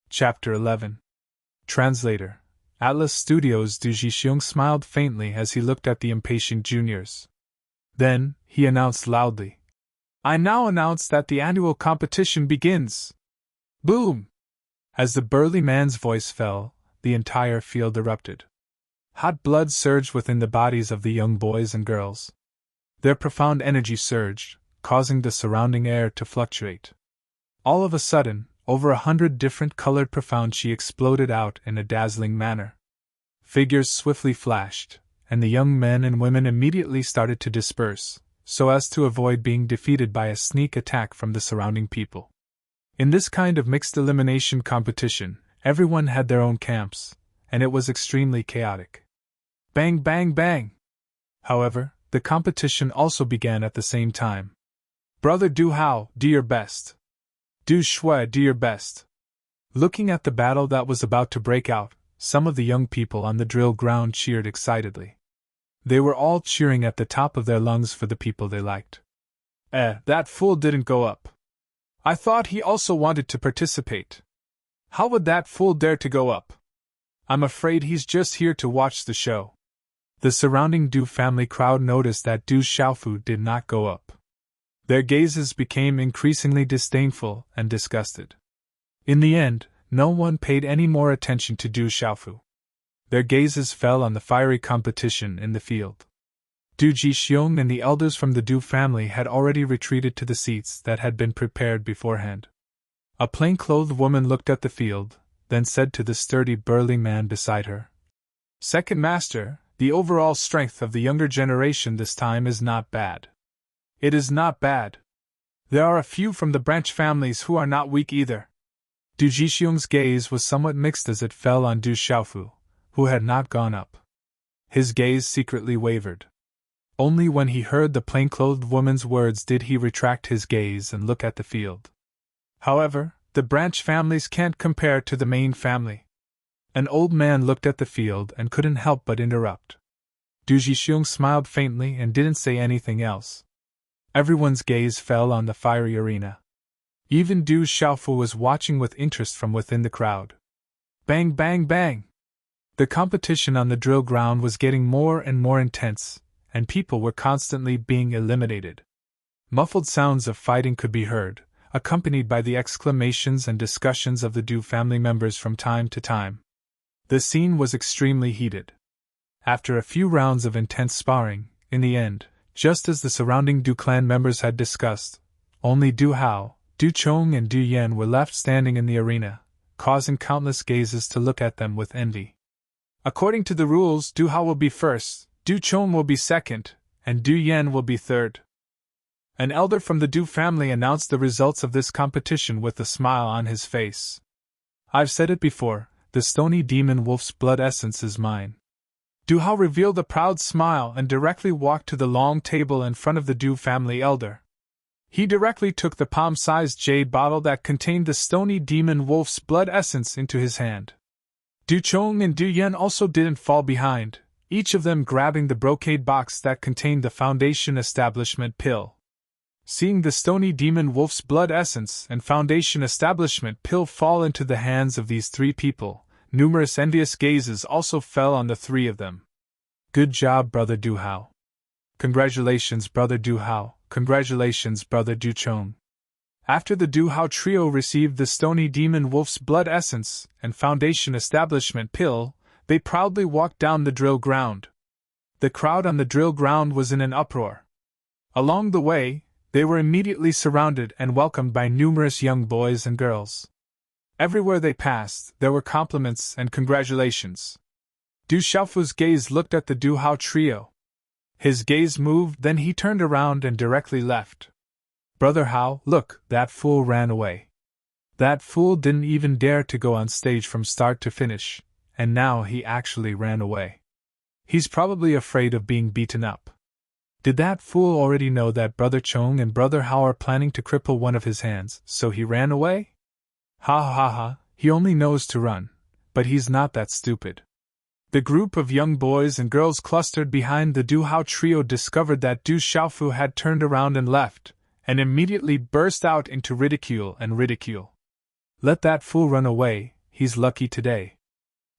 Speaker 1: Chapter 11. Translator. Atlas Studios. Du Jixiong smiled faintly as he looked at the impatient juniors. Then, he announced loudly, "I now announce that the annual competition begins." Boom! As the burly man's voice fell, the entire field erupted. Hot blood surged within the bodies of the young boys and girls. Their profound energy surged, causing the surrounding air to fluctuate. All of a sudden, over 100 different colored profound chi exploded out in a dazzling manner. Figures swiftly flashed, and the young men and women immediately started to disperse, so as to avoid being defeated by a sneak attack from the surrounding people. In this kind of mixed elimination competition, everyone had their own camps, and it was extremely chaotic. Bang, bang, bang! However, the competition also began at the same time. Brother Du Hao, do your best. Du Shui, do your best. Looking at the battle that was about to break out, some of the young people on the drill ground cheered excitedly. They were all cheering at the top of their lungs for the people they liked. That fool didn't go up. I thought he also wanted to participate. How would that fool dare to go up? I'm afraid he's just here to watch the show. The surrounding Du family crowd noticed that Du Xiaofu did not go up. Their gazes became increasingly disdainful and disgusted. In the end, no one paid any more attention to Du Xiaofu. Their gazes fell on the fiery competition in the field. Du Jixiong and the elders from the Du family had already retreated to the seats that had been prepared beforehand. A plain-clothed woman looked at the field, then said to the sturdy burly man beside her, "Second Master, the overall strength of the younger generation this time is not bad." "It is not bad. There are a few from the branch families who are not weak either." Du Jixiong's gaze was somewhat mixed as it fell on Du Xiaofu, who had not gone up. His gaze secretly wavered. Only when he heard the plain-clothed woman's words did he retract his gaze and look at the field. However, the branch families can't compare to the main family. An old man looked at the field and couldn't help but interrupt. Du Jixiong smiled faintly and didn't say anything else. Everyone's gaze fell on the fiery arena. Even Du Xiaofu was watching with interest from within the crowd. Bang, bang, bang! The competition on the drill ground was getting more and more intense, and people were constantly being eliminated. Muffled sounds of fighting could be heard, accompanied by the exclamations and discussions of the Du family members from time to time. The scene was extremely heated. After a few rounds of intense sparring, in the end, just as the surrounding Du clan members had discussed, only Du Hao, Du Chong and Du Yan were left standing in the arena, causing countless gazes to look at them with envy. According to the rules, Du Hao will be first, Du Chong will be second, and Du Yan will be third. An elder from the Du family announced the results of this competition with a smile on his face. "I've said it before, the stony demon wolf's blood essence is mine." Du Hao revealed a proud smile and directly walked to the long table in front of the Du family elder. He directly took the palm-sized jade bottle that contained the stony demon wolf's blood essence into his hand. Du Chong and Du Yan also didn't fall behind, each of them grabbing the brocade box that contained the Foundation Establishment pill. Seeing the stony demon wolf's blood essence and Foundation Establishment pill fall into the hands of these three people, numerous envious gazes also fell on the three of them. "Good job, Brother Du Hao." "Congratulations, Brother Du Hao. Congratulations, Brother Du Chong." After the Du Hao trio received the stony demon wolf's blood essence and Foundation Establishment pill, they proudly walked down the drill ground. The crowd on the drill ground was in an uproar. Along the way, they were immediately surrounded and welcomed by numerous young boys and girls. Everywhere they passed, there were compliments and congratulations. Du Xiaofu's gaze looked at the Du Hao trio. His gaze moved, then he turned around and directly left. "Brother Hao, look, that fool ran away. That fool didn't even dare to go on stage from start to finish, and now he actually ran away. He's probably afraid of being beaten up. Did that fool already know that Brother Chong and Brother Hao are planning to cripple one of his hands, so he ran away? Ha ha ha, he only knows to run, but he's not that stupid." The group of young boys and girls clustered behind the Du Hao trio discovered that Du Xiaofu had turned around and left, and immediately burst out into ridicule and ridicule. "Let that fool run away, he's lucky today.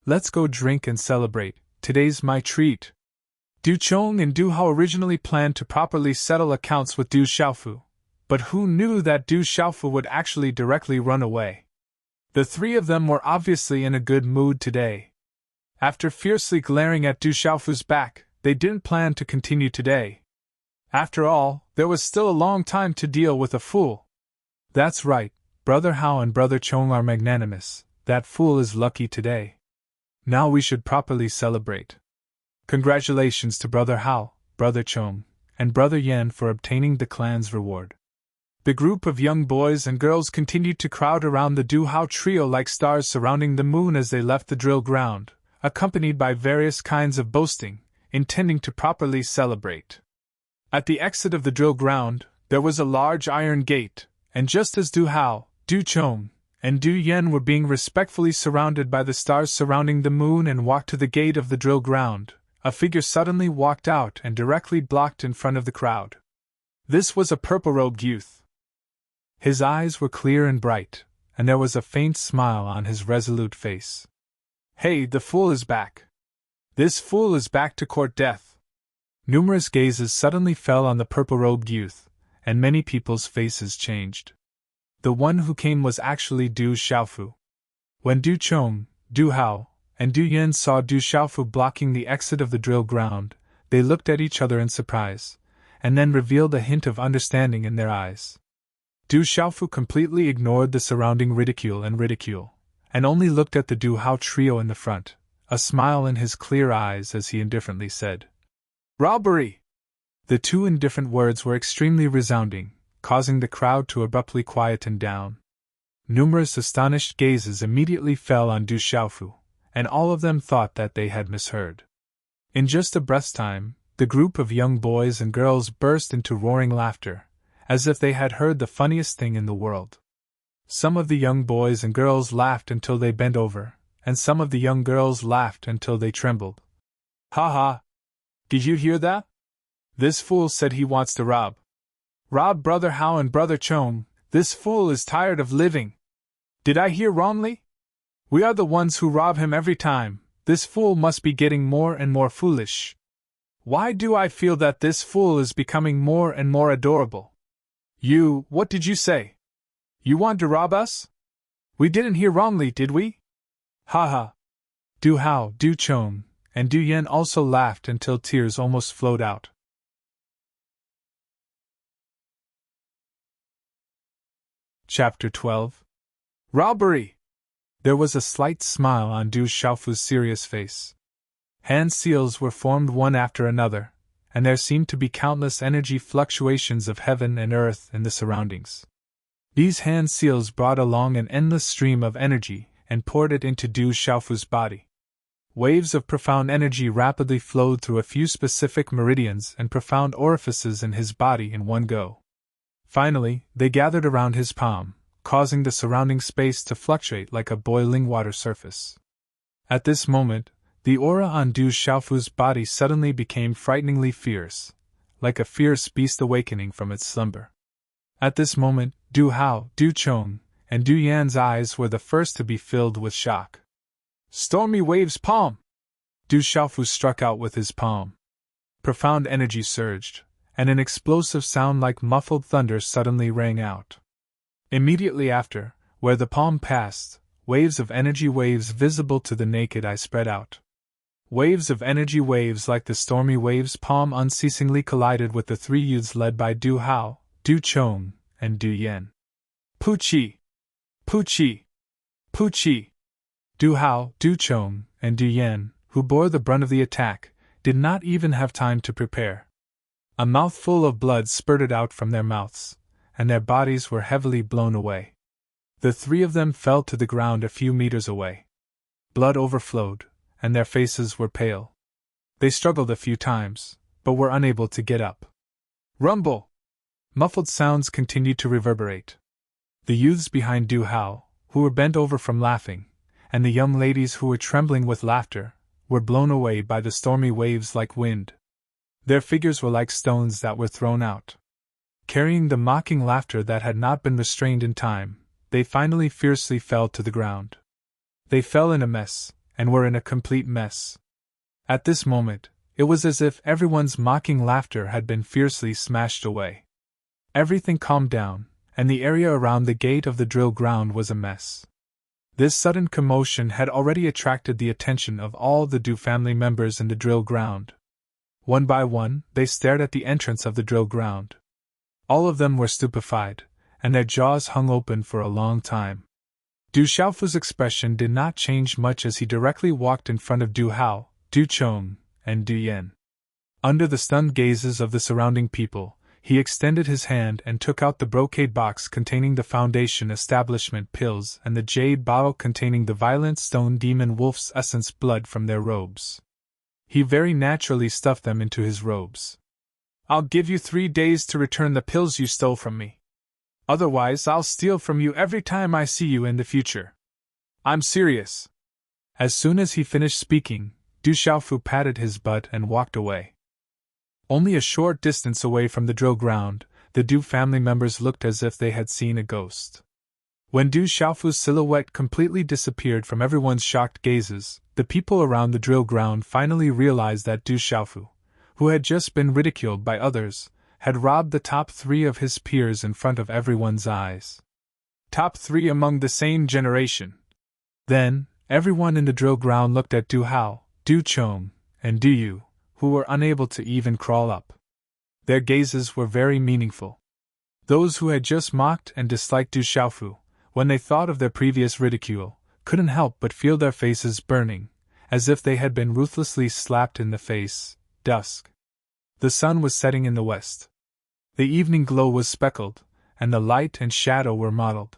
Speaker 1: Let's go drink and celebrate, today's my treat." Du Chong and Du Hao originally planned to properly settle accounts with Du Xiaofu, but who knew that Du Xiaofu would actually directly run away? The three of them were obviously in a good mood today. After fiercely glaring at Du Xiaofu's back, they didn't plan to continue today. After all, there was still a long time to deal with a fool. "That's right, Brother Hao and Brother Chong are magnanimous, that fool is lucky today. Now we should properly celebrate. Congratulations to Brother Hao, Brother Chong, and Brother Yan for obtaining the clan's reward." The group of young boys and girls continued to crowd around the Du Hao trio like stars surrounding the moon as they left the drill ground, accompanied by various kinds of boasting, intending to properly celebrate. At the exit of the drill ground, There was a large iron gate, and just as Du Hao, Du Chong, and Du Yen were being respectfully surrounded by the stars surrounding the moon and walked to the gate of the drill ground, a figure suddenly walked out and directly blocked in front of the crowd. This was a purple-robed youth. His eyes were clear and bright, and there was a faint smile on his resolute face. "Hey, the fool is back! This fool is back to court death!" Numerous gazes suddenly fell on the purple-robed youth, and many people's faces changed. The one who came was actually Du Xiaofu. When Du Chong, Du Hao, and Du Yen saw Du Xiaofu blocking the exit of the drill ground, they looked at each other in surprise, and then revealed a hint of understanding in their eyes. Du Xiaofu completely ignored the surrounding ridicule, and only looked at the Du Hao trio in the front, a smile in his clear eyes as he indifferently said, "Robbery!" The two indifferent words were extremely resounding, causing the crowd to abruptly quieten down. Numerous astonished gazes immediately fell on Du Xiaofu, and all of them thought that they had misheard. In just a breath's time, the group of young boys and girls burst into roaring laughter, as if they had heard the funniest thing in the world. Some of the young boys and girls laughed until they bent over, and some of the young girls laughed until they trembled. "Ha ha! Did you hear that? This fool said he wants to rob Brother Hao and Brother Chong. This fool is tired of living. Did I hear wrongly? We are the ones who rob him every time. This fool must be getting more and more foolish. Why do I feel that this fool is becoming more and more adorable? What did you say? You want to rob us? We didn't hear wrongly, did we? Ha ha!" Du Hao, Du Chong, and Du Yen also laughed until tears almost flowed out. Chapter 12. Robbery! There was a slight smile on Du Xiaofu's serious face. Hand seals were formed one after another, and there seemed to be countless energy fluctuations of heaven and earth in the surroundings. These hand seals brought along an endless stream of energy and poured it into Du Xiaofu's body. Waves of profound energy rapidly flowed through a few specific meridians and profound orifices in his body in one go. Finally, they gathered around his palm, causing the surrounding space to fluctuate like a boiling water surface. At this moment, the aura on Du Xiaofu's body suddenly became frighteningly fierce, like a fierce beast awakening from its slumber. At this moment, Du Hao, Du Chong, and Du Yan's eyes were the first to be filled with shock. "Stormy Wave's palm!" Du Xiaofu struck out with his palm. Profound energy surged, and an explosive sound like muffled thunder suddenly rang out. Immediately after, where the palm passed, waves of energy waves visible to the naked eye spread out. Waves of energy waves like the stormy wave's palm unceasingly collided with the three youths led by Du Hao, Du Chong, and Du Yen. "Puchi! Puchi! Puchi!" Du Hao, Du Chong, and Du Yen, who bore the brunt of the attack, did not even have time to prepare. A mouthful of blood spurted out from their mouths, and their bodies were heavily blown away. The three of them fell to the ground a few meters away. Blood overflowed, and their faces were pale. They struggled a few times, but were unable to get up. Rumble! Muffled sounds continued to reverberate. The youths behind Du Hao, who were bent over from laughing, and the young ladies who were trembling with laughter, were blown away by the stormy waves like wind. Their figures were like stones that were thrown out. Carrying the mocking laughter that had not been restrained in time, they finally fiercely fell to the ground. They fell in a mess, and were in a complete mess. At this moment, it was as if everyone's mocking laughter had been fiercely smashed away. Everything calmed down, and the area around the gate of the drill ground was a mess. This sudden commotion had already attracted the attention of all the Du family members in the drill ground. One by one, they stared at the entrance of the drill ground. All of them were stupefied, and their jaws hung open for a long time. Du Xiaofu's expression did not change much as he directly walked in front of Du Hao, Du Chong, and Du Yen. Under the stunned gazes of the surrounding people, he extended his hand and took out the brocade box containing the Foundation Establishment pills and the jade bottle containing the Violent Stone Demon Wolf's essence blood from their robes. He very naturally stuffed them into his robes. I'll give you 3 days to return the pills you stole from me. Otherwise, I'll steal from you every time I see you in the future. I'm serious. As soon as he finished speaking, Du Xiaofu patted his butt and walked away. Only a short distance away from the drill ground, the Du family members looked as if they had seen a ghost. When Du Xiaofu's silhouette completely disappeared from everyone's shocked gazes, the people around the drill ground finally realized that Du Xiaofu, who had just been ridiculed by others, had robbed the top 3 of his peers in front of everyone's eyes. Top 3 among the same generation. Then, everyone in the drill ground looked at Du Hao, Du Chong, and Du Yu, who were unable to even crawl up. Their gazes were very meaningful. Those who had just mocked and disliked Du Xiaofu, when they thought of their previous ridicule, couldn't help but feel their faces burning, as if they had been ruthlessly slapped in the face. Dusk. The sun was setting in the west. The evening glow was speckled, and the light and shadow were mottled.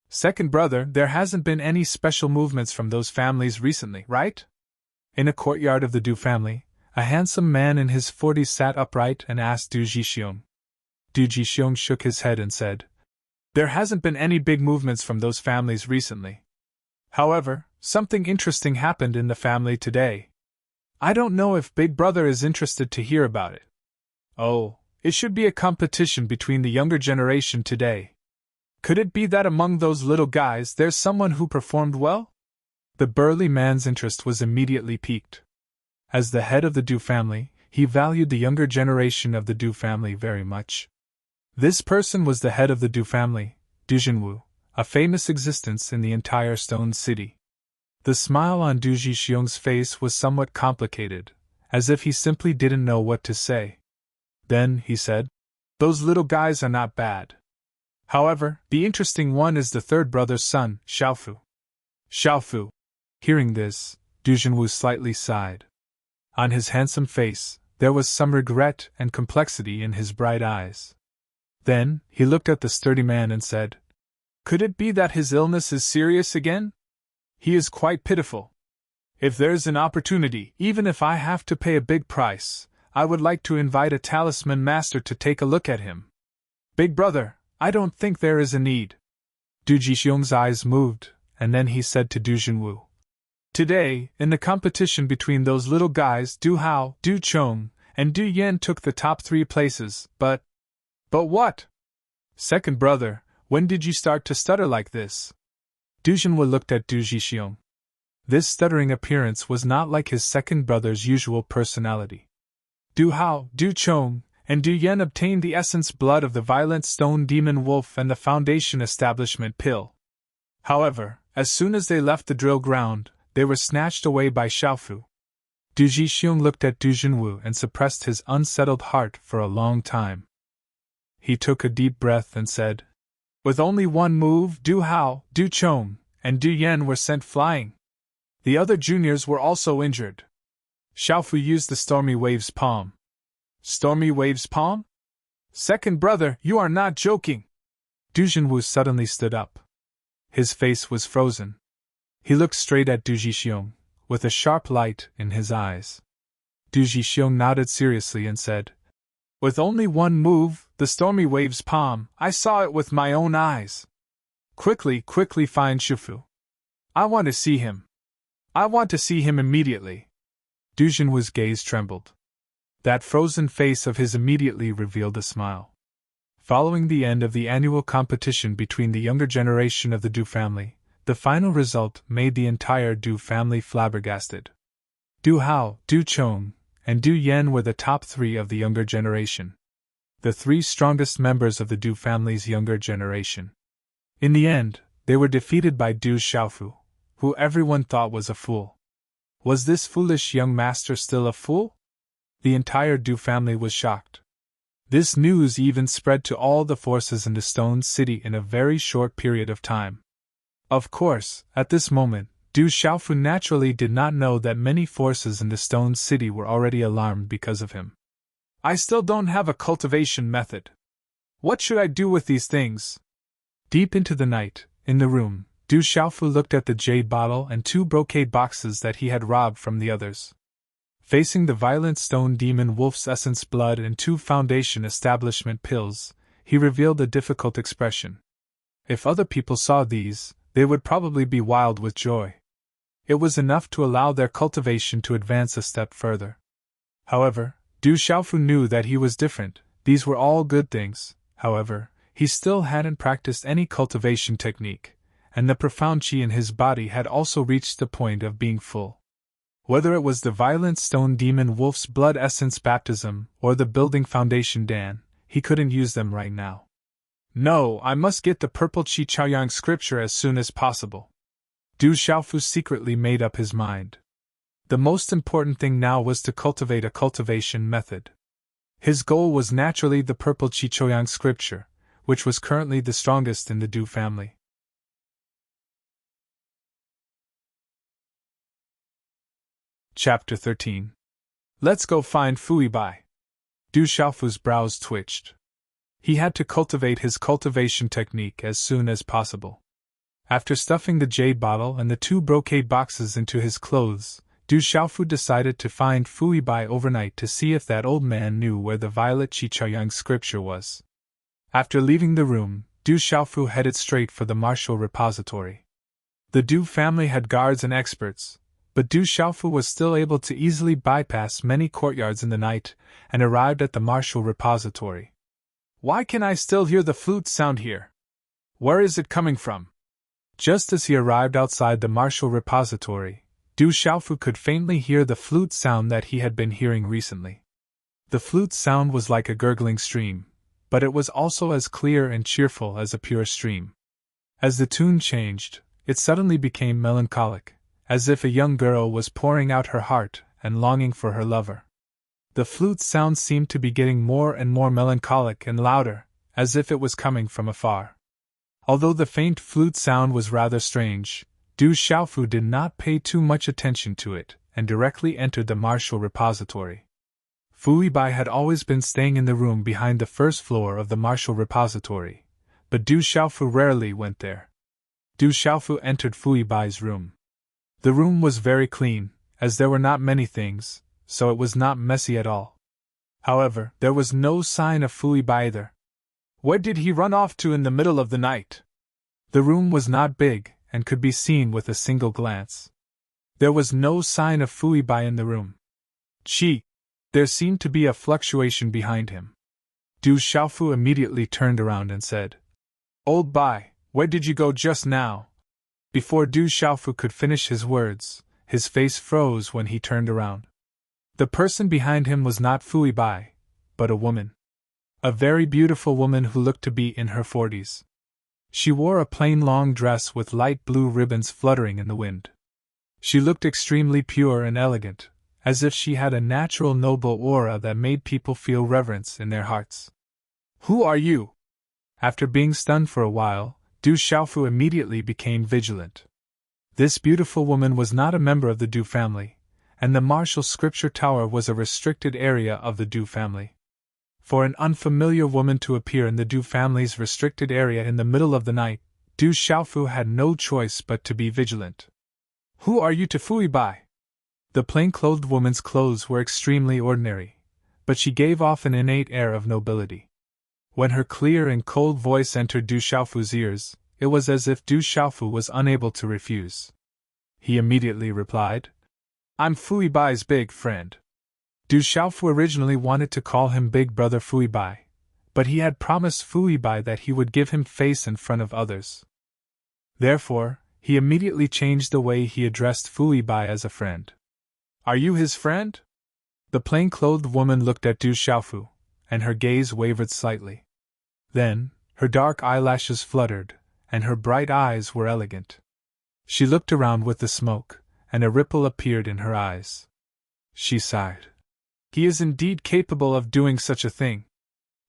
Speaker 1: Second brother, there hasn't been any special movements from those families recently, right? In a courtyard of the Du family, a handsome man in his 40s sat upright and asked Du Jixiong. Du Jixiong shook his head and said, There hasn't been any big movements from those families recently. However, something interesting happened in the family today. I don't know if Big Brother is interested to hear about it. Oh, it should be a competition between the younger generation today. Could it be that among those little guys there's someone who performed well? The burly man's interest was immediately piqued. As the head of the Du family, he valued the younger generation of the Du family very much. This person was the head of the Du family, Du Jinwu, a famous existence in the entire Stone City. The smile on Du Jixiong's face was somewhat complicated, as if he simply didn't know what to say. Then, he said, Those little guys are not bad. However, the interesting one is the third brother's son, Xiaofu. Xiaofu. Hearing this, Du Jinwu slightly sighed. On his handsome face, there was some regret and complexity in his bright eyes. Then, he looked at the sturdy man and said, Could it be that his illness is serious again? He is quite pitiful. If there's an opportunity, even if I have to pay a big price, I would like to invite a talisman master to take a look at him. Big brother, I don't think there is a need. Du Jixiong's eyes moved, and then he said to Du Jinwu, Today, in the competition between those little guys, Du Hao, Du Chong, and Du Yan took the top 3 places, but what? Second brother, when did you start to stutter like this? Du Jinwu looked at Du Jixiong. This stuttering appearance was not like his second brother's usual personality. Du Hao, Du Chong, and Du Yan obtained the essence blood of the violent stone demon wolf and the Foundation establishment pill. However, as soon as they left the drill ground, they were snatched away by Xiaofu. Du Jixiong looked at Du Jinwu and suppressed his unsettled heart for a long time. He took a deep breath and said, With only one move, Du Hao, Du Chong, and Du Yan were sent flying. The other juniors were also injured. Xiaofu used the Stormy Wave's palm. Stormy Wave's palm? Second brother, you are not joking! Du Jinwu suddenly stood up. His face was frozen. He looked straight at Du Jixiong, with a sharp light in his eyes. Du Jixiong nodded seriously and said, With only one move, the Stormy Wave's palm, I saw it with my own eyes. Quickly find Shufu. I want to see him. I want to see him immediately. Du Jinwu's gaze trembled. That frozen face of his immediately revealed a smile. Following the end of the annual competition between the younger generation of the Du family, the final result made the entire Du family flabbergasted. Du Hao, Du Chong, and Du Yan were the top 3 of the younger generation. The 3 strongest members of the Du family's younger generation. In the end, they were defeated by Du Xiaofu, who everyone thought was a fool. Was this foolish young master still a fool? The entire Du family was shocked. This news even spread to all the forces in the Stone City in a very short period of time. Of course, at this moment, Du Xiaofu naturally did not know that many forces in the Stone City were already alarmed because of him. I still don't have a cultivation method. What should I do with these things? Deep into the night, in the room, Du Xiaofu looked at the jade bottle and 2 brocade boxes that he had robbed from the others. Facing the violent stone demon wolf's essence blood and 2 foundation establishment pills, he revealed a difficult expression. If other people saw these, they would probably be wild with joy. It was enough to allow their cultivation to advance a step further. However, Du Xiaofu knew that he was different. These were all good things. However, he still hadn't practiced any cultivation technique, and the profound qi in his body had also reached the point of being full. Whether it was the violent stone demon wolf's blood essence baptism or the building foundation dan, he couldn't use them right now. No, I must get the purple qi chaoyang scripture as soon as possible. Du Xiaofu secretly made up his mind. The most important thing now was to cultivate a cultivation method. His goal was naturally the purple qi chaoyang scripture, which was currently the strongest in the Du family. Chapter 13. Let's go find Fui Bai. Du Xiaofu's brows twitched. He had to cultivate his cultivation technique as soon as possible. After stuffing the jade bottle and the 2 brocade boxes into his clothes, Du Xiaofu decided to find Fui Bai overnight to see if that old man knew where the violet qi chaoyang scripture was. After leaving the room, Du Xiaofu headed straight for the martial repository. The Du family had guards and experts, but Du Xiaofu was still able to easily bypass many courtyards in the night and arrived at the martial repository. Why can I still hear the flute sound here? Where is it coming from? Just as he arrived outside the martial repository, Du Xiaofu could faintly hear the flute sound that he had been hearing recently. The flute sound was like a gurgling stream, but it was also as clear and cheerful as a pure stream. As the tune changed, it suddenly became melancholic, as if a young girl was pouring out her heart and longing for her lover. The flute sound seemed to be getting more and more melancholic and louder, as if it was coming from afar. Although the faint flute sound was rather strange, Du Xiaofu did not pay too much attention to it, and directly entered the martial repository. Fui Bai had always been staying in the room behind the first floor of the martial repository, but Du Xiaofu rarely went there. Du Xiaofu entered Fui Bai's room. The room was very clean, as there were not many things, so it was not messy at all. However, there was no sign of Fui Bai either. Where did he run off to in the middle of the night? The room was not big, and could be seen with a single glance. There was no sign of Fui Bai in the room. Qi! There seemed to be a fluctuation behind him. Du Xiaofu immediately turned around and said, Old Bai, where did you go just now? Before Du Xiaofu could finish his words, his face froze when he turned around. The person behind him was not Fui Bai, but a woman. A very beautiful woman who looked to be in her 40s. She wore a plain long dress with light blue ribbons fluttering in the wind. She looked extremely pure and elegant, as if she had a natural noble aura that made people feel reverence in their hearts. Who are you? After being stunned for a while, Du Xiaofu immediately became vigilant. This beautiful woman was not a member of the Du family, and the martial scripture tower was a restricted area of the Du family. For an unfamiliar woman to appear in the Du family's restricted area in the middle of the night, Du Xiaofu had no choice but to be vigilant. Who are you to Fui Bai? The plain-clothed woman's clothes were extremely ordinary, but she gave off an innate air of nobility. When her clear and cold voice entered Du Xiaofu's ears, it was as if Du Xiaofu was unable to refuse. He immediately replied, I'm Fui Bai's big friend. Du Xiaofu originally wanted to call him Big Brother Fui Bai, but he had promised Fui Bai that he would give him face in front of others. Therefore, he immediately changed the way he addressed Fui Bai as a friend. Are you his friend? The plain-clothed woman looked at Du Xiaofu, and her gaze wavered slightly. Then, her dark eyelashes fluttered, and her bright eyes were elegant. She looked around with the smoke, and a ripple appeared in her eyes. She sighed. He is indeed capable of doing such a thing.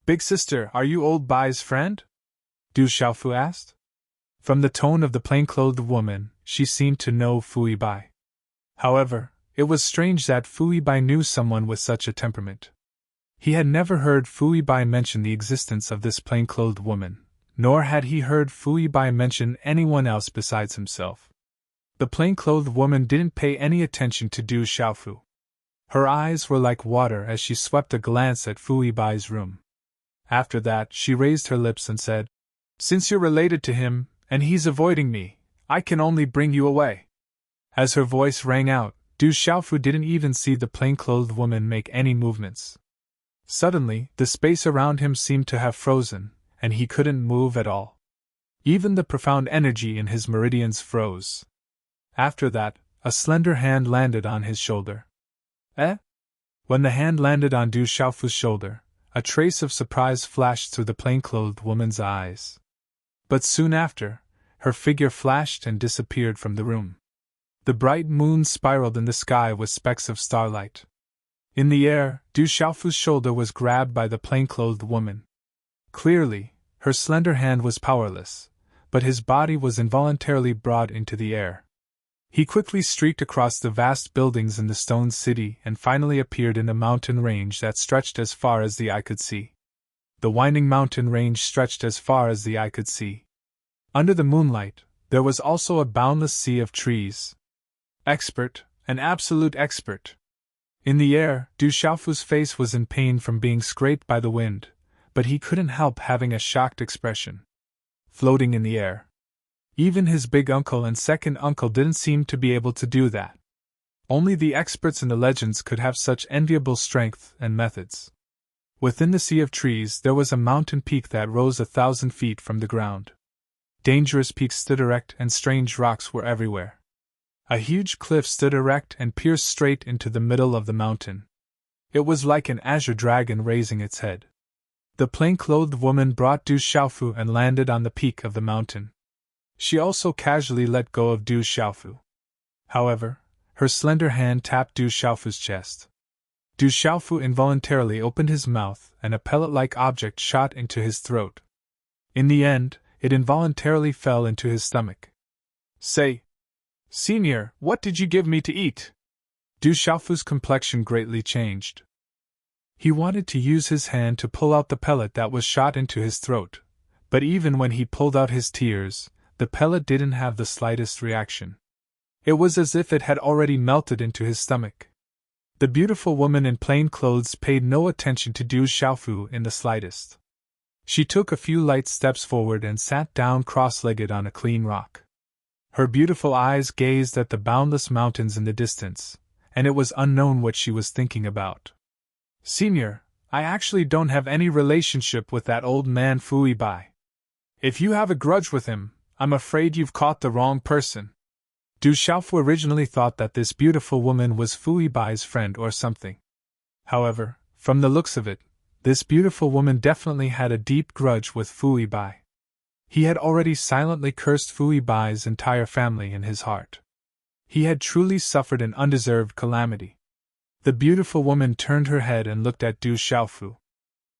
Speaker 1: Big sister, are you old Bai's friend? Du Xiaofu asked. From the tone of the plain-clothed woman, she seemed to know Fui Bai. However, it was strange that Fui Bai knew someone with such a temperament. He had never heard Fui Bai mention the existence of this plain-clothed woman, nor had he heard Fui Bai mention anyone else besides himself. The plain-clothed woman didn't pay any attention to Du Xiaofu. Her eyes were like water as she swept a glance at Fu Bai's room. After that, she raised her lips and said, "Since you're related to him, and he's avoiding me, I can only bring you away." As her voice rang out, Du Xiaofu didn't even see the plain-clothed woman make any movements. Suddenly, the space around him seemed to have frozen, and he couldn't move at all. Even the profound energy in his meridians froze. After that, a slender hand landed on his shoulder. Eh? When the hand landed on Du Xiaofu's shoulder, a trace of surprise flashed through the plain-clothed woman's eyes. But soon after, her figure flashed and disappeared from the room. The bright moon spiraled in the sky with specks of starlight. In the air, Du Xiaofu's shoulder was grabbed by the plain-clothed woman. Clearly, her slender hand was powerless, but his body was involuntarily brought into the air. He quickly streaked across the vast buildings in the stone city and finally appeared in a mountain range that stretched as far as the eye could see. The winding mountain range stretched as far as the eye could see. Under the moonlight, there was also a boundless sea of trees. Expert, an absolute expert. In the air, Du Xiaofu's face was in pain from being scraped by the wind, but he couldn't help having a shocked expression. Floating in the air. Even his big uncle and second uncle didn't seem to be able to do that. Only the experts in the legends could have such enviable strength and methods. Within the sea of trees there was a mountain peak that rose 1,000 feet from the ground. Dangerous peaks stood erect and strange rocks were everywhere. A huge cliff stood erect and pierced straight into the middle of the mountain. It was like an azure dragon raising its head. The plain-clothed woman brought Du Xiaofu and landed on the peak of the mountain. She also casually let go of Du Xiaofu. However, her slender hand tapped Du Xiaofu's chest. Du Xiaofu involuntarily opened his mouth and a pellet-like object shot into his throat. In the end, it involuntarily fell into his stomach. "Say, Senior, what did you give me to eat?" Du Xiaofu's complexion greatly changed. He wanted to use his hand to pull out the pellet that was shot into his throat, but even when he pulled out his tears, the pellet didn't have the slightest reaction. It was as if it had already melted into his stomach. The beautiful woman in plain clothes paid no attention to Du Xiaofu in the slightest. She took a few light steps forward and sat down cross-legged on a clean rock. Her beautiful eyes gazed at the boundless mountains in the distance, and it was unknown what she was thinking about. "Senior, I actually don't have any relationship with that old man Fu Bai. If you have a grudge with him, I'm afraid you've caught the wrong person." Du Xiaofu originally thought that this beautiful woman was Fu Bai's friend or something. However, from the looks of it, this beautiful woman definitely had a deep grudge with Fu Bai. He had already silently cursed Fu Bai's entire family in his heart. He had truly suffered an undeserved calamity. The beautiful woman turned her head and looked at Du Xiaofu.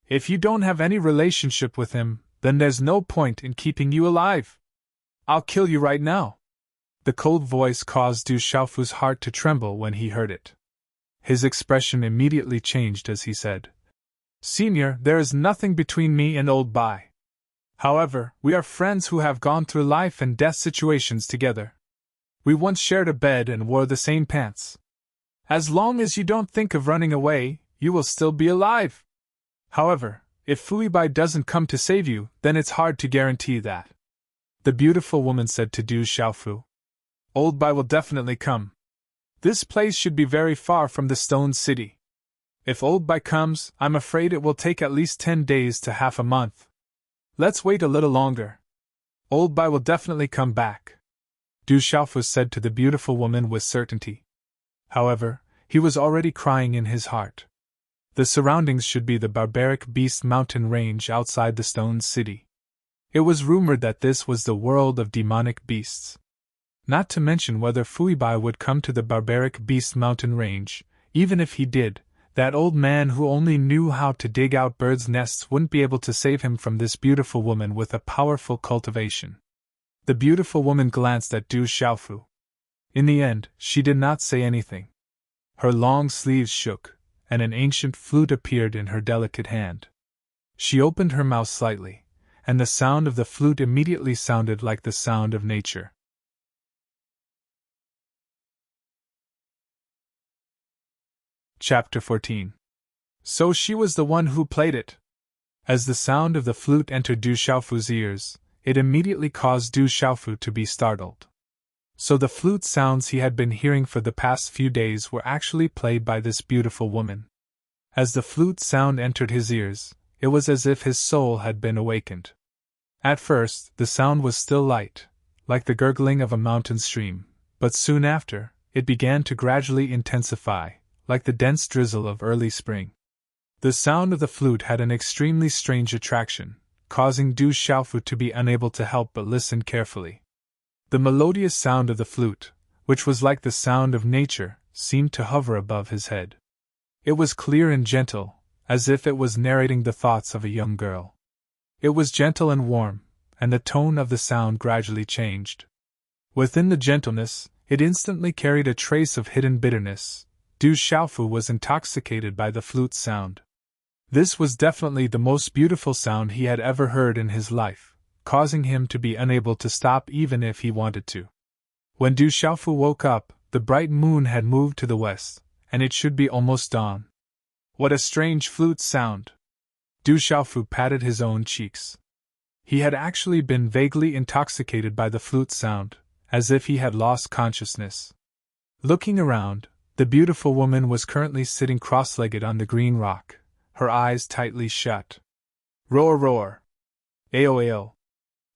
Speaker 1: "If you don't have any relationship with him, then there's no point in keeping you alive. I'll kill you right now." The cold voice caused Du Xiaofu's heart to tremble when he heard it. His expression immediately changed as he said, "Senior, there is nothing between me and old Bai. However, we are friends who have gone through life and death situations together. We once shared a bed and wore the same pants. As long as you don't think of running away, you will still be alive. However, if Fu Bai doesn't come to save you, then it's hard to guarantee that." The beautiful woman said to Du Xiaofu, "Old Bai will definitely come. This place should be very far from the stone city. If Old Bai comes, I'm afraid it will take at least 10 days to half a month. Let's wait a little longer. Old Bai will definitely come back," Du Xiaofu said to the beautiful woman with certainty. However, he was already crying in his heart. The surroundings should be the barbaric beast mountain range outside the stone city. It was rumored that this was the world of demonic beasts. Not to mention whether Fu Bai would come to the barbaric beast mountain range. Even if he did, that old man who only knew how to dig out birds' nests wouldn't be able to save him from this beautiful woman with a powerful cultivation. The beautiful woman glanced at Du Xiaofu. In the end, she did not say anything. Her long sleeves shook, and an ancient flute appeared in her delicate hand. She opened her mouth slightly, and the sound of the flute immediately sounded like the sound of nature. Chapter 14. So she was the one who played it. As the sound of the flute entered Du Xiaofu's ears, it immediately caused Du Xiaofu to be startled. So the flute sounds he had been hearing for the past few days were actually played by this beautiful woman. As the flute sound entered his ears, it was as if his soul had been awakened. At first, the sound was still light, like the gurgling of a mountain stream, but soon after, it began to gradually intensify, like the dense drizzle of early spring. The sound of the flute had an extremely strange attraction, causing Du Xiaofu to be unable to help but listen carefully. The melodious sound of the flute, which was like the sound of nature, seemed to hover above his head. It was clear and gentle, as if it was narrating the thoughts of a young girl. It was gentle and warm, and the tone of the sound gradually changed. Within the gentleness, it instantly carried a trace of hidden bitterness. Du Xiaofu was intoxicated by the flute's sound. This was definitely the most beautiful sound he had ever heard in his life, causing him to be unable to stop even if he wanted to. When Du Xiaofu woke up, the bright moon had moved to the west, and it should be almost dawn. What a strange flute sound! Du Xiaofu patted his own cheeks. He had actually been vaguely intoxicated by the flute sound, as if he had lost consciousness. Looking around, the beautiful woman was currently sitting cross-legged on the green rock, her eyes tightly shut. Roar, roar! Ao, ao!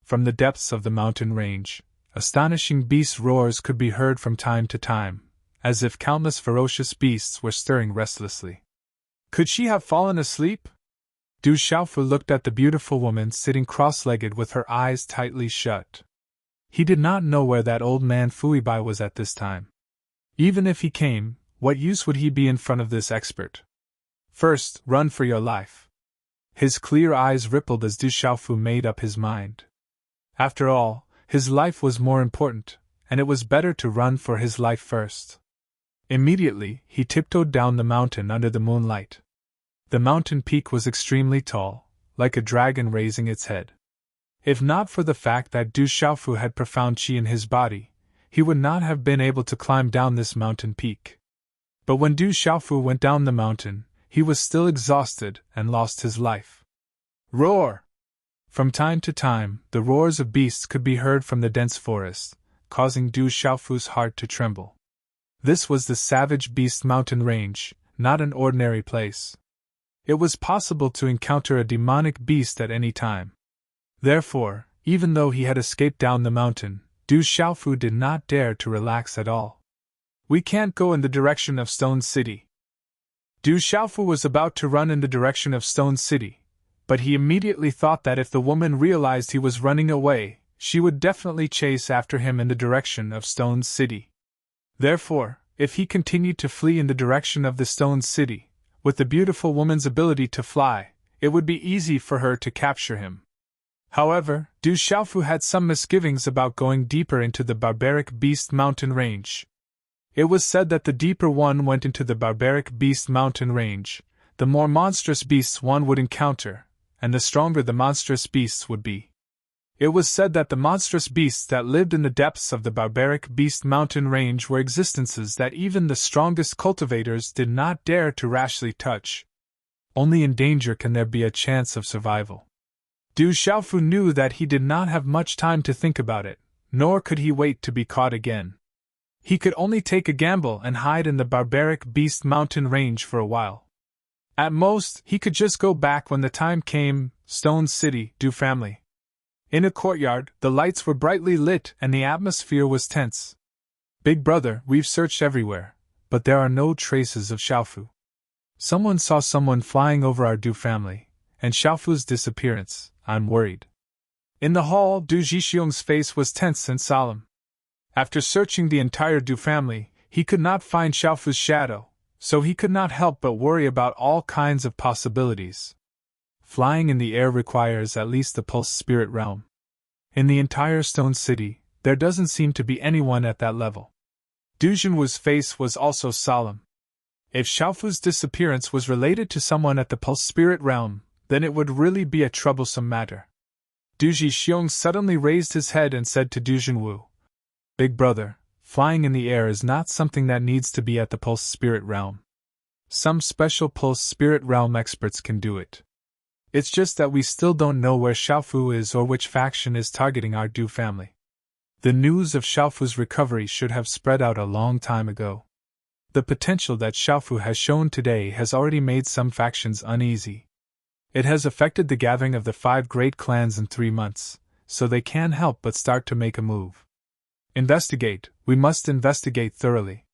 Speaker 1: From the depths of the mountain range, astonishing beast roars could be heard from time to time, as if countless ferocious beasts were stirring restlessly. Could she have fallen asleep? Du Xiaofu looked at the beautiful woman sitting cross-legged with her eyes tightly shut. He did not know where that old man Fuibai was at this time. Even if he came, what use would he be in front of this expert? First, run for your life. His clear eyes rippled as Du Xiaofu made up his mind. After all, his life was more important, and it was better to run for his life first. Immediately, he tiptoed down the mountain under the moonlight. The mountain peak was extremely tall, like a dragon raising its head. If not for the fact that Du Xiaofu had profound qi in his body, he would not have been able to climb down this mountain peak. But when Du Xiaofu went down the mountain, he was still exhausted and lost his life. Roar! From time to time, the roars of beasts could be heard from the dense forest, causing Du Xiaofu's heart to tremble. This was the savage beast mountain range, not an ordinary place. It was possible to encounter a demonic beast at any time. Therefore, even though he had escaped down the mountain, Du Xiaofu did not dare to relax at all. We can't go in the direction of Stone City. Du Xiaofu was about to run in the direction of Stone City, but he immediately thought that if the woman realized he was running away, she would definitely chase after him in the direction of Stone City. Therefore, if he continued to flee in the direction of the Stone City, with the beautiful woman's ability to fly, it would be easy for her to capture him. However, Du Xiaofu had some misgivings about going deeper into the barbaric beast mountain range. It was said that the deeper one went into the barbaric beast mountain range, the more monstrous beasts one would encounter, and the stronger the monstrous beasts would be. It was said that the monstrous beasts that lived in the depths of the barbaric beast mountain range were existences that even the strongest cultivators did not dare to rashly touch. Only in danger can there be a chance of survival. Du Xiaofu knew that he did not have much time to think about it, nor could he wait to be caught again. He could only take a gamble and hide in the barbaric beast mountain range for a while. At most, he could just go back when the time came. Stone City, Du family. In a courtyard, the lights were brightly lit and the atmosphere was tense. Big brother, we've searched everywhere, but there are no traces of Xiaofu. Someone saw someone flying over our Du family, and Xiaofu's disappearance. I'm worried. In the hall, Du Jixiong's face was tense and solemn. After searching the entire Du family, he could not find Xiaofu's shadow, so he could not help but worry about all kinds of possibilities. Flying in the air requires at least the pulse spirit realm. In the entire Stone City, there doesn't seem to be anyone at that level. Du Junwu's face was also solemn. If Xiaofu's disappearance was related to someone at the pulse spirit realm, then it would really be a troublesome matter. Du Jixiong suddenly raised his head and said to Du Junwu, Big brother, flying in the air is not something that needs to be at the pulse spirit realm. Some special pulse spirit realm experts can do it. It's just that we still don't know where Xiaofu is or which faction is targeting our Du family. The news of Xiaofu's recovery should have spread out a long time ago. The potential that Xiaofu has shown today has already made some factions uneasy. It has affected the gathering of the 5 great clans in 3 months, so they can't help but start to make a move. Investigate, we must investigate thoroughly.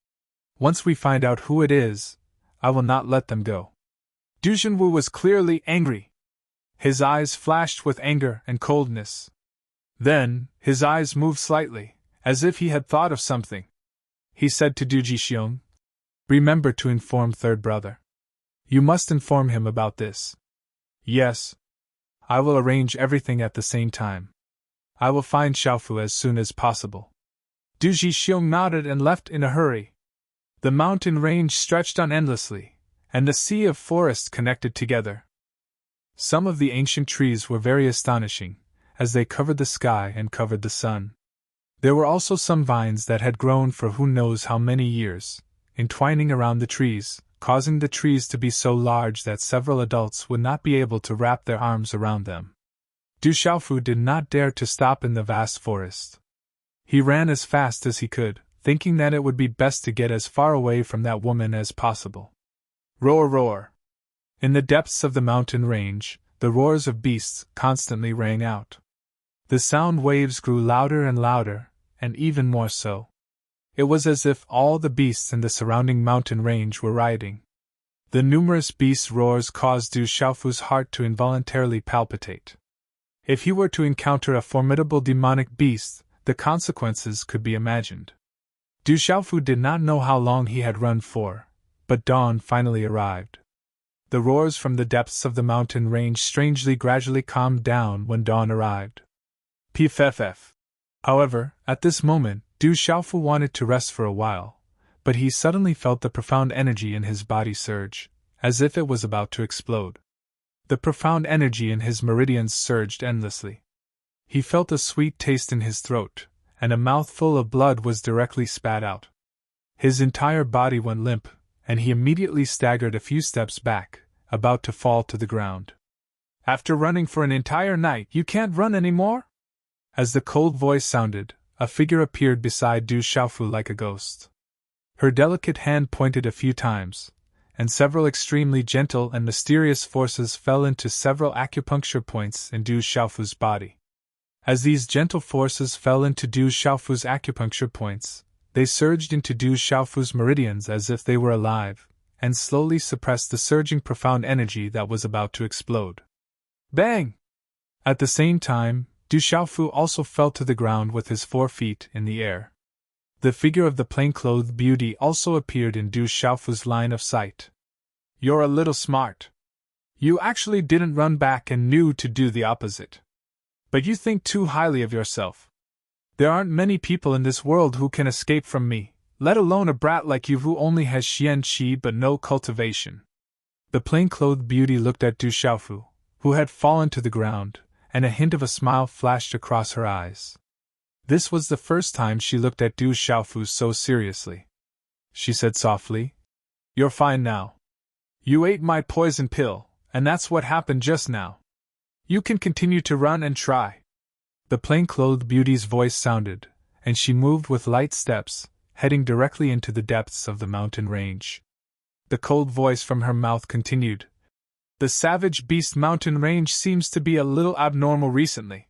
Speaker 1: Once we find out who it is, I will not let them go. Du Junwu was clearly angry. His eyes flashed with anger and coldness. Then, his eyes moved slightly, as if he had thought of something. He said to Du Jixiong, "Remember to inform third brother. You must inform him about this." "Yes. I will arrange everything at the same time. I will find Xiaofu as soon as possible." Du Jixiong nodded and left in a hurry. The mountain range stretched on endlessly, and the sea of forest connected together. Some of the ancient trees were very astonishing, as they covered the sky and covered the sun. There were also some vines that had grown for who knows how many years, entwining around the trees, causing the trees to be so large that several adults would not be able to wrap their arms around them. Du Xiaofu did not dare to stop in the vast forest. He ran as fast as he could, thinking that it would be best to get as far away from that woman as possible. Roar, roar! In the depths of the mountain range, the roars of beasts constantly rang out. The sound waves grew louder and louder, and even more so. It was as if all the beasts in the surrounding mountain range were rioting. The numerous beasts' roars caused Du Xiaofu's heart to involuntarily palpitate. If he were to encounter a formidable demonic beast, the consequences could be imagined. Du Xiaofu did not know how long he had run for, but dawn finally arrived. The roars from the depths of the mountain range strangely gradually calmed down when dawn arrived. Pff. However, at this moment, Du Xiaofu wanted to rest for a while, but he suddenly felt the profound energy in his body surge, as if it was about to explode. The profound energy in his meridians surged endlessly. He felt a sweet taste in his throat, and a mouthful of blood was directly spat out. His entire body went limp, and he immediately staggered a few steps back, about to fall to the ground. "After running for an entire night, you can't run anymore?" As the cold voice sounded, a figure appeared beside Du Xiaofu like a ghost. Her delicate hand pointed a few times, and several extremely gentle and mysterious forces fell into several acupuncture points in Du Xiaofu's body. As these gentle forces fell into Du Xiaofu's acupuncture points, they surged into Du Xiaofu's meridians as if they were alive, and slowly suppressed the surging profound energy that was about to explode. Bang! At the same time, Du Xiaofu also fell to the ground with his 4 feet in the air. The figure of the plain-clothed beauty also appeared in Du Xiaofu's line of sight. "You're a little smart. You actually didn't run back and knew to do the opposite. But you think too highly of yourself. There aren't many people in this world who can escape from me, let alone a brat like you who only has Xian Qi but no cultivation." The plain-clothed beauty looked at Du Xiaofu, who had fallen to the ground, and a hint of a smile flashed across her eyes. This was the first time she looked at Du Xiaofu so seriously. She said softly, "You're fine now. You ate my poison pill, and that's what happened just now. You can continue to run and try." The plain-clothed beauty's voice sounded, and she moved with light steps, heading directly into the depths of the mountain range. The cold voice from her mouth continued, "The savage beast mountain range seems to be a little abnormal recently.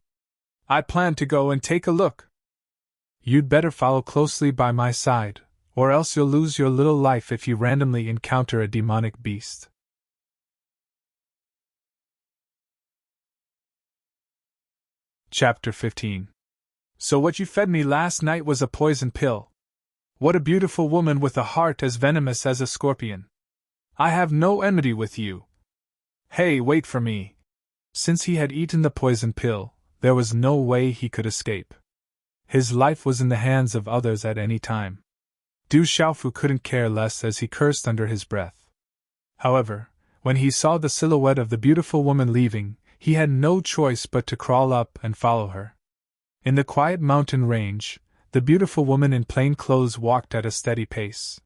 Speaker 1: I plan to go and take a look." "You'd better follow closely by my side, or else you'll lose your little life if you randomly encounter a demonic beast." Chapter 15. "So what you fed me last night was a poison pill. What a beautiful woman with a heart as venomous as a scorpion. I have no enmity with you. Hey, wait for me." Since he had eaten the poison pill, there was no way he could escape. His life was in the hands of others at any time. Du Xiaofu couldn't care less as he cursed under his breath. However, when he saw the silhouette of the beautiful woman leaving, he had no choice but to crawl up and follow her. In the quiet mountain range, the beautiful woman in plain clothes walked at a steady pace.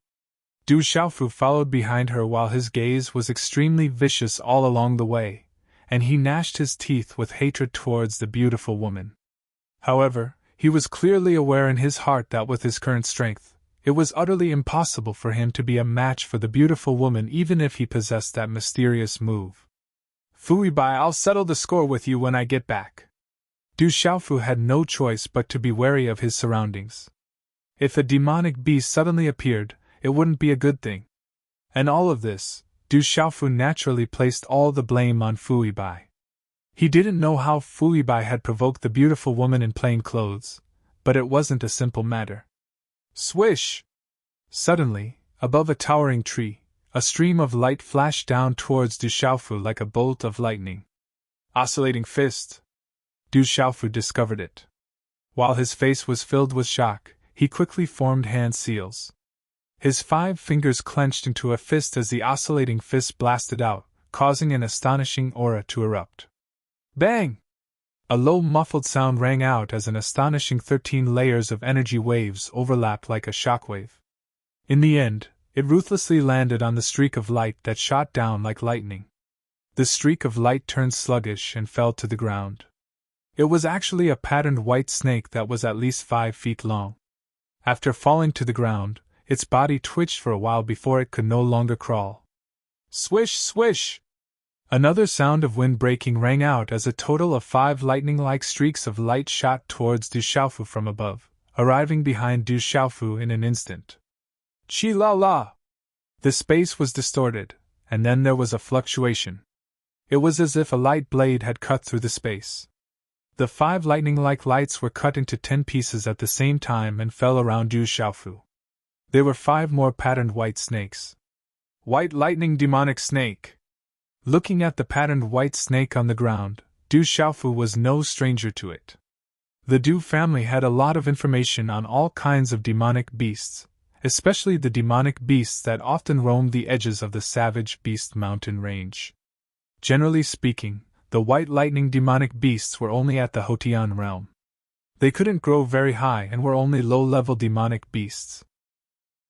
Speaker 1: Du Xiaofu followed behind her while his gaze was extremely vicious all along the way, and he gnashed his teeth with hatred towards the beautiful woman. However, he was clearly aware in his heart that with his current strength, it was utterly impossible for him to be a match for the beautiful woman even if he possessed that mysterious move. Fui Bai, I'll settle the score with you when I get back. Du Xiaofu had no choice but to be wary of his surroundings. If a demonic beast suddenly appeared, it wouldn't be a good thing. And all of this, Du Xiaofu naturally placed all the blame on Fui Bai. He didn't know how Fui Bai had provoked the beautiful woman in plain clothes, but it wasn't a simple matter. Swish! Suddenly, above a towering tree, a stream of light flashed down towards Du Xiaofu like a bolt of lightning. Oscillating fist! Du Xiaofu discovered it. While his face was filled with shock, he quickly formed hand seals. His 5 fingers clenched into a fist as the oscillating fist blasted out, causing an astonishing aura to erupt. Bang! A low muffled sound rang out as an astonishing 13 layers of energy waves overlapped like a shockwave. In the end, it ruthlessly landed on the streak of light that shot down like lightning. The streak of light turned sluggish and fell to the ground. It was actually a patterned white snake that was at least 5 feet long. After falling to the ground, its body twitched for a while before it could no longer crawl. Swish, swish! Another sound of wind breaking rang out as a total of 5 lightning-like streaks of light shot towards Du Xiaofu from above, arriving behind Du Xiaofu in an instant. Chi la la! The space was distorted, and then there was a fluctuation. It was as if a light blade had cut through the space. The 5 lightning-like lights were cut into 10 pieces at the same time and fell around Du Xiaofu. There were 5 more patterned white snakes. White lightning demonic snake! Looking at the patterned white snake on the ground, Du Xiaofu was no stranger to it. The Du family had a lot of information on all kinds of demonic beasts, especially the demonic beasts that often roamed the edges of the Savage Beast Mountain range. Generally speaking, the white lightning demonic beasts were only at the Hotian realm. They couldn't grow very high and were only low-level demonic beasts.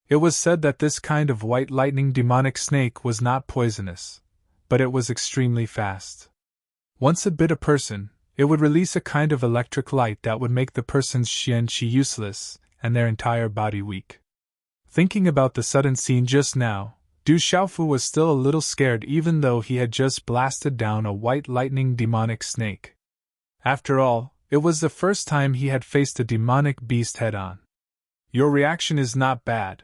Speaker 1: It was said that this kind of white lightning demonic snake was not poisonous, but it was extremely fast. Once it bit a person, it would release a kind of electric light that would make the person's xianqi useless and their entire body weak. Thinking about the sudden scene just now, Du Xiaofu was still a little scared even though he had just blasted down a white lightning demonic snake. After all, it was the first time he had faced a demonic beast head-on. Your reaction is not bad.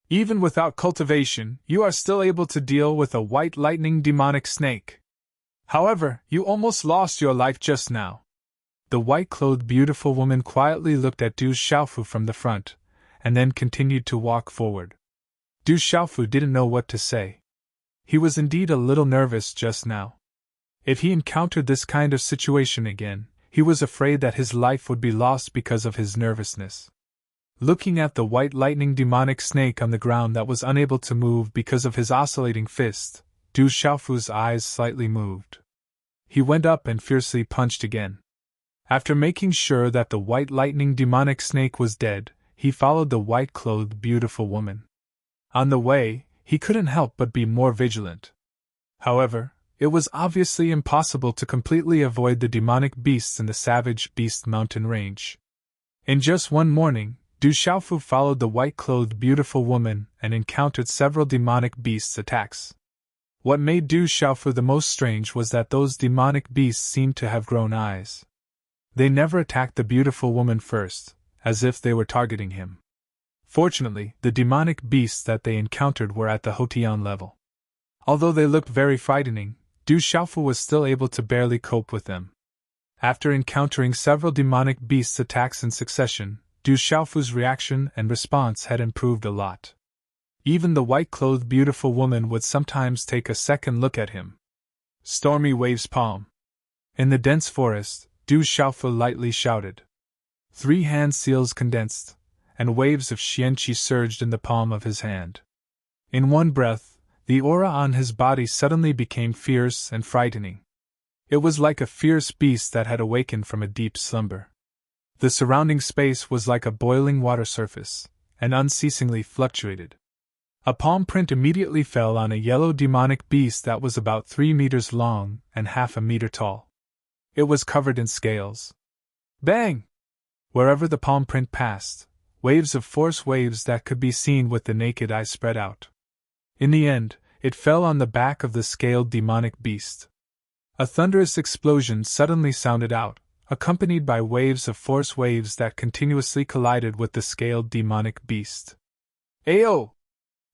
Speaker 1: Even without cultivation, you are still able to deal with a white lightning demonic snake. However, you almost lost your life just now. The white-clothed beautiful woman quietly looked at Du Xiaofu from the front, and then continued to walk forward. Du Xiaofu didn't know what to say. He was indeed a little nervous just now. If he encountered this kind of situation again, he was afraid that his life would be lost because of his nervousness. Looking at the white lightning demonic snake on the ground that was unable to move because of his oscillating fist, Du Xiaofu's eyes slightly moved. He went up and fiercely punched again. After making sure that the white lightning demonic snake was dead, he followed the white-clothed beautiful woman. On the way, he couldn't help but be more vigilant. However, it was obviously impossible to completely avoid the demonic beasts in the Savage Beast Mountain range. In just one morning, Du Xiaofu followed the white-clothed beautiful woman and encountered several demonic beasts' attacks. What made Du Xiaofu the most strange was that those demonic beasts seemed to have grown eyes. They never attacked the beautiful woman first, as if they were targeting him. Fortunately, the demonic beasts that they encountered were at the Hotian level. Although they looked very frightening, Du Xiaofu was still able to barely cope with them. After encountering several demonic beasts' attacks in succession, Du Xiaofu's reaction and response had improved a lot. Even the white-clothed beautiful woman would sometimes take a second look at him. Stormy Waves Palm. In the dense forest, Du Xiaofu lightly shouted. 3 hand seals condensed, and waves of xianqi surged in the palm of his hand. In one breath, the aura on his body suddenly became fierce and frightening. It was like a fierce beast that had awakened from a deep slumber. The surrounding space was like a boiling water surface, and unceasingly fluctuated. A palm print immediately fell on a yellow demonic beast that was about 3 meters long and half a meter tall. It was covered in scales. Bang! Wherever the palm print passed, waves of force, waves that could be seen with the naked eye, spread out. In the end, it fell on the back of the scaled demonic beast. A thunderous explosion suddenly sounded out, accompanied by waves of force, waves that continuously collided with the scaled demonic beast. Ayo!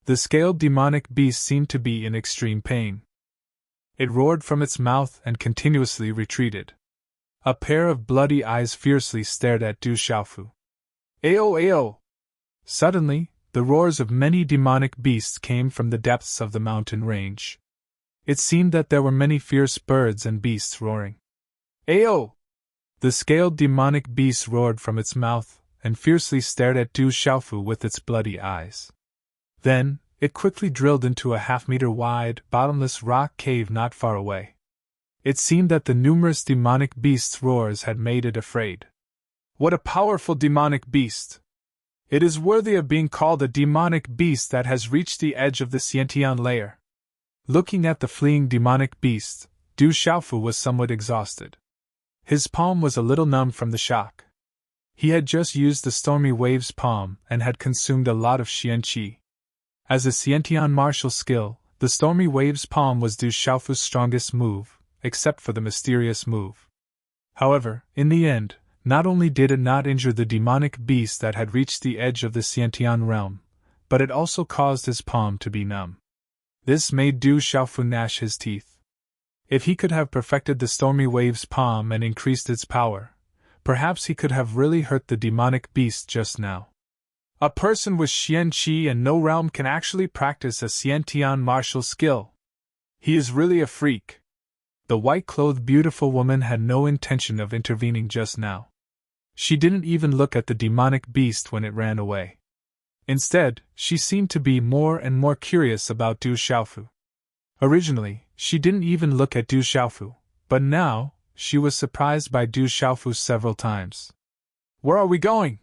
Speaker 1: The scaled demonic beast seemed to be in extreme pain. It roared from its mouth and continuously retreated. A pair of bloody eyes fiercely stared at Du Xiaofu. Ayo, ayo! Suddenly, the roars of many demonic beasts came from the depths of the mountain range. It seemed that there were many fierce birds and beasts roaring. Ayo! The scaled demonic beast roared from its mouth and fiercely stared at Du Xiaofu with its bloody eyes. Then, it quickly drilled into a half-meter wide, bottomless rock cave not far away. It seemed that the numerous demonic beasts' roars had made it afraid. What a powerful demonic beast! It is worthy of being called a demonic beast that has reached the edge of the Xiantian layer. Looking at the fleeing demonic beast, Du Xiaofu was somewhat exhausted. His palm was a little numb from the shock. He had just used the stormy wave's palm and had consumed a lot of Xian Qi. As a Xiantian martial skill, the stormy wave's palm was Du Xiaofu's strongest move, except for the mysterious move. However, in the end, not only did it not injure the demonic beast that had reached the edge of the Xiantian realm, but it also caused his palm to be numb. This made Du Xiaofu gnash his teeth. If he could have perfected the stormy wave's palm and increased its power, perhaps he could have really hurt the demonic beast just now. A person with Xian Qi and no realm can actually practice a Xiantian martial skill. He is really a freak. The white-clothed beautiful woman had no intention of intervening just now. She didn't even look at the demonic beast when it ran away. Instead, she seemed to be more and more curious about Du Xiaofu. Originally, she didn't even look at Du Xiaofu, but now, she was surprised by Du Xiaofu several times. Where are we going?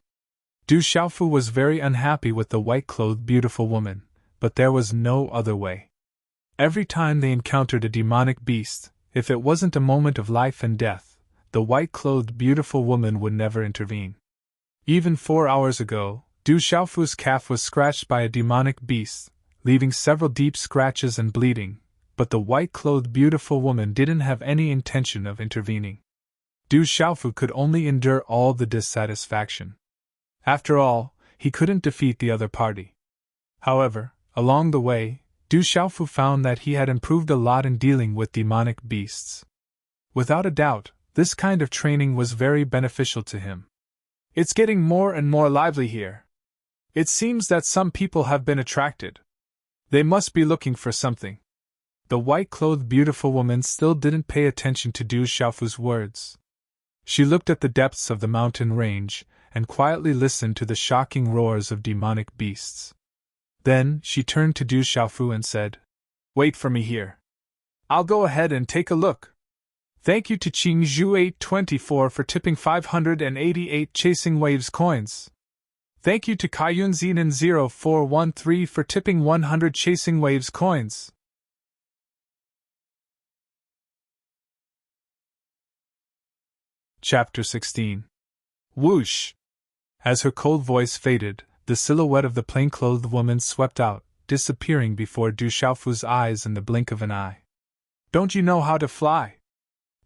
Speaker 1: Du Xiaofu was very unhappy with the white-clothed beautiful woman, but there was no other way. Every time they encountered a demonic beast, if it wasn't a moment of life and death, the white-clothed beautiful woman would never intervene. Even 4 hours ago, Du Xiaofu's calf was scratched by a demonic beast, leaving several deep scratches and bleeding, but the white-clothed beautiful woman didn't have any intention of intervening. Du Xiaofu could only endure all the dissatisfaction. After all, he couldn't defeat the other party. However, along the way, Du Xiaofu found that he had improved a lot in dealing with demonic beasts. Without a doubt, this kind of training was very beneficial to him. It's getting more and more lively here. It seems that some people have been attracted. They must be looking for something. The white-clothed beautiful woman still didn't pay attention to Du Xiaofu's words. She looked at the depths of the mountain range and quietly listened to the shocking roars of demonic beasts. Then she turned to Du Xiaofu and said, "Wait for me here. I'll go ahead and take a look." Thank you to Qingzhu 824 for tipping 588 Chasing Waves coins. Thank you to Kaiyun Zenon 0413 for tipping 100 Chasing Waves coins. Chapter 16. Whoosh! As her cold voice faded, the silhouette of the plain-clothed woman swept out, disappearing before Du Xiaofu's eyes in the blink of an eye. Don't you know how to fly?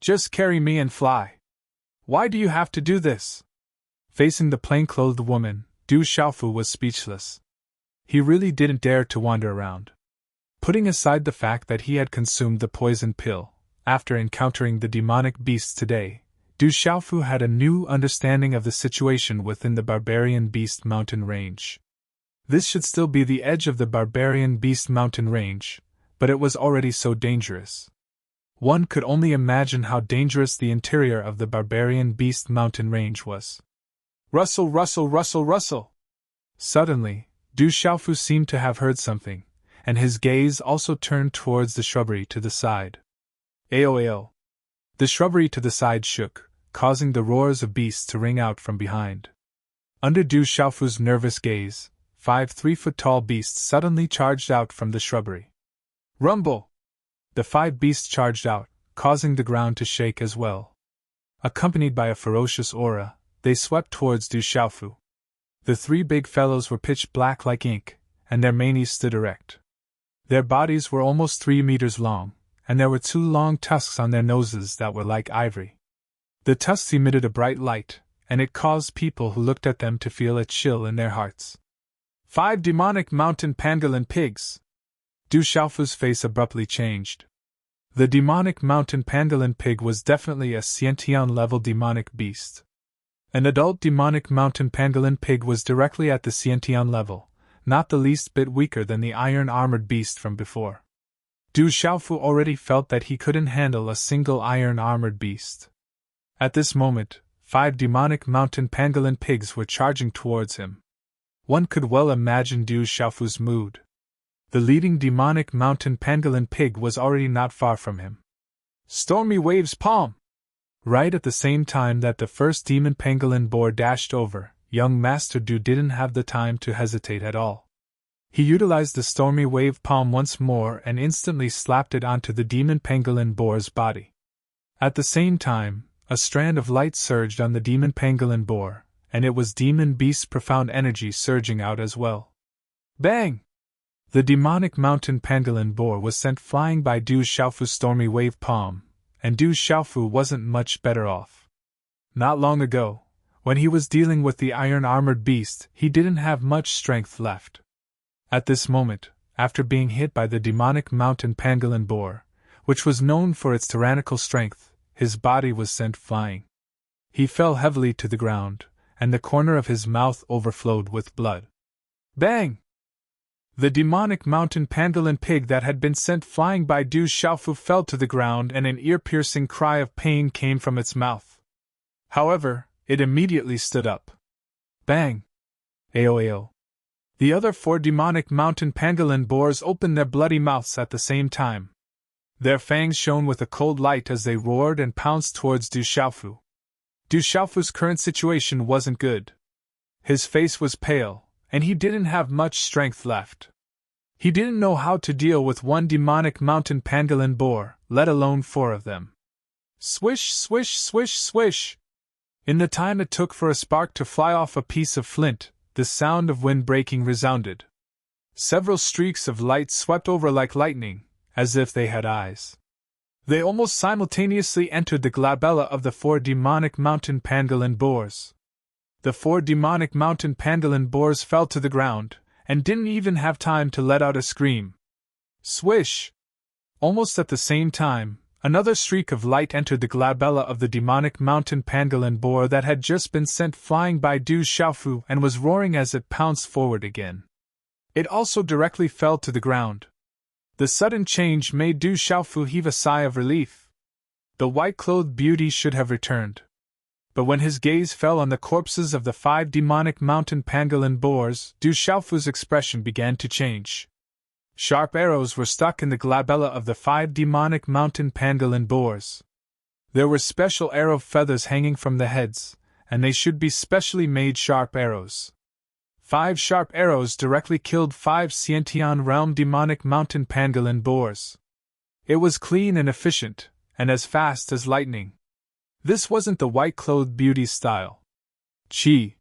Speaker 1: Just carry me and fly. Why do you have to do this? Facing the plain-clothed woman, Du Xiaofu was speechless. He really didn't dare to wander around. Putting aside the fact that he had consumed the poison pill, after encountering the demonic beasts today, Du Xiaofu had a new understanding of the situation within the Barbarian Beast Mountain Range. This should still be the edge of the Barbarian Beast Mountain Range, but it was already so dangerous. One could only imagine how dangerous the interior of the Barbarian Beast Mountain Range was. Rustle, rustle, rustle, rustle! Suddenly, Du Xiaofu seemed to have heard something, and his gaze also turned towards the shrubbery to the side. Ayo, ayo! The shrubbery to the side shook, causing the roars of beasts to ring out from behind. Under Du Xiaofu's nervous gaze, 5 3-foot-tall beasts suddenly charged out from the shrubbery. Rumble! The 5 beasts charged out, causing the ground to shake as well. Accompanied by a ferocious aura, they swept towards Du Xiaofu. The 3 big fellows were pitch black like ink, and their manes stood erect. Their bodies were almost 3 meters long, and there were 2 long tusks on their noses that were like ivory. The tusks emitted a bright light, and it caused people who looked at them to feel a chill in their hearts. 5 demonic mountain pangolin pigs! Du Xiaofu's face abruptly changed. The demonic mountain pangolin pig was definitely a Xiantian-level demonic beast. An adult demonic mountain pangolin pig was directly at the Xiantian level, not the least bit weaker than the iron-armored beast from before. Du Xiaofu already felt that he couldn't handle a single iron-armored beast. At this moment, 5 demonic mountain pangolin pigs were charging towards him. One could well imagine Du Xiaofu's mood. The leading demonic mountain pangolin pig was already not far from him. Stormy Waves Palm! Right at the same time that the first demon pangolin boar dashed over, young Master Du didn't have the time to hesitate at all. He utilized the Stormy Wave Palm once more and instantly slapped it onto the demon pangolin boar's body. At the same time, a strand of light surged on the demon pangolin boar, and it was demon beast's profound energy surging out as well. Bang! The demonic mountain pangolin boar was sent flying by Du Xiaofu's Stormy Wave Palm, and Du Xiaofu wasn't much better off. Not long ago, when he was dealing with the iron-armored beast, he didn't have much strength left. At this moment, after being hit by the demonic mountain pangolin boar, which was known for its tyrannical strength, his body was sent flying. He fell heavily to the ground, and the corner of his mouth overflowed with blood. Bang! The demonic mountain pangolin pig that had been sent flying by Du Xiaofu fell to the ground and an ear-piercing cry of pain came from its mouth. However, it immediately stood up. Bang! Ayo. The other 4 demonic mountain pangolin boars opened their bloody mouths at the same time. Their fangs shone with a cold light as they roared and pounced towards Du Xiaofu. Du Xiaofu's current situation wasn't good. His face was pale, and he didn't have much strength left. He didn't know how to deal with 1 demonic mountain pangolin boar, let alone 4 of them. Swish, swish, swish, swish! In the time it took for a spark to fly off a piece of flint, the sound of wind breaking resounded. Several streaks of light swept over like lightning, as if they had eyes. They almost simultaneously entered the glabella of the 4 demonic mountain pangolin boars. The 4 demonic mountain pangolin boars fell to the ground, and didn't even have time to let out a scream. Swish! Almost at the same time, another streak of light entered the glabella of the demonic mountain pangolin boar that had just been sent flying by Du Xiaofu and was roaring as it pounced forward again. It also directly fell to the ground. The sudden change made Du Xiaofu heave a sigh of relief. The white-clothed beauty should have returned. But when his gaze fell on the corpses of the 5 demonic mountain pangolin boars, Du Xiaofu's expression began to change. Sharp arrows were stuck in the glabella of the 5 demonic mountain pangolin boars. There were special arrow feathers hanging from the heads, and they should be specially made sharp arrows. 5 sharp arrows directly killed 5 Xiantian realm demonic mountain pangolin boars. It was clean and efficient, and as fast as lightning. This wasn't the white-clothed beauty's style. Chi!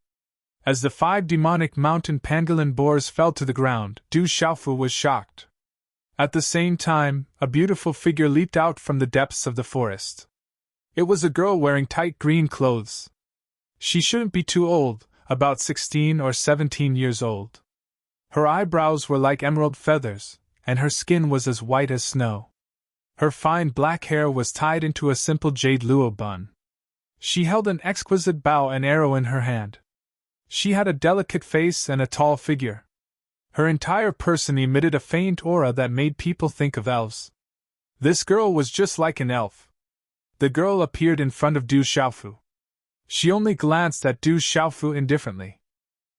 Speaker 1: As the 5 demonic mountain pangolin boars fell to the ground, Du Xiaofu was shocked. At the same time, a beautiful figure leaped out from the depths of the forest. It was a girl wearing tight green clothes. She shouldn't be too old, about 16 or 17 years old. Her eyebrows were like emerald feathers, and her skin was as white as snow. Her fine black hair was tied into a simple jade luo bun. She held an exquisite bow and arrow in her hand. She had a delicate face and a tall figure. Her entire person emitted a faint aura that made people think of elves. This girl was just like an elf. The girl appeared in front of Du Xiaofu. She only glanced at Du Xiaofu indifferently.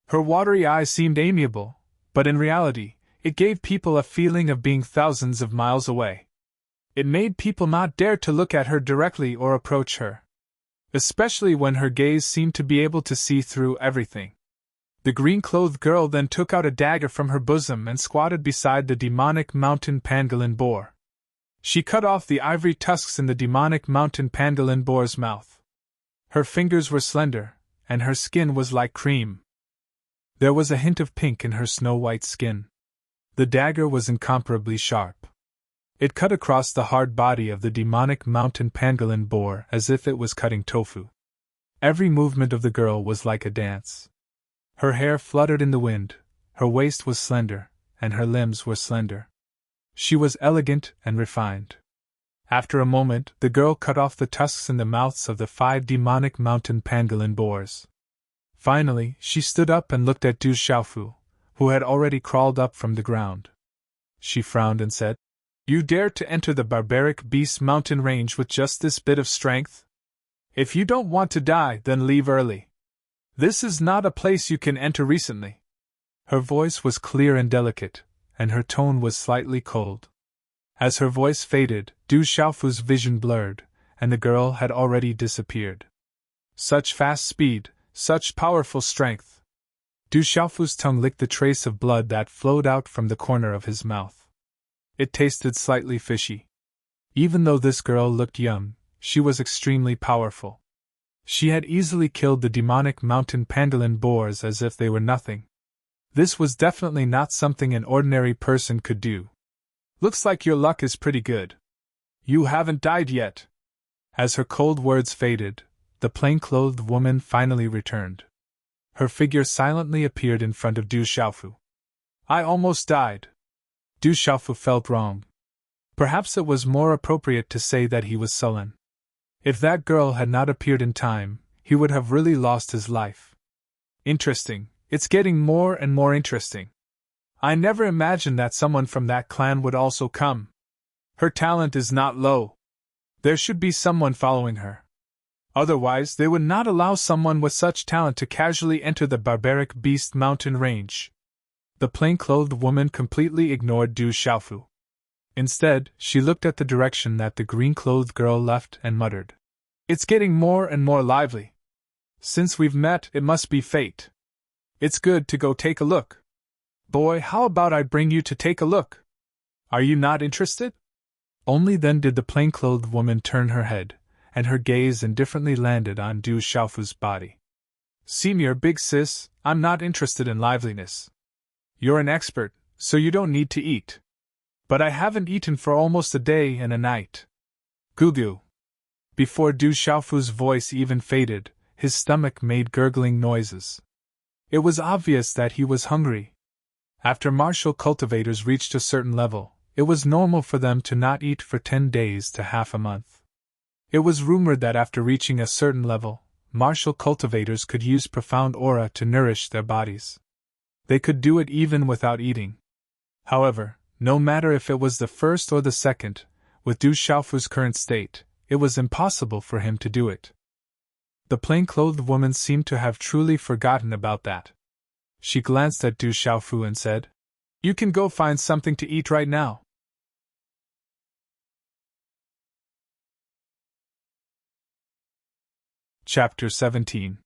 Speaker 1: Her watery eyes seemed amiable, but in reality, it gave people a feeling of being thousands of miles away. It made people not dare to look at her directly or approach her. Especially when her gaze seemed to be able to see through everything. The green-clothed girl then took out a dagger from her bosom and squatted beside the demonic mountain pangolin boar. She cut off the ivory tusks in the demonic mountain pangolin boar's mouth. Her fingers were slender, and her skin was like cream. There was a hint of pink in her snow-white skin. The dagger was incomparably sharp. It cut across the hard body of the demonic mountain pangolin boar as if it was cutting tofu. Every movement of the girl was like a dance. Her hair fluttered in the wind, her waist was slender, and her limbs were slender. She was elegant and refined. After a moment, the girl cut off the tusks in the mouths of the 5 demonic mountain pangolin boars. Finally, she stood up and looked at Du Xiaofu, who had already crawled up from the ground. She frowned and said, "You dare to enter the barbaric beast mountain range with just this bit of strength? If you don't want to die, then leave early. This is not a place you can enter recently." Her voice was clear and delicate, and her tone was slightly cold. As her voice faded, Du Xiaofu's vision blurred, and the girl had already disappeared. Such fast speed, such powerful strength! Du Xiaofu's tongue licked the trace of blood that flowed out from the corner of his mouth. It tasted slightly fishy. Even though this girl looked young, she was extremely powerful. She had easily killed the demonic mountain pangolin boars as if they were nothing. This was definitely not something an ordinary person could do. "Looks like your luck is pretty good. You haven't died yet." As her cold words faded, the plain-clothed woman finally returned. Her figure silently appeared in front of Du Xiaofu. "I almost died." Du Xiaofu felt wrong. Perhaps it was more appropriate to say that he was sullen. If that girl had not appeared in time, he would have really lost his life. Interesting, it's getting more and more interesting. I never imagined that someone from that clan would also come. Her talent is not low. There should be someone following her. Otherwise, they would not allow someone with such talent to casually enter the barbaric beast mountain range. The plain-clothed woman completely ignored Du Xiaofu. Instead, she looked at the direction that the green-clothed girl left and muttered, "It's getting more and more lively. Since we've met, it must be fate. It's good to go take a look. Boy, how about I bring you to take a look? Are you not interested?" Only then did the plain-clothed woman turn her head, and her gaze indifferently landed on Du Xiaofu's body. "Senior Big Sis, I'm not interested in liveliness. You're an expert, so you don't need to eat. But I haven't eaten for almost a day and a night. Goo-goo." Before Du Xiaofu's voice even faded, his stomach made gurgling noises. It was obvious that he was hungry. After martial cultivators reached a certain level, it was normal for them to not eat for 10 days to half a month. It was rumored that after reaching a certain level, martial cultivators could use profound aura to nourish their bodies. They could do it even without eating. However, no matter if it was the first or the second, with Du Xiaofu's current state, it was impossible for him to do it. The plain-clothed woman seemed to have truly forgotten about that. She glanced at Du Xiaofu and said, "You can go find something to eat right now." Chapter 17.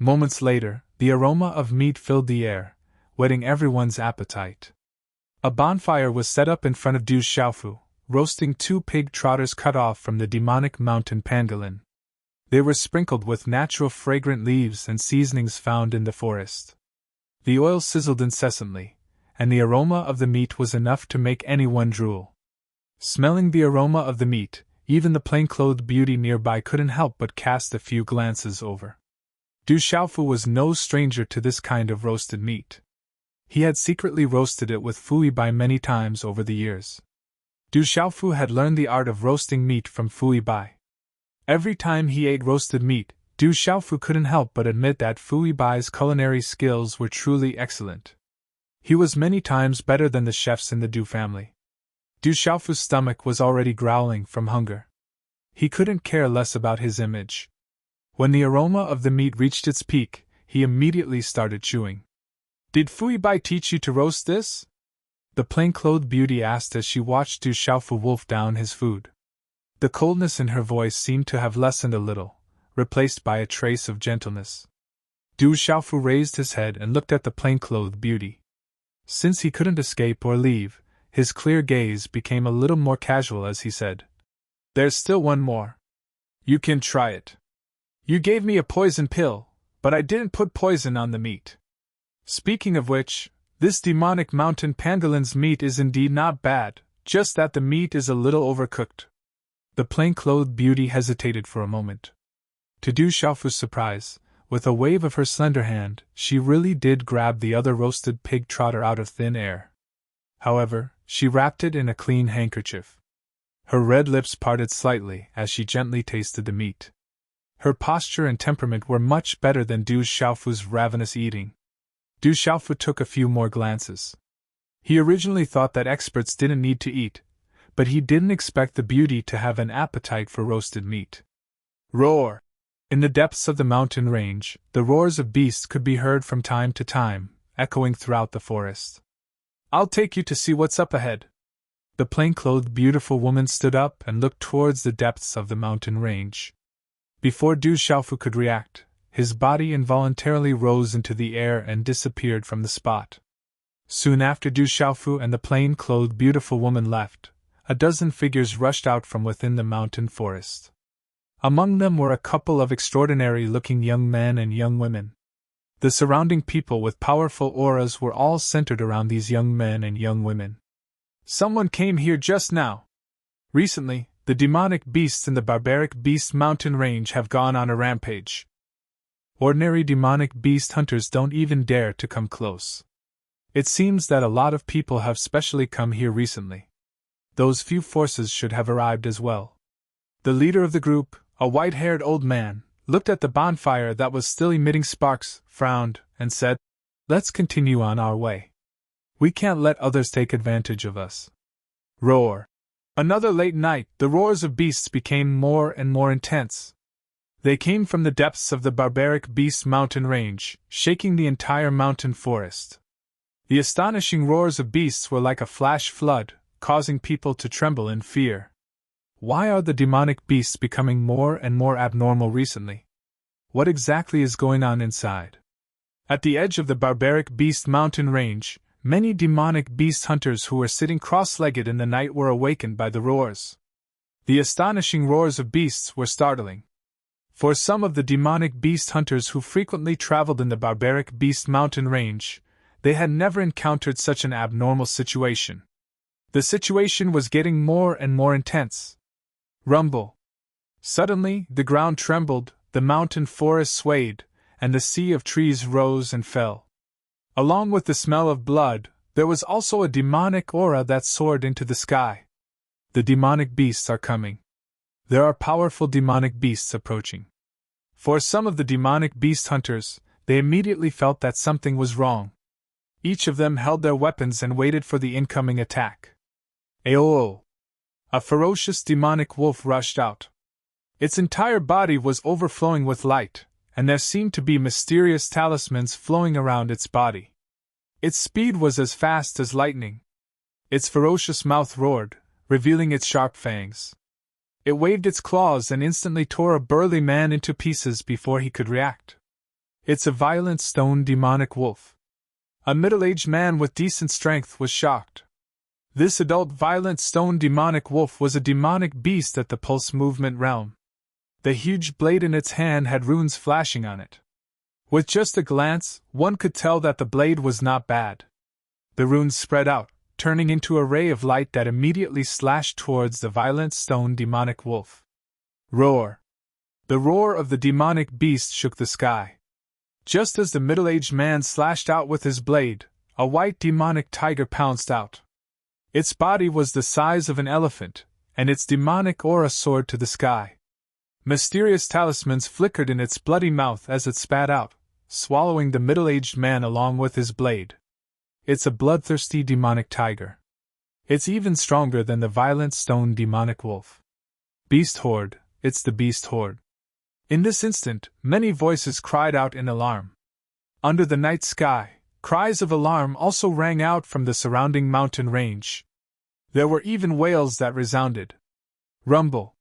Speaker 1: Moments later, the aroma of meat filled the air, whetting everyone's appetite. A bonfire was set up in front of Du Xiaofu, roasting 2 pig trotters cut off from the demonic mountain pangolin. They were sprinkled with natural fragrant leaves and seasonings found in the forest. The oil sizzled incessantly, and the aroma of the meat was enough to make anyone drool. Smelling the aroma of the meat, even the plain-clothed beauty nearby couldn't help but cast a few glances over. Du Xiaofu was no stranger to this kind of roasted meat. He had secretly roasted it with Fui Bai many times over the years. Du Xiaofu had learned the art of roasting meat from Fui Bai. Every time he ate roasted meat, Du Xiaofu couldn't help but admit that Fui Bai's culinary skills were truly excellent. He was many times better than the chefs in the Du family. Du Xiaofu's stomach was already growling from hunger. He couldn't care less about his image. When the aroma of the meat reached its peak, he immediately started chewing. "Did Fui Bai teach you to roast this?" the plain-clothed beauty asked as she watched Du Xiaofu wolf down his food. The coldness in her voice seemed to have lessened a little, replaced by a trace of gentleness. Du Xiaofu raised his head and looked at the plain-clothed beauty. Since he couldn't escape or leave, his clear gaze became a little more casual as he said, "There's still one more. You can try it. You gave me a poison pill, but I didn't put poison on the meat. Speaking of which, this demonic mountain pangolin's meat is indeed not bad, just that the meat is a little overcooked." The plain-clothed beauty hesitated for a moment. To Du Xiaofu's surprise, with a wave of her slender hand, she really did grab the other roasted pig trotter out of thin air. However, she wrapped it in a clean handkerchief. Her red lips parted slightly as she gently tasted the meat. Her posture and temperament were much better than Du Xiaofu's ravenous eating. Du Xiaofu took a few more glances. He originally thought that experts didn't need to eat, but he didn't expect the beauty to have an appetite for roasted meat. Roar! In the depths of the mountain range, the roars of beasts could be heard from time to time, echoing throughout the forest. "I'll take you to see what's up ahead." The plain-clothed beautiful woman stood up and looked towards the depths of the mountain range. Before Du Xiaofu could react, his body involuntarily rose into the air and disappeared from the spot. Soon after Du Xiaofu and the plain-clothed beautiful woman left, a dozen figures rushed out from within the mountain forest. Among them were a couple of extraordinary-looking young men and young women. The surrounding people with powerful auras were all centered around these young men and young women. "Someone came here just now. Recently, the demonic beasts in the barbaric beast mountain range have gone on a rampage. Ordinary demonic beast hunters don't even dare to come close. It seems that a lot of people have specially come here recently. Those few forces should have arrived as well." The leader of the group, a white-haired old man, looked at the bonfire that was still emitting sparks, frowned, and said, "Let's continue on our way. We can't let others take advantage of us." Roar! Another late night, the roars of beasts became more and more intense. They came from the depths of the barbaric beast mountain range, shaking the entire mountain forest. The astonishing roars of beasts were like a flash flood, causing people to tremble in fear. Why are the demonic beasts becoming more and more abnormal recently? What exactly is going on inside? At the edge of the barbaric beast mountain range, many demonic beast hunters who were sitting cross-legged in the night were awakened by the roars. The astonishing roars of beasts were startling. For some of the demonic beast hunters who frequently traveled in the barbaric beast mountain range, they had never encountered such an abnormal situation. The situation was getting more and more intense. Rumble! Suddenly, the ground trembled, the mountain forest swayed, and the sea of trees rose and fell. Along with the smell of blood, there was also a demonic aura that soared into the sky. The demonic beasts are coming. There are powerful demonic beasts approaching. For some of the demonic beast hunters, they immediately felt that something was wrong. Each of them held their weapons and waited for the incoming attack. Aoo! A ferocious demonic wolf rushed out. Its entire body was overflowing with light, and there seemed to be mysterious talismans flowing around its body. Its speed was as fast as lightning. Its ferocious mouth roared, revealing its sharp fangs. It waved its claws and instantly tore a burly man into pieces before he could react. It's a violent stone demonic wolf. A middle-aged man with decent strength was shocked. This adult violent stone demonic wolf was a demonic beast at the pulse movement realm. The huge blade in its hand had runes flashing on it. With just a glance, one could tell that the blade was not bad. The runes spread out, turning into a ray of light that immediately slashed towards the violent stone demonic wolf. Roar! The roar of the demonic beast shook the sky. Just as the middle-aged man slashed out with his blade, a white demonic tiger pounced out. Its body was the size of an elephant, and its demonic aura soared to the sky. Mysterious talismans flickered in its bloody mouth as it spat out, swallowing the middle-aged man along with his blade. It's a bloodthirsty demonic tiger. It's even stronger than the violent stone demonic wolf. Beast horde, it's the beast horde. In this instant, many voices cried out in alarm. Under the night sky, cries of alarm also rang out from the surrounding mountain range. There were even wails that resounded. Rumble!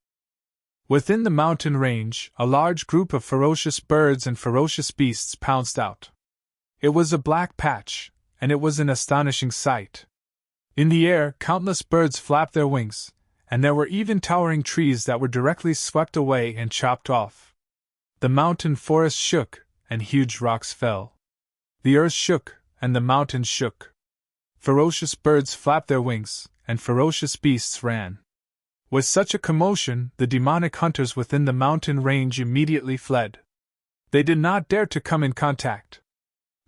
Speaker 1: Within the mountain range, a large group of ferocious birds and ferocious beasts pounced out. It was a black patch, and it was an astonishing sight. In the air, countless birds flapped their wings, and there were even towering trees that were directly swept away and chopped off. The mountain forest shook, and huge rocks fell. The earth shook, and the mountains shook. Ferocious birds flapped their wings, and ferocious beasts ran. With such a commotion, the demonic hunters within the mountain range immediately fled. They did not dare to come in contact.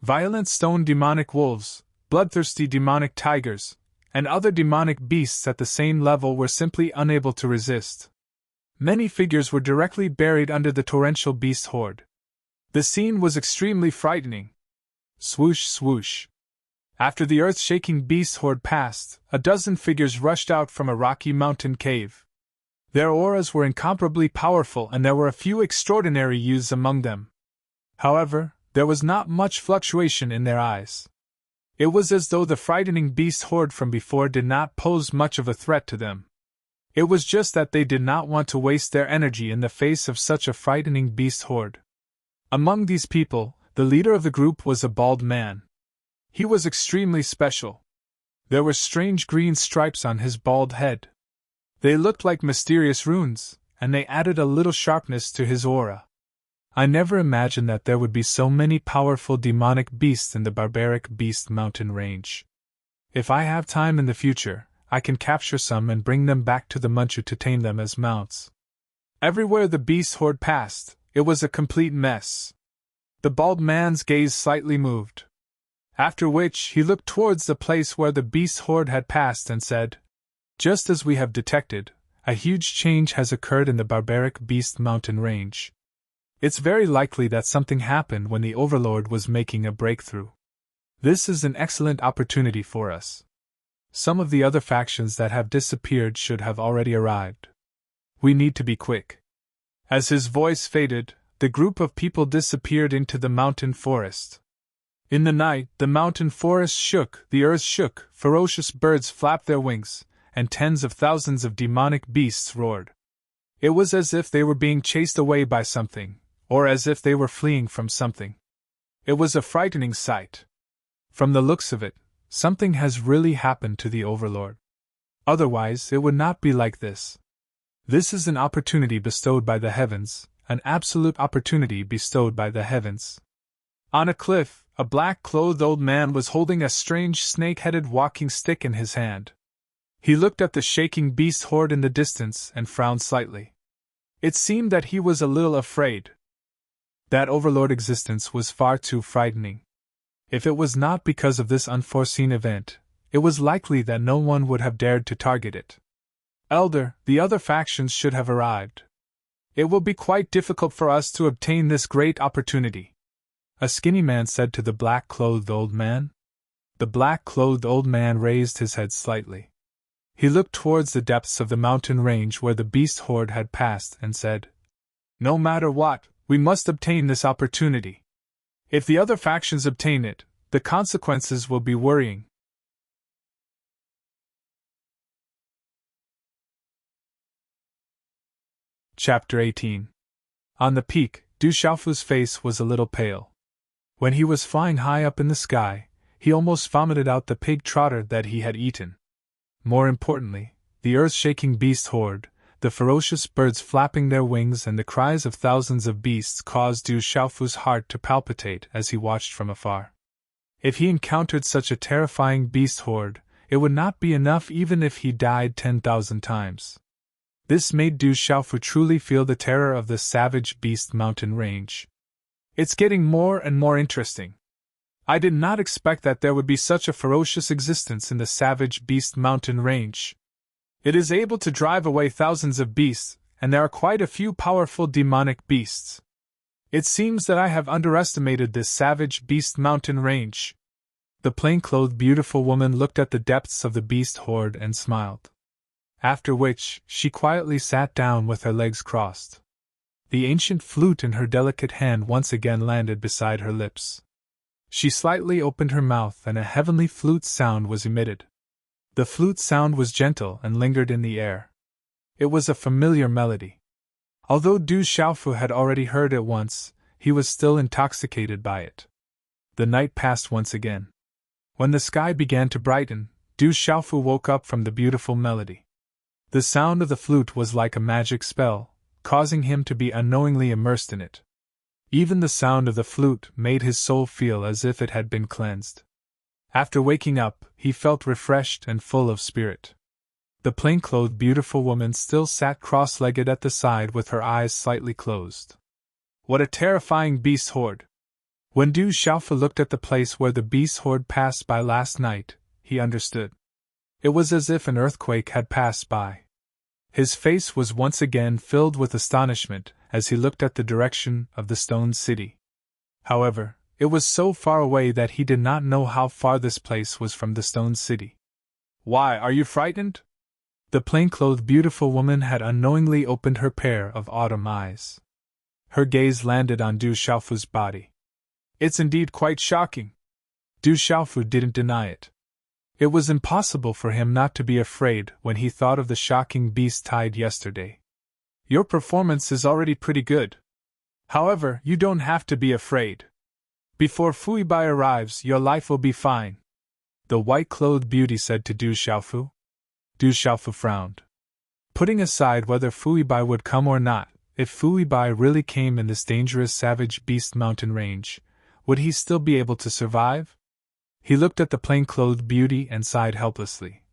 Speaker 1: Violent stone demonic wolves, bloodthirsty demonic tigers, and other demonic beasts at the same level were simply unable to resist. Many figures were directly buried under the torrential beast horde. The scene was extremely frightening. Swoosh, swoosh. After the earth-shaking beast horde passed, a dozen figures rushed out from a rocky mountain cave. Their auras were incomparably powerful, and there were a few extraordinary youths among them. However, there was not much fluctuation in their eyes. It was as though the frightening beast horde from before did not pose much of a threat to them. It was just that they did not want to waste their energy in the face of such a frightening beast horde. Among these people, the leader of the group was a bald man. He was extremely special. There were strange green stripes on his bald head. They looked like mysterious runes, and they added a little sharpness to his aura. I never imagined that there would be so many powerful demonic beasts in the barbaric beast mountain range. If I have time in the future, I can capture some and bring them back to the Munchu to tame them as mounts. Everywhere the beast horde passed, it was a complete mess. The bald man's gaze slightly moved. After which, he looked towards the place where the beast horde had passed and said, "Just as we have detected, a huge change has occurred in the barbaric beast mountain range. It's very likely that something happened when the Overlord was making a breakthrough. This is an excellent opportunity for us. Some of the other factions that have disappeared should have already arrived. We need to be quick." As his voice faded, the group of people disappeared into the mountain forest. In the night, the mountain forest shook, the earth shook, ferocious birds flapped their wings, and tens of thousands of demonic beasts roared. It was as if they were being chased away by something, or as if they were fleeing from something. It was a frightening sight. From the looks of it, something has really happened to the Overlord. Otherwise, it would not be like this. This is an opportunity bestowed by the heavens, an absolute opportunity bestowed by the heavens. On a cliff, a black-clothed old man was holding a strange snake-headed walking stick in his hand. He looked at the shaking beast horde in the distance and frowned slightly. It seemed that he was a little afraid. That Overlord existence was far too frightening. If it was not because of this unforeseen event, it was likely that no one would have dared to target it. Elder, the other factions should have arrived. It will be quite difficult for us to obtain this great opportunity, a skinny man said to the black-clothed old man. The black-clothed old man raised his head slightly. He looked towards the depths of the mountain range where the beast horde had passed and said, "No matter what, we must obtain this opportunity. If the other factions obtain it, the consequences will be worrying." Chapter 18. On the peak, Du Xiaofu's face was a little pale. When he was flying high up in the sky, he almost vomited out the pig trotter that he had eaten. More importantly, the earth-shaking beast horde, the ferocious birds flapping their wings and the cries of thousands of beasts caused Du Xiaofu's heart to palpitate as he watched from afar. If he encountered such a terrifying beast horde, it would not be enough even if he died 10,000 times. This made Du Xiaofu truly feel the terror of the savage beast mountain range. It's getting more and more interesting. I did not expect that there would be such a ferocious existence in the savage beast mountain range. It is able to drive away thousands of beasts, and there are quite a few powerful demonic beasts. It seems that I have underestimated this savage beast mountain range. The plain-clothed beautiful woman looked at the depths of the beast horde and smiled. After which, she quietly sat down with her legs crossed. The ancient flute in her delicate hand once again landed beside her lips. She slightly opened her mouth and a heavenly flute sound was emitted. The flute sound was gentle and lingered in the air. It was a familiar melody. Although Du Xiaofu had already heard it once, he was still intoxicated by it. The night passed once again. When the sky began to brighten, Du Xiaofu woke up from the beautiful melody. The sound of the flute was like a magic spell, causing him to be unknowingly immersed in it. Even the sound of the flute made his soul feel as if it had been cleansed. After waking up, he felt refreshed and full of spirit. The plain-clothed beautiful woman still sat cross-legged at the side with her eyes slightly closed. What a terrifying beast horde! When Du Xiaofu looked at the place where the beast horde passed by last night, he understood. It was as if an earthquake had passed by. His face was once again filled with astonishment as he looked at the direction of the stone city. However, it was so far away that he did not know how far this place was from the stone city. "Why, are you frightened?" The plain-clothed beautiful woman had unknowingly opened her pair of autumn eyes. Her gaze landed on Du Xiaofu's body. "It's indeed quite shocking." Du Xiaofu didn't deny it. It was impossible for him not to be afraid when he thought of the shocking beast tied yesterday. "Your performance is already pretty good. However, you don't have to be afraid. Before Fui Bai arrives, your life will be fine," the white-clothed beauty said to Du Xiaofu. Du Xiaofu frowned. Putting aside whether Fui Bai would come or not, if Fui Bai really came in this dangerous savage beast mountain range, would he still be able to survive? He looked at the plain-clothed beauty and sighed helplessly.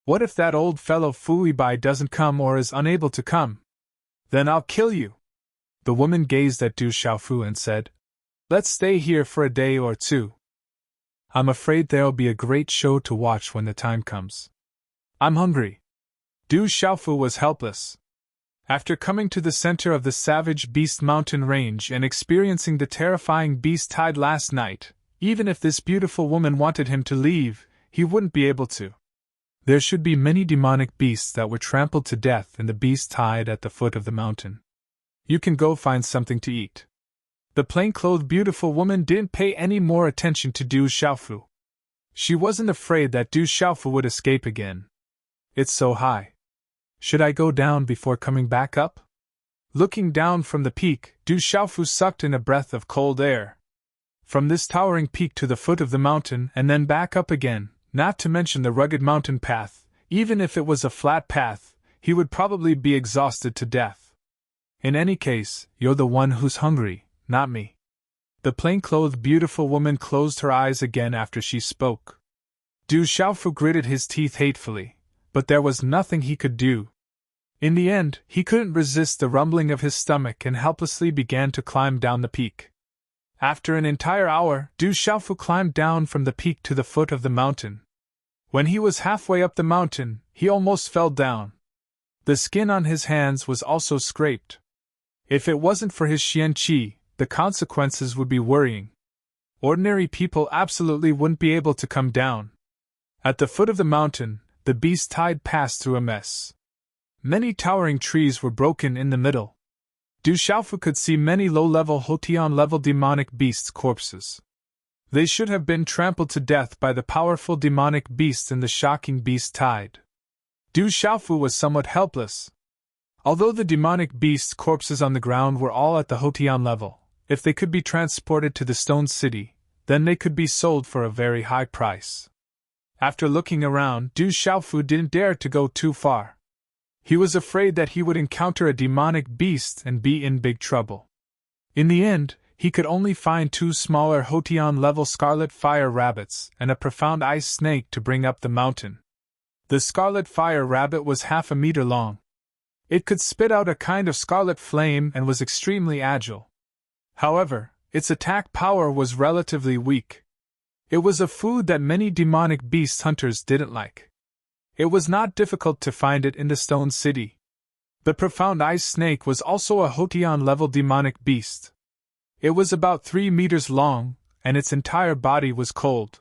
Speaker 1: "What if that old fellow Fui Bai doesn't come or is unable to come? Then I'll kill you." The woman gazed at Du Xiaofu and said, "Let's stay here for a day or two. I'm afraid there'll be a great show to watch when the time comes. I'm hungry." Du Xiaofu was helpless. After coming to the center of the savage beast mountain range and experiencing the terrifying beast tide last night, even if this beautiful woman wanted him to leave, he wouldn't be able to. There should be many demonic beasts that were trampled to death in the beast tide at the foot of the mountain. "You can go find something to eat." The plain-clothed beautiful woman didn't pay any more attention to Du Xiaofu. She wasn't afraid that Du Xiaofu would escape again. "It's so high. Should I go down before coming back up?" Looking down from the peak, Du Xiaofu sucked in a breath of cold air. From this towering peak to the foot of the mountain and then back up again, not to mention the rugged mountain path, even if it was a flat path, he would probably be exhausted to death. "In any case, you're the one who's hungry, not me." The plain-clothed beautiful woman closed her eyes again after she spoke. Du Xiaofu gritted his teeth hatefully, but there was nothing he could do. In the end, he couldn't resist the rumbling of his stomach and helplessly began to climb down the peak. After an entire hour, Du Xiaofu climbed down from the peak to the foot of the mountain. When he was halfway up the mountain, he almost fell down. The skin on his hands was also scraped. If it wasn't for his xianqi, the consequences would be worrying. Ordinary people absolutely wouldn't be able to come down. At the foot of the mountain, the beast tide passed through a mess. Many towering trees were broken in the middle. Du Xiaofu could see many low-level Hotian-level demonic beasts' corpses. They should have been trampled to death by the powerful demonic beasts in the shocking beast tide. Du Xiaofu was somewhat helpless. Although the demonic beasts' corpses on the ground were all at the Hotian level, if they could be transported to the stone city, then they could be sold for a very high price. After looking around, Du Xiaofu didn't dare to go too far. He was afraid that he would encounter a demonic beast and be in big trouble. In the end, he could only find 2 smaller Hotian-level scarlet fire rabbits and a profound ice snake to bring up the mountain. The scarlet fire rabbit was half a meter long. It could spit out a kind of scarlet flame and was extremely agile. However, its attack power was relatively weak. It was a food that many demonic beast hunters didn't like. It was not difficult to find it in the stone city. The profound ice snake was also a Hotian-level demonic beast. It was about 3 meters long, and its entire body was cold.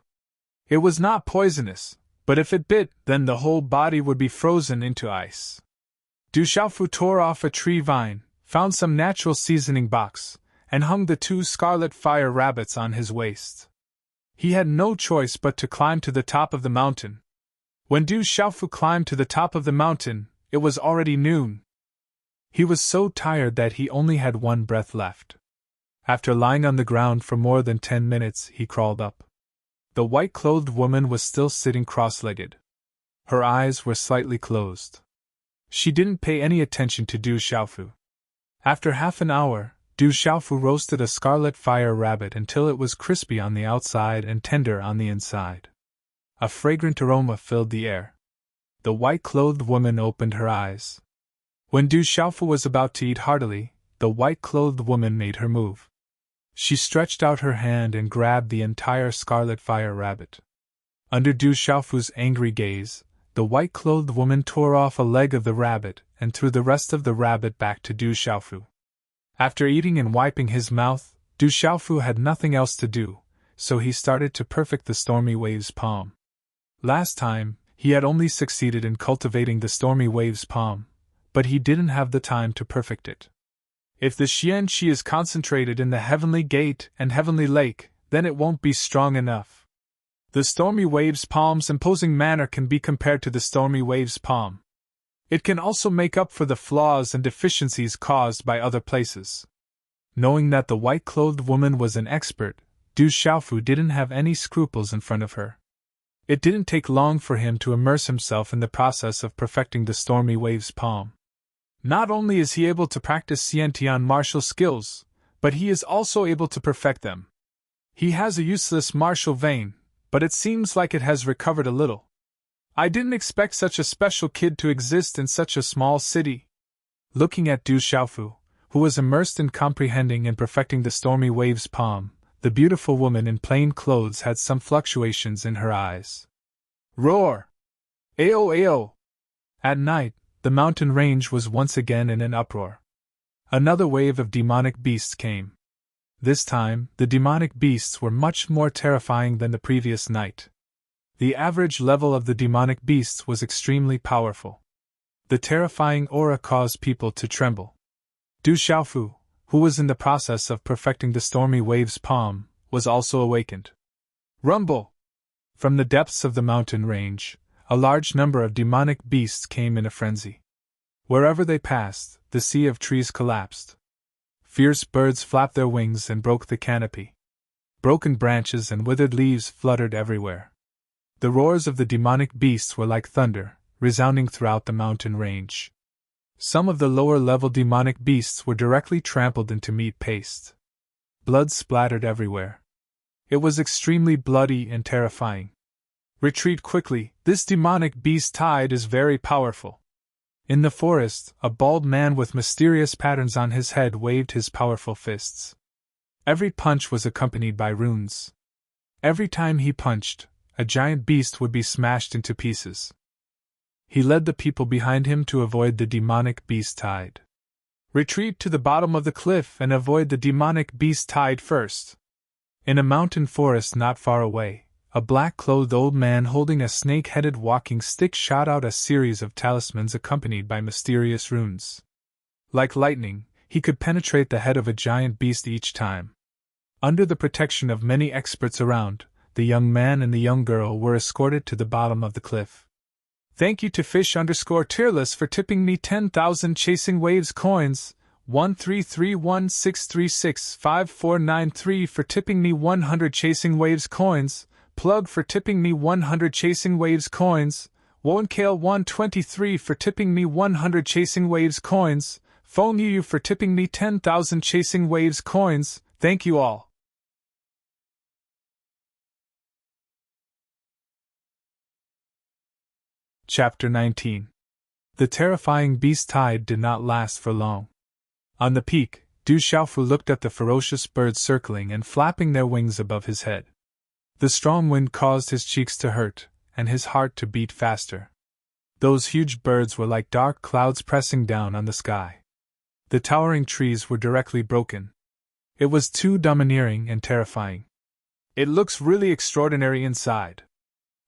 Speaker 1: It was not poisonous, but if it bit, then the whole body would be frozen into ice. Du Xiaofu tore off a tree vine, found some natural seasoning box, and hung the 2 scarlet fire rabbits on his waist. He had no choice but to climb to the top of the mountain. When Du Xiaofu climbed to the top of the mountain, it was already noon. He was so tired that he only had one breath left. After lying on the ground for more than 10 minutes, he crawled up. The white-clothed woman was still sitting cross-legged. Her eyes were slightly closed. She didn't pay any attention to Du Xiaofu. After half an hour, Du Xiaofu roasted a scarlet fire rabbit until it was crispy on the outside and tender on the inside. A fragrant aroma filled the air. The white-clothed woman opened her eyes. When Du Xiaofu was about to eat heartily, the white-clothed woman made her move. She stretched out her hand and grabbed the entire scarlet fire rabbit. Under Du Xiaofu's angry gaze, the white-clothed woman tore off a leg of the rabbit and threw the rest of the rabbit back to Du Xiaofu. After eating and wiping his mouth, Du Xiaofu had nothing else to do, so he started to perfect the stormy wave's palm. Last time, he had only succeeded in cultivating the stormy wave's palm, but he didn't have the time to perfect it. If the Xianqi is concentrated in the heavenly gate and heavenly lake, then it won't be strong enough. The stormy wave's palm's imposing manner can be compared to the stormy wave's palm. It can also make up for the flaws and deficiencies caused by other places. Knowing that the white-clothed woman was an expert, Du Xiaofu didn't have any scruples in front of her. It didn't take long for him to immerse himself in the process of perfecting the stormy wave's palm. Not only is he able to practice Xiantian martial skills, but he is also able to perfect them. He has a useless martial vein, but it seems like it has recovered a little. I didn't expect such a special kid to exist in such a small city. Looking at Du Xiaofu, who was immersed in comprehending and perfecting the stormy wave's palm, the beautiful woman in plain clothes had some fluctuations in her eyes. Roar! Ao ao! At night, the mountain range was once again in an uproar. Another wave of demonic beasts came. This time, the demonic beasts were much more terrifying than the previous night. The average level of the demonic beasts was extremely powerful. The terrifying aura caused people to tremble. Du Xiaofu, who was in the process of perfecting the stormy wave's palm, was also awakened. Rumble! From the depths of the mountain range, a large number of demonic beasts came in a frenzy. Wherever they passed, the sea of trees collapsed. Fierce birds flapped their wings and broke the canopy. Broken branches and withered leaves fluttered everywhere. The roars of the demonic beasts were like thunder, resounding throughout the mountain range. Some of the lower-level demonic beasts were directly trampled into meat paste. Blood splattered everywhere. It was extremely bloody and terrifying. Retreat quickly, this demonic beast tide is very powerful. In the forest, a bald man with mysterious patterns on his head waved his powerful fists. Every punch was accompanied by runes. Every time he punched, a giant beast would be smashed into pieces. He led the people behind him to avoid the demonic beast tide. Retreat to the bottom of the cliff and avoid the demonic beast tide first. In a mountain forest not far away, a black-clothed old man holding a snake-headed walking stick shot out a series of talismans accompanied by mysterious runes. Like lightning, he could penetrate the head of a giant beast each time. Under the protection of many experts around, the young man and the young girl were escorted to the bottom of the cliff. Thank you to fish_tearless for tipping me 10,000 Chasing Waves coins, 13316365493 for tipping me 100 Chasing Waves coins, Plug for tipping me 100 Chasing Waves coins, Wonkale123 for tipping me 100 Chasing Waves coins, Phone you for tipping me 10,000 Chasing Waves coins, thank you all. Chapter 19. The terrifying beast tide did not last for long. On the peak, Du Xiaofu looked at the ferocious birds circling and flapping their wings above his head. The strong wind caused his cheeks to hurt, and his heart to beat faster. Those huge birds were like dark clouds pressing down on the sky. The towering trees were directly broken. It was too domineering and terrifying. It looks really extraordinary inside.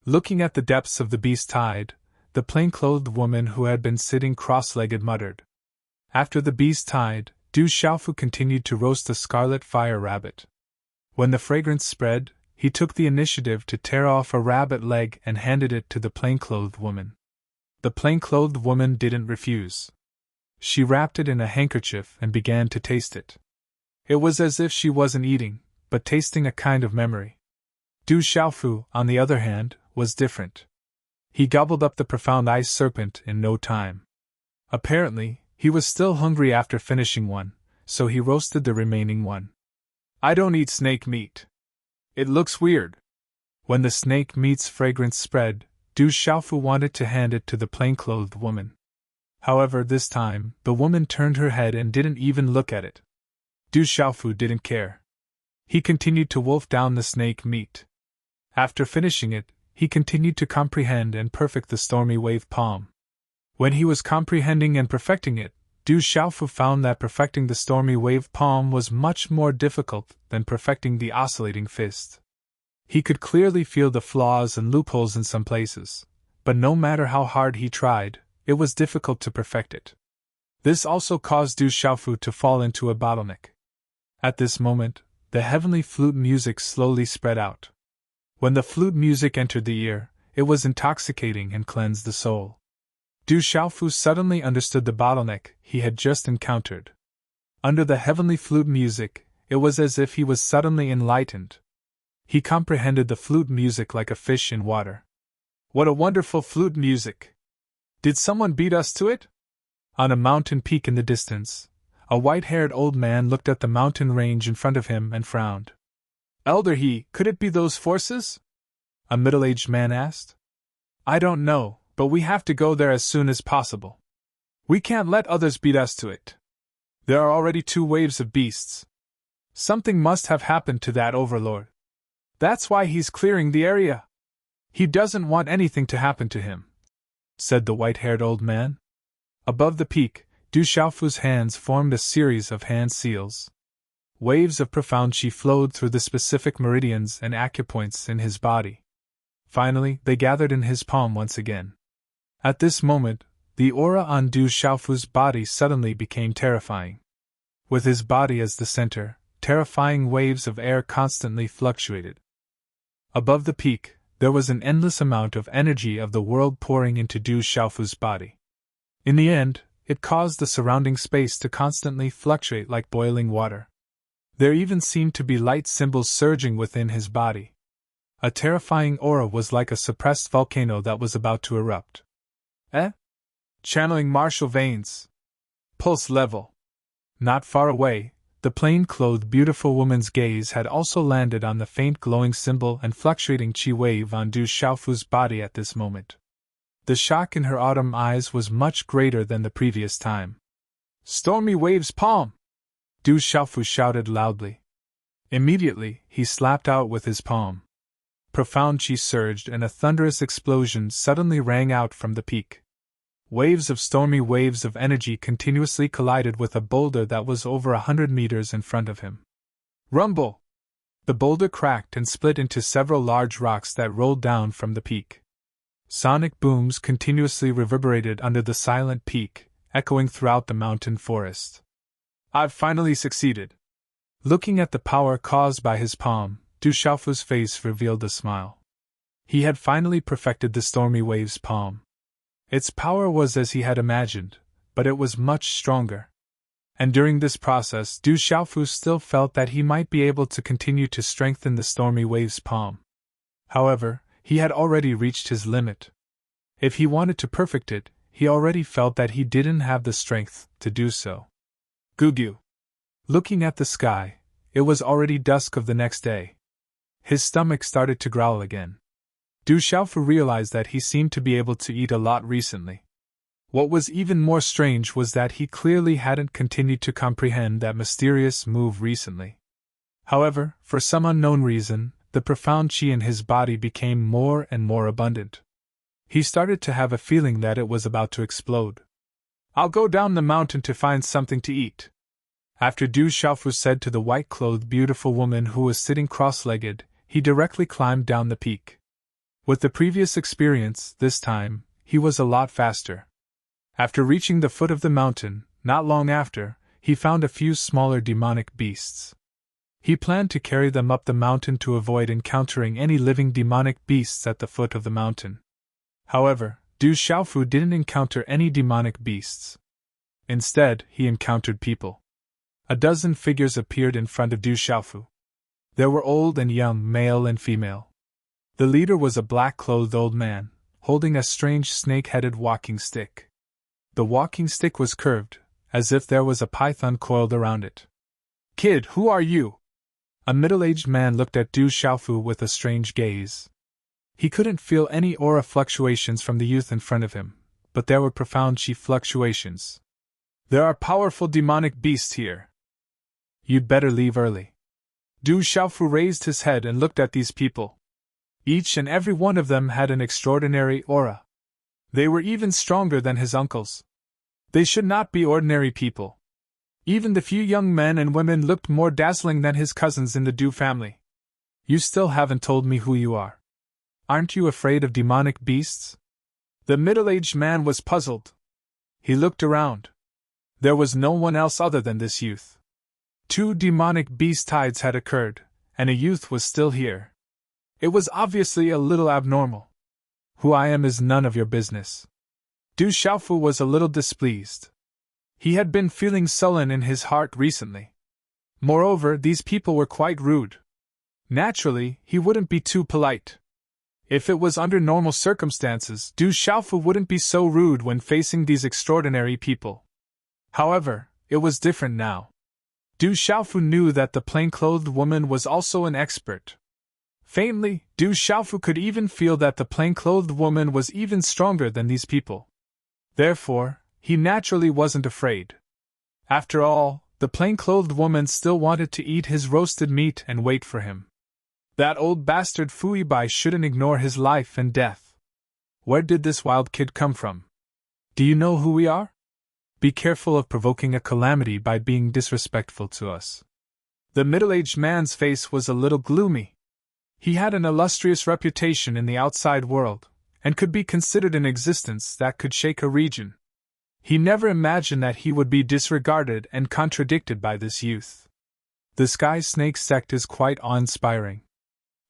Speaker 1: Looking at the depths of the beast tide, the plain-clothed woman who had been sitting cross-legged muttered. After the beast tide, Du Xiaofu continued to roast the scarlet fire rabbit. When the fragrance spread, he took the initiative to tear off a rabbit leg and handed it to the plain-clothed woman. The plain-clothed woman didn't refuse. She wrapped it in a handkerchief and began to taste it. It was as if she wasn't eating, but tasting a kind of memory. Du Xiaofu, on the other hand, was different. He gobbled up the profound ice serpent in no time. Apparently, he was still hungry after finishing one, so he roasted the remaining one. I don't eat snake meat. It looks weird. When the snake meat's fragrance spread, Du Xiaofu wanted to hand it to the plain-clothed woman. However, this time, the woman turned her head and didn't even look at it. Du Xiaofu didn't care. He continued to wolf down the snake meat. After finishing it, he continued to comprehend and perfect the stormy wave palm. When he was comprehending and perfecting it, Du Xiaofu found that perfecting the stormy wave palm was much more difficult than perfecting the oscillating fist. He could clearly feel the flaws and loopholes in some places, but no matter how hard he tried, it was difficult to perfect it. This also caused Du Xiaofu to fall into a bottleneck. At this moment, the heavenly flute music slowly spread out. When the flute music entered the ear, it was intoxicating and cleansed the soul. Du Xiaofu suddenly understood the bottleneck he had just encountered. Under the heavenly flute music, it was as if he was suddenly enlightened. He comprehended the flute music like a fish in water. What a wonderful flute music! Did someone beat us to it? On a mountain peak in the distance, a white-haired old man looked at the mountain range in front of him and frowned. Elder He, could it be those forces? A middle-aged man asked. I don't know, but we have to go there as soon as possible. We can't let others beat us to it. There are already 2 waves of beasts. Something must have happened to that overlord. That's why he's clearing the area. He doesn't want anything to happen to him, said the white-haired old man. Above the peak, Du Xiaofu's hands formed a series of hand seals. Waves of profound qi flowed through the specific meridians and acupoints in his body. Finally, they gathered in his palm once again. At this moment, the aura on Du Xiaofu's body suddenly became terrifying. With his body as the center, terrifying waves of air constantly fluctuated. Above the peak, there was an endless amount of energy of the world pouring into Du Xiaofu's body. In the end, it caused the surrounding space to constantly fluctuate like boiling water. There even seemed to be light symbols surging within his body. A terrifying aura was like a suppressed volcano that was about to erupt. Channeling martial veins. Pulse level. Not far away, the plain-clothed beautiful woman's gaze had also landed on the faint glowing symbol and fluctuating qi wave on Du Xiaofu's body at this moment. The shock in her autumn eyes was much greater than the previous time. Stormy wave's palm! Du Xiaofu shouted loudly. Immediately, he slapped out with his palm. Profound qi surged and a thunderous explosion suddenly rang out from the peak. Waves of stormy waves of energy continuously collided with a boulder that was over 100 meters in front of him. Rumble! The boulder cracked and split into several large rocks that rolled down from the peak. Sonic booms continuously reverberated under the silent peak, echoing throughout the mountain forest. I've finally succeeded. Looking at the power caused by his palm, Du Xiaofu's face revealed a smile. He had finally perfected the stormy wave's palm. Its power was as he had imagined, but it was much stronger. And during this process, Du Xiaofu still felt that he might be able to continue to strengthen the stormy wave's palm. However, he had already reached his limit. If he wanted to perfect it, he already felt that he didn't have the strength to do so. Gugu. Looking at the sky, it was already dusk of the next day. His stomach started to growl again. Du Xiaofu realized that he seemed to be able to eat a lot recently. What was even more strange was that he clearly hadn't continued to comprehend that mysterious move recently. However, for some unknown reason, the profound qi in his body became more and more abundant. He started to have a feeling that it was about to explode. I'll go down the mountain to find something to eat. After Du Xiaofu said to the white-clothed beautiful woman who was sitting cross-legged, he directly climbed down the peak. With the previous experience, this time, he was a lot faster. After reaching the foot of the mountain, not long after, he found a few smaller demonic beasts. He planned to carry them up the mountain to avoid encountering any living demonic beasts at the foot of the mountain. However, Du Xiaofu didn't encounter any demonic beasts. Instead, he encountered people. A dozen figures appeared in front of Du Xiaofu. There were old and young, male and female. The leader was a black-clothed old man, holding a strange snake-headed walking stick. The walking stick was curved, as if there was a python coiled around it. "Kid, who are you?" A middle-aged man looked at Du Xiaofu with a strange gaze. He couldn't feel any aura fluctuations from the youth in front of him, but there were profound chi fluctuations. "There are powerful demonic beasts here. You'd better leave early." Du Xiaofu raised his head and looked at these people. Each and every one of them had an extraordinary aura. They were even stronger than his uncles. They should not be ordinary people. Even the few young men and women looked more dazzling than his cousins in the Du family. "You still haven't told me who you are. Aren't you afraid of demonic beasts?" The middle-aged man was puzzled. He looked around. There was no one else other than this youth. 2 demonic beast tides had occurred, and a youth was still here. It was obviously a little abnormal. "Who I am is none of your business." Du Xiaofu was a little displeased. He had been feeling sullen in his heart recently. Moreover, these people were quite rude. Naturally, he wouldn't be too polite. If it was under normal circumstances, Du Xiaofu wouldn't be so rude when facing these extraordinary people. However, it was different now. Du Xiaofu knew that the plain-clothed woman was also an expert. Faintly, Du Xiaofu could even feel that the plain-clothed woman was even stronger than these people. Therefore, he naturally wasn't afraid. After all, the plain-clothed woman still wanted to eat his roasted meat and wait for him. That old bastard Fui Bai shouldn't ignore his life and death. Where did this wild kid come from? Do you know who we are? Be careful of provoking a calamity by being disrespectful to us. The middle-aged man's face was a little gloomy. He had an illustrious reputation in the outside world, and could be considered an existence that could shake a region. He never imagined that he would be disregarded and contradicted by this youth. The Sky Snake sect is quite awe-inspiring.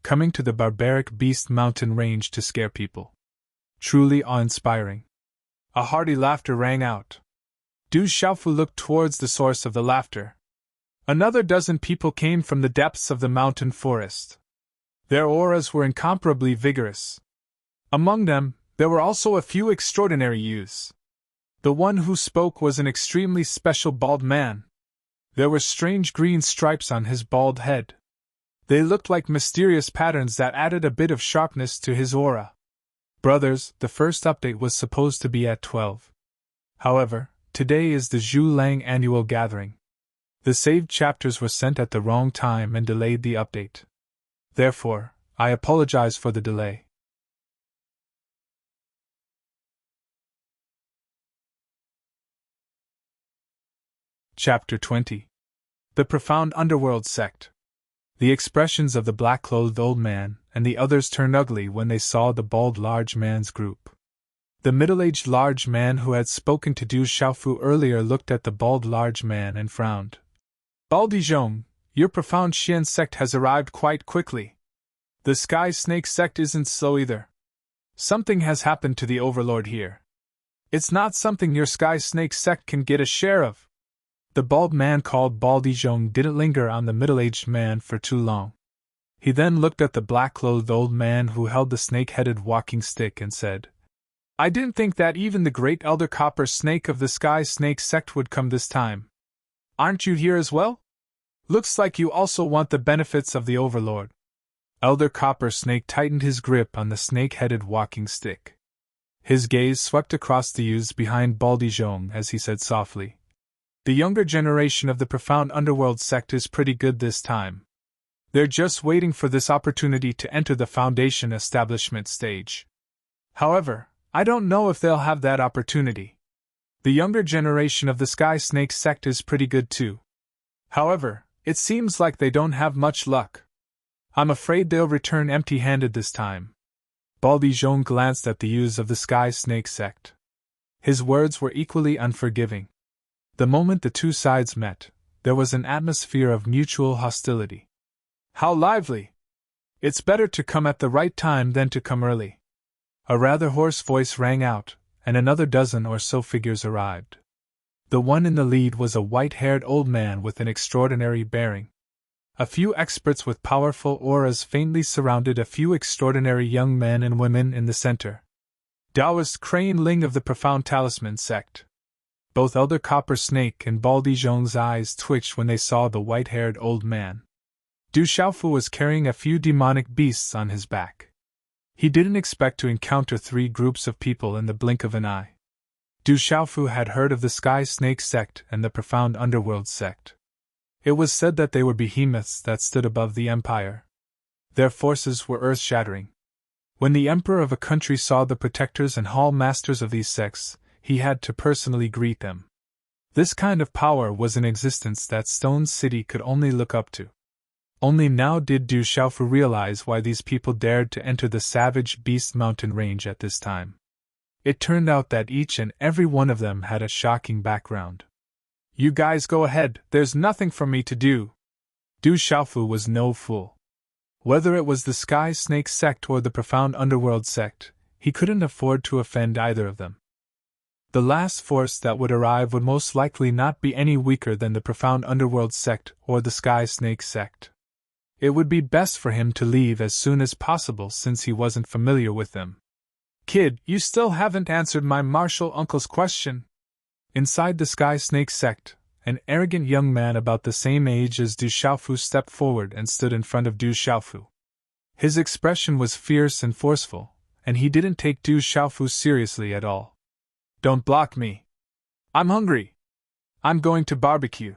Speaker 1: Coming to the barbaric beast mountain range to scare people. Truly awe-inspiring. A hearty laughter rang out. Du Xiaofu looked towards the source of the laughter. Another dozen people came from the depths of the mountain forest. Their auras were incomparably vigorous. Among them, there were also a few extraordinary youths. The one who spoke was an extremely special bald man. There were strange green stripes on his bald head. They looked like mysterious patterns that added a bit of sharpness to his aura. Brothers, the first update was supposed to be at 12. However, today is the Zhu Lang annual gathering. The saved chapters were sent at the wrong time and delayed the update. Therefore, I apologize for the delay. Chapter 20. The Profound Underworld Sect. The expressions of the black-clothed old man and the others turned ugly when they saw the bald large man's group. The middle-aged large man who had spoken to Du Xiaofu earlier looked at the bald large man and frowned. "Baldi Zhong, your profound Xian sect has arrived quite quickly. The Sky Snake sect isn't slow either. Something has happened to the Overlord here. It's not something your Sky Snake sect can get a share of." The bald man called Baldi Zhong didn't linger on the middle-aged man for too long. He then looked at the black-clothed old man who held the snake-headed walking stick and said, "I didn't think that even the great Elder Copper Snake of the Sky Snake sect would come this time. Aren't you here as well? Looks like you also want the benefits of the Overlord." Elder Copper Snake tightened his grip on the snake-headed walking stick. His gaze swept across the youths behind Baldi Zhong as he said softly, "The younger generation of the Profound Underworld sect is pretty good this time. They're just waiting for this opportunity to enter the Foundation establishment stage. However, I don't know if they'll have that opportunity. The younger generation of the Sky Snake sect is pretty good too. However, it seems like they don't have much luck. I'm afraid they'll return empty-handed this time." Baldi Zhong glanced at the youths of the Sky Snake sect. His words were equally unforgiving. The moment the two sides met, there was an atmosphere of mutual hostility. "How lively! It's better to come at the right time than to come early." A rather hoarse voice rang out, and another dozen or so figures arrived. The one in the lead was a white-haired old man with an extraordinary bearing. A few experts with powerful auras faintly surrounded a few extraordinary young men and women in the center. Taoist Crane Ling of the Profound Talisman sect. Both Elder Copper Snake and Baldy Zhong's eyes twitched when they saw the white-haired old man. Du Xiaofu was carrying a few demonic beasts on his back. He didn't expect to encounter 3 groups of people in the blink of an eye. Du Xiaofu had heard of the Sky Snake sect and the Profound Underworld sect. It was said that they were behemoths that stood above the empire. Their forces were earth-shattering. When the emperor of a country saw the protectors and hall masters of these sects, he had to personally greet them. This kind of power was an existence that Stone City could only look up to. Only now did Du Xiaofu realize why these people dared to enter the Savage Beast mountain range at this time. It turned out that each and every one of them had a shocking background. "You guys go ahead, there's nothing for me to do." Du Xiaofu was no fool. Whether it was the Sky Snake sect or the Profound Underworld sect, he couldn't afford to offend either of them. The last force that would arrive would most likely not be any weaker than the Profound Underworld sect or the Sky Snake sect. It would be best for him to leave as soon as possible since he wasn't familiar with them. "Kid, you still haven't answered my martial uncle's question." Inside the Sky Snake sect, an arrogant young man about the same age as Du Xiaofu stepped forward and stood in front of Du Xiaofu. His expression was fierce and forceful, and he didn't take Du Xiaofu seriously at all. "Don't block me. I'm hungry. I'm going to barbecue."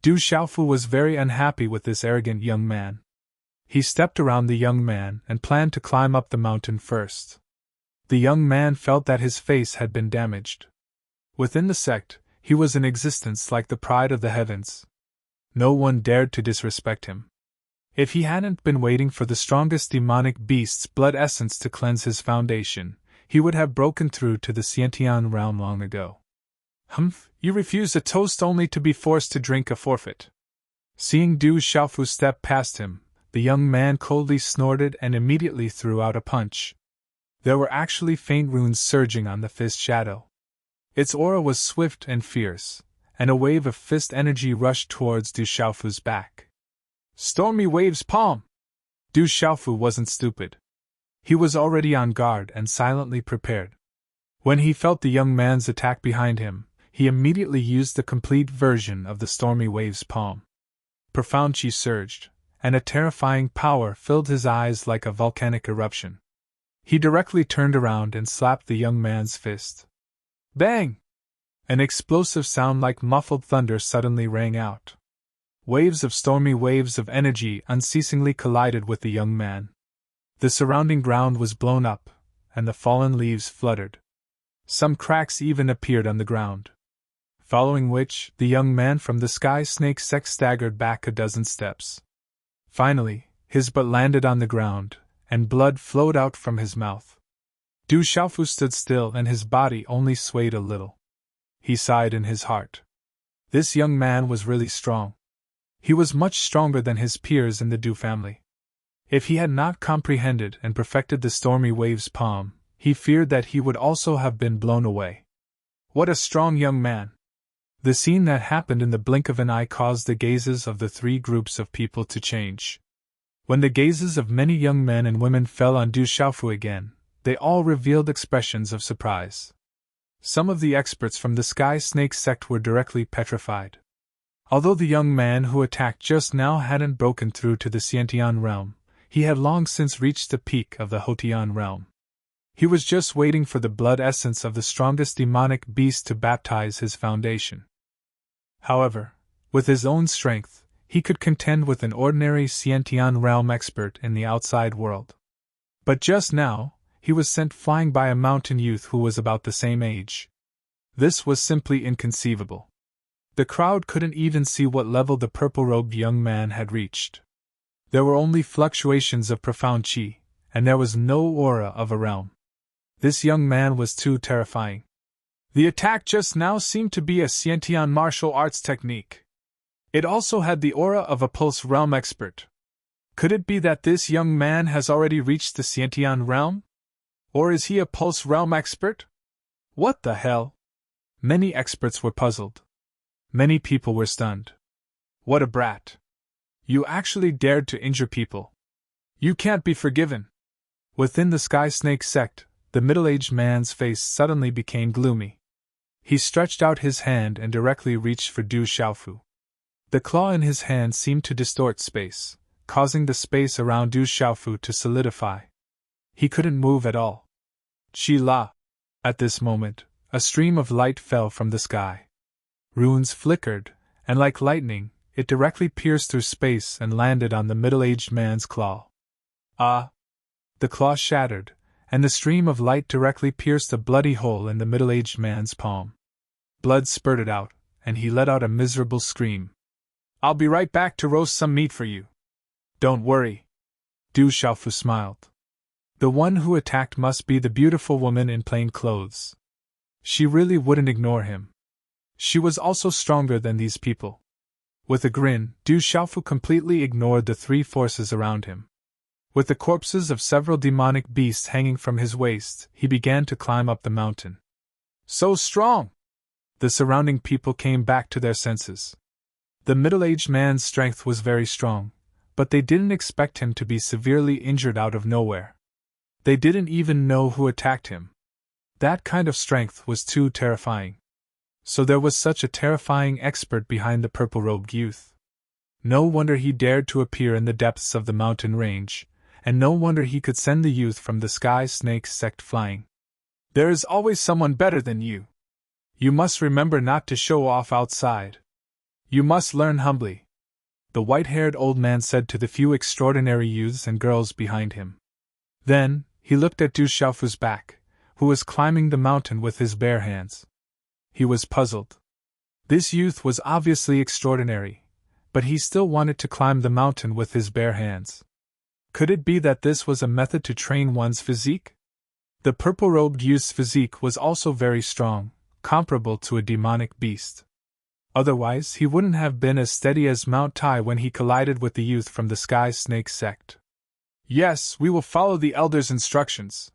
Speaker 1: Du Xiaofu was very unhappy with this arrogant young man. He stepped around the young man and planned to climb up the mountain first. The young man felt that his face had been damaged. Within the sect, he was in existence like the pride of the heavens. No one dared to disrespect him. If he hadn't been waiting for the strongest demonic beast's blood essence to cleanse his foundation, he would have broken through to the Xiantian realm long ago. "Humph, you refuse a toast only to be forced to drink a forfeit." Seeing Du Xiaofu step past him, the young man coldly snorted and immediately threw out a punch. There were actually faint runes surging on the fist shadow. Its aura was swift and fierce, and a wave of fist energy rushed towards Du Xiaofu's back. "Stormy Wave's palm!" Du Xiaofu wasn't stupid. He was already on guard and silently prepared. When he felt the young man's attack behind him, he immediately used the complete version of the Stormy Wave's palm. Profound chi surged, and a terrifying power filled his eyes like a volcanic eruption. He directly turned around and slapped the young man's fist. Bang! An explosive sound like muffled thunder suddenly rang out. Waves of stormy waves of energy unceasingly collided with the young man. The surrounding ground was blown up, and the fallen leaves fluttered. Some cracks even appeared on the ground. Following which, the young man from the Sky Snake sect staggered back a dozen steps. Finally, his butt landed on the ground, and blood flowed out from his mouth. Du Xiaofu stood still and his body only swayed a little. He sighed in his heart. This young man was really strong. He was much stronger than his peers in the Du family. If he had not comprehended and perfected the Stormy Wave's palm, he feared that he would also have been blown away. What a strong young man! The scene that happened in the blink of an eye caused the gazes of the 3 groups of people to change. When the gazes of many young men and women fell on Du Xiaofu again, they all revealed expressions of surprise. Some of the experts from the Sky Snake sect were directly petrified. Although the young man who attacked just now hadn't broken through to the Xiantian realm, he had long since reached the peak of the Hotian realm. He was just waiting for the blood essence of the strongest demonic beast to baptize his foundation. However, with his own strength, he could contend with an ordinary Xiantian realm expert in the outside world. But just now, he was sent flying by a mountain youth who was about the same age. This was simply inconceivable. The crowd couldn't even see what level the purple-robed young man had reached. There were only fluctuations of profound chi, and there was no aura of a realm. This young man was too terrifying. The attack just now seemed to be a Xiantian martial arts technique. It also had the aura of a pulse realm expert. Could it be that this young man has already reached the Xiantian realm? Or is he a pulse realm expert? What the hell? Many experts were puzzled. Many people were stunned. What a brat! You actually dared to injure people. You can't be forgiven. Within the Sky Snake sect, the middle-aged man's face suddenly became gloomy. He stretched out his hand and directly reached for Du Xiaofu. The claw in his hand seemed to distort space, causing the space around Du Xiaofu to solidify. He couldn't move at all. Chi La! At this moment, a stream of light fell from the sky. Runes flickered, and like lightning, it directly pierced through space and landed on the middle-aged man's claw. Ah! The claw shattered, and the stream of light directly pierced a bloody hole in the middle-aged man's palm. Blood spurted out, and he let out a miserable scream. I'll be right back to roast some meat for you. Don't worry. Du Xiaofu smiled. The one who attacked must be the beautiful woman in plain clothes. She really wouldn't ignore him. She was also stronger than these people. With a grin, Du Xiaofu completely ignored the three forces around him. With the corpses of several demonic beasts hanging from his waist, he began to climb up the mountain. So strong! The surrounding people came back to their senses. The middle-aged man's strength was very strong, but they didn't expect him to be severely injured out of nowhere. They didn't even know who attacked him. That kind of strength was too terrifying. So there was such a terrifying expert behind the purple-robed youth. No wonder he dared to appear in the depths of the mountain range, and no wonder he could send the youth from the Sky Snake sect flying. There is always someone better than you. You must remember not to show off outside. You must learn humbly, the white-haired old man said to the few extraordinary youths and girls behind him. Then, he looked at Du Xiaofu's back, who was climbing the mountain with his bare hands. He was puzzled. This youth was obviously extraordinary, but he still wanted to climb the mountain with his bare hands. Could it be that this was a method to train one's physique? The purple-robed youth's physique was also very strong, comparable to a demonic beast. Otherwise, he wouldn't have been as steady as Mount Tai when he collided with the youth from the Sky Snake sect. Yes, we will follow the elder's instructions.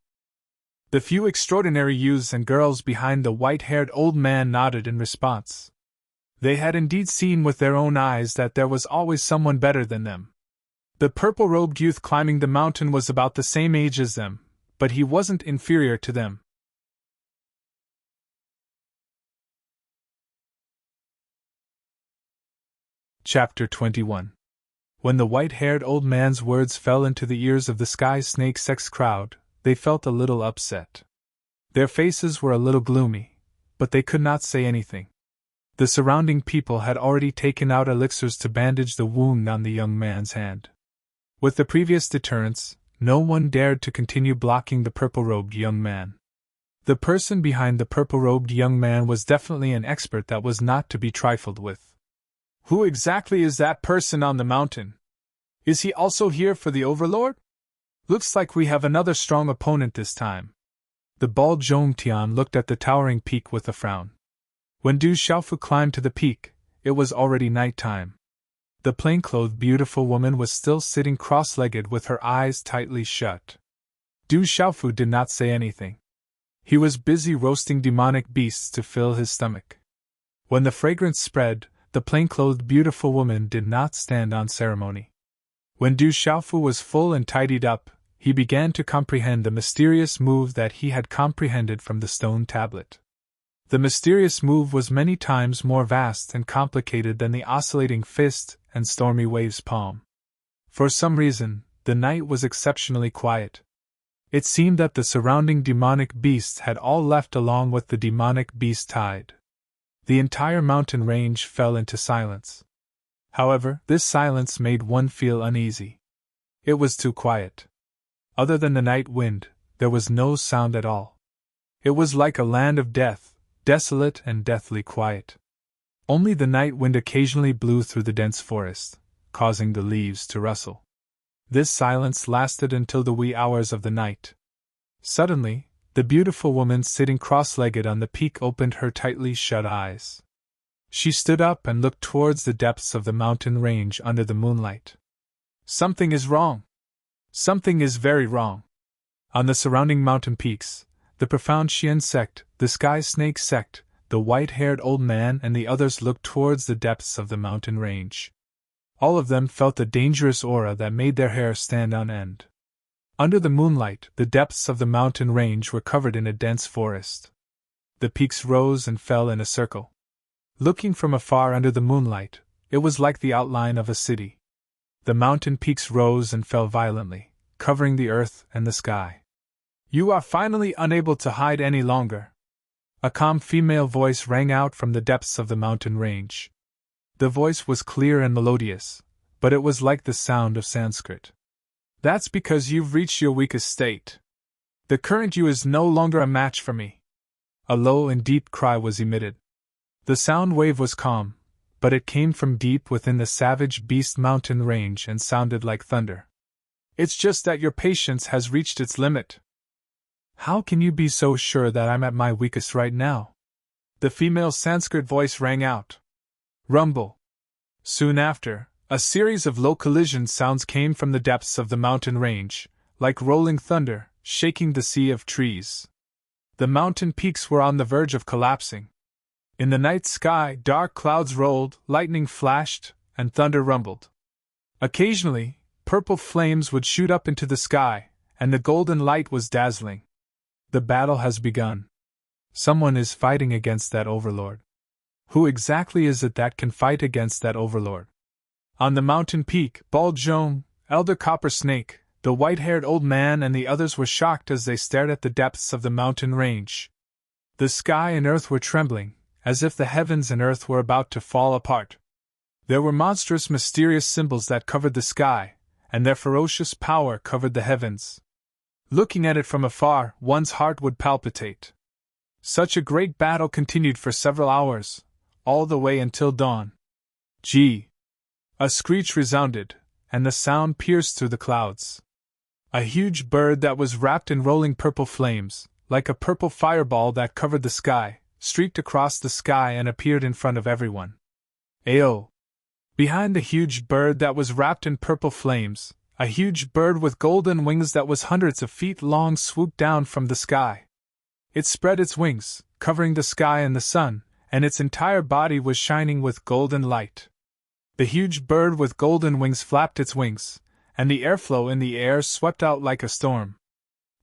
Speaker 1: The few extraordinary youths and girls behind the white-haired old man nodded in response. They had indeed seen with their own eyes that there was always someone better than them. The purple-robed youth climbing the mountain was about the same age as them, but he wasn't inferior to them. Chapter 21. When the white-haired old man's words fell into the ears of the Sky Snake sect's crowd, they felt a little upset. Their faces were a little gloomy, but they could not say anything. The surrounding people had already taken out elixirs to bandage the wound on the young man's hand. With the previous deterrence, no one dared to continue blocking the purple-robed young man. The person behind the purple-robed young man was definitely an expert that was not to be trifled with. Who exactly is that person on the mountain? Is he also here for the Overlord? Looks like we have another strong opponent this time. The bald Zhongtian looked at the towering peak with a frown. When Du Xiaofu climbed to the peak, it was already night time. The plain-clothed beautiful woman was still sitting cross-legged with her eyes tightly shut. Du Xiaofu did not say anything. He was busy roasting demonic beasts to fill his stomach. When the fragrance spread, the plain-clothed beautiful woman did not stand on ceremony. When Du Xiaofu was full and tidied up, he began to comprehend the mysterious move that he had comprehended from the stone tablet. The mysterious move was many times more vast and complicated than the oscillating fist and stormy waves palm. For some reason, the night was exceptionally quiet. It seemed that the surrounding demonic beasts had all left along with the demonic beast tide. The entire mountain range fell into silence. However, this silence made one feel uneasy. It was too quiet. Other than the night wind, there was no sound at all. It was like a land of death, desolate and deathly quiet. Only the night wind occasionally blew through the dense forest, causing the leaves to rustle. This silence lasted until the wee hours of the night. Suddenly, the beautiful woman sitting cross-legged on the peak opened her tightly shut eyes. She stood up and looked towards the depths of the mountain range under the moonlight. Something is wrong. Something is very wrong. On the surrounding mountain peaks, the profound Xian sect, the Sky Snake sect, the white-haired old man and the others looked towards the depths of the mountain range. All of them felt a dangerous aura that made their hair stand on end. Under the moonlight, the depths of the mountain range were covered in a dense forest. The peaks rose and fell in a circle. Looking from afar under the moonlight, it was like the outline of a city. The mountain peaks rose and fell violently, covering the earth and the sky. "You are finally unable to hide any longer." A calm female voice rang out from the depths of the mountain range. The voice was clear and melodious, but it was like the sound of Sanskrit. "That's because you've reached your weakest state. The current you is no longer a match for me." A low and deep cry was emitted. The sound wave was calm, but it came from deep within the savage beast mountain range and sounded like thunder. "It's just that your patience has reached its limit." "How can you be so sure that I'm at my weakest right now?" The female Sanskrit voice rang out. Rumble. Soon after, a series of low collision sounds came from the depths of the mountain range, like rolling thunder, shaking the sea of trees. The mountain peaks were on the verge of collapsing. In the night sky, dark clouds rolled, lightning flashed, and thunder rumbled. Occasionally, purple flames would shoot up into the sky, and the golden light was dazzling. The battle has begun. Someone is fighting against that overlord. Who exactly is it that can fight against that overlord? On the mountain peak, Bald Jom, Elder Copper Snake, the white-haired old man and the others were shocked as they stared at the depths of the mountain range. The sky and earth were trembling, as if the heavens and earth were about to fall apart. There were monstrous, mysterious symbols that covered the sky, and their ferocious power covered the heavens. Looking at it from afar, one's heart would palpitate. Such a great battle continued for several hours, all the way until dawn. Gee! A screech resounded, and the sound pierced through the clouds. A huge bird that was wrapped in rolling purple flames, like a purple fireball that covered the sky, streaked across the sky and appeared in front of everyone. Ayo! Behind the huge bird that was wrapped in purple flames, a huge bird with golden wings that was hundreds of feet long swooped down from the sky. It spread its wings, covering the sky and the sun, and its entire body was shining with golden light. The huge bird with golden wings flapped its wings, and the airflow in the air swept out like a storm.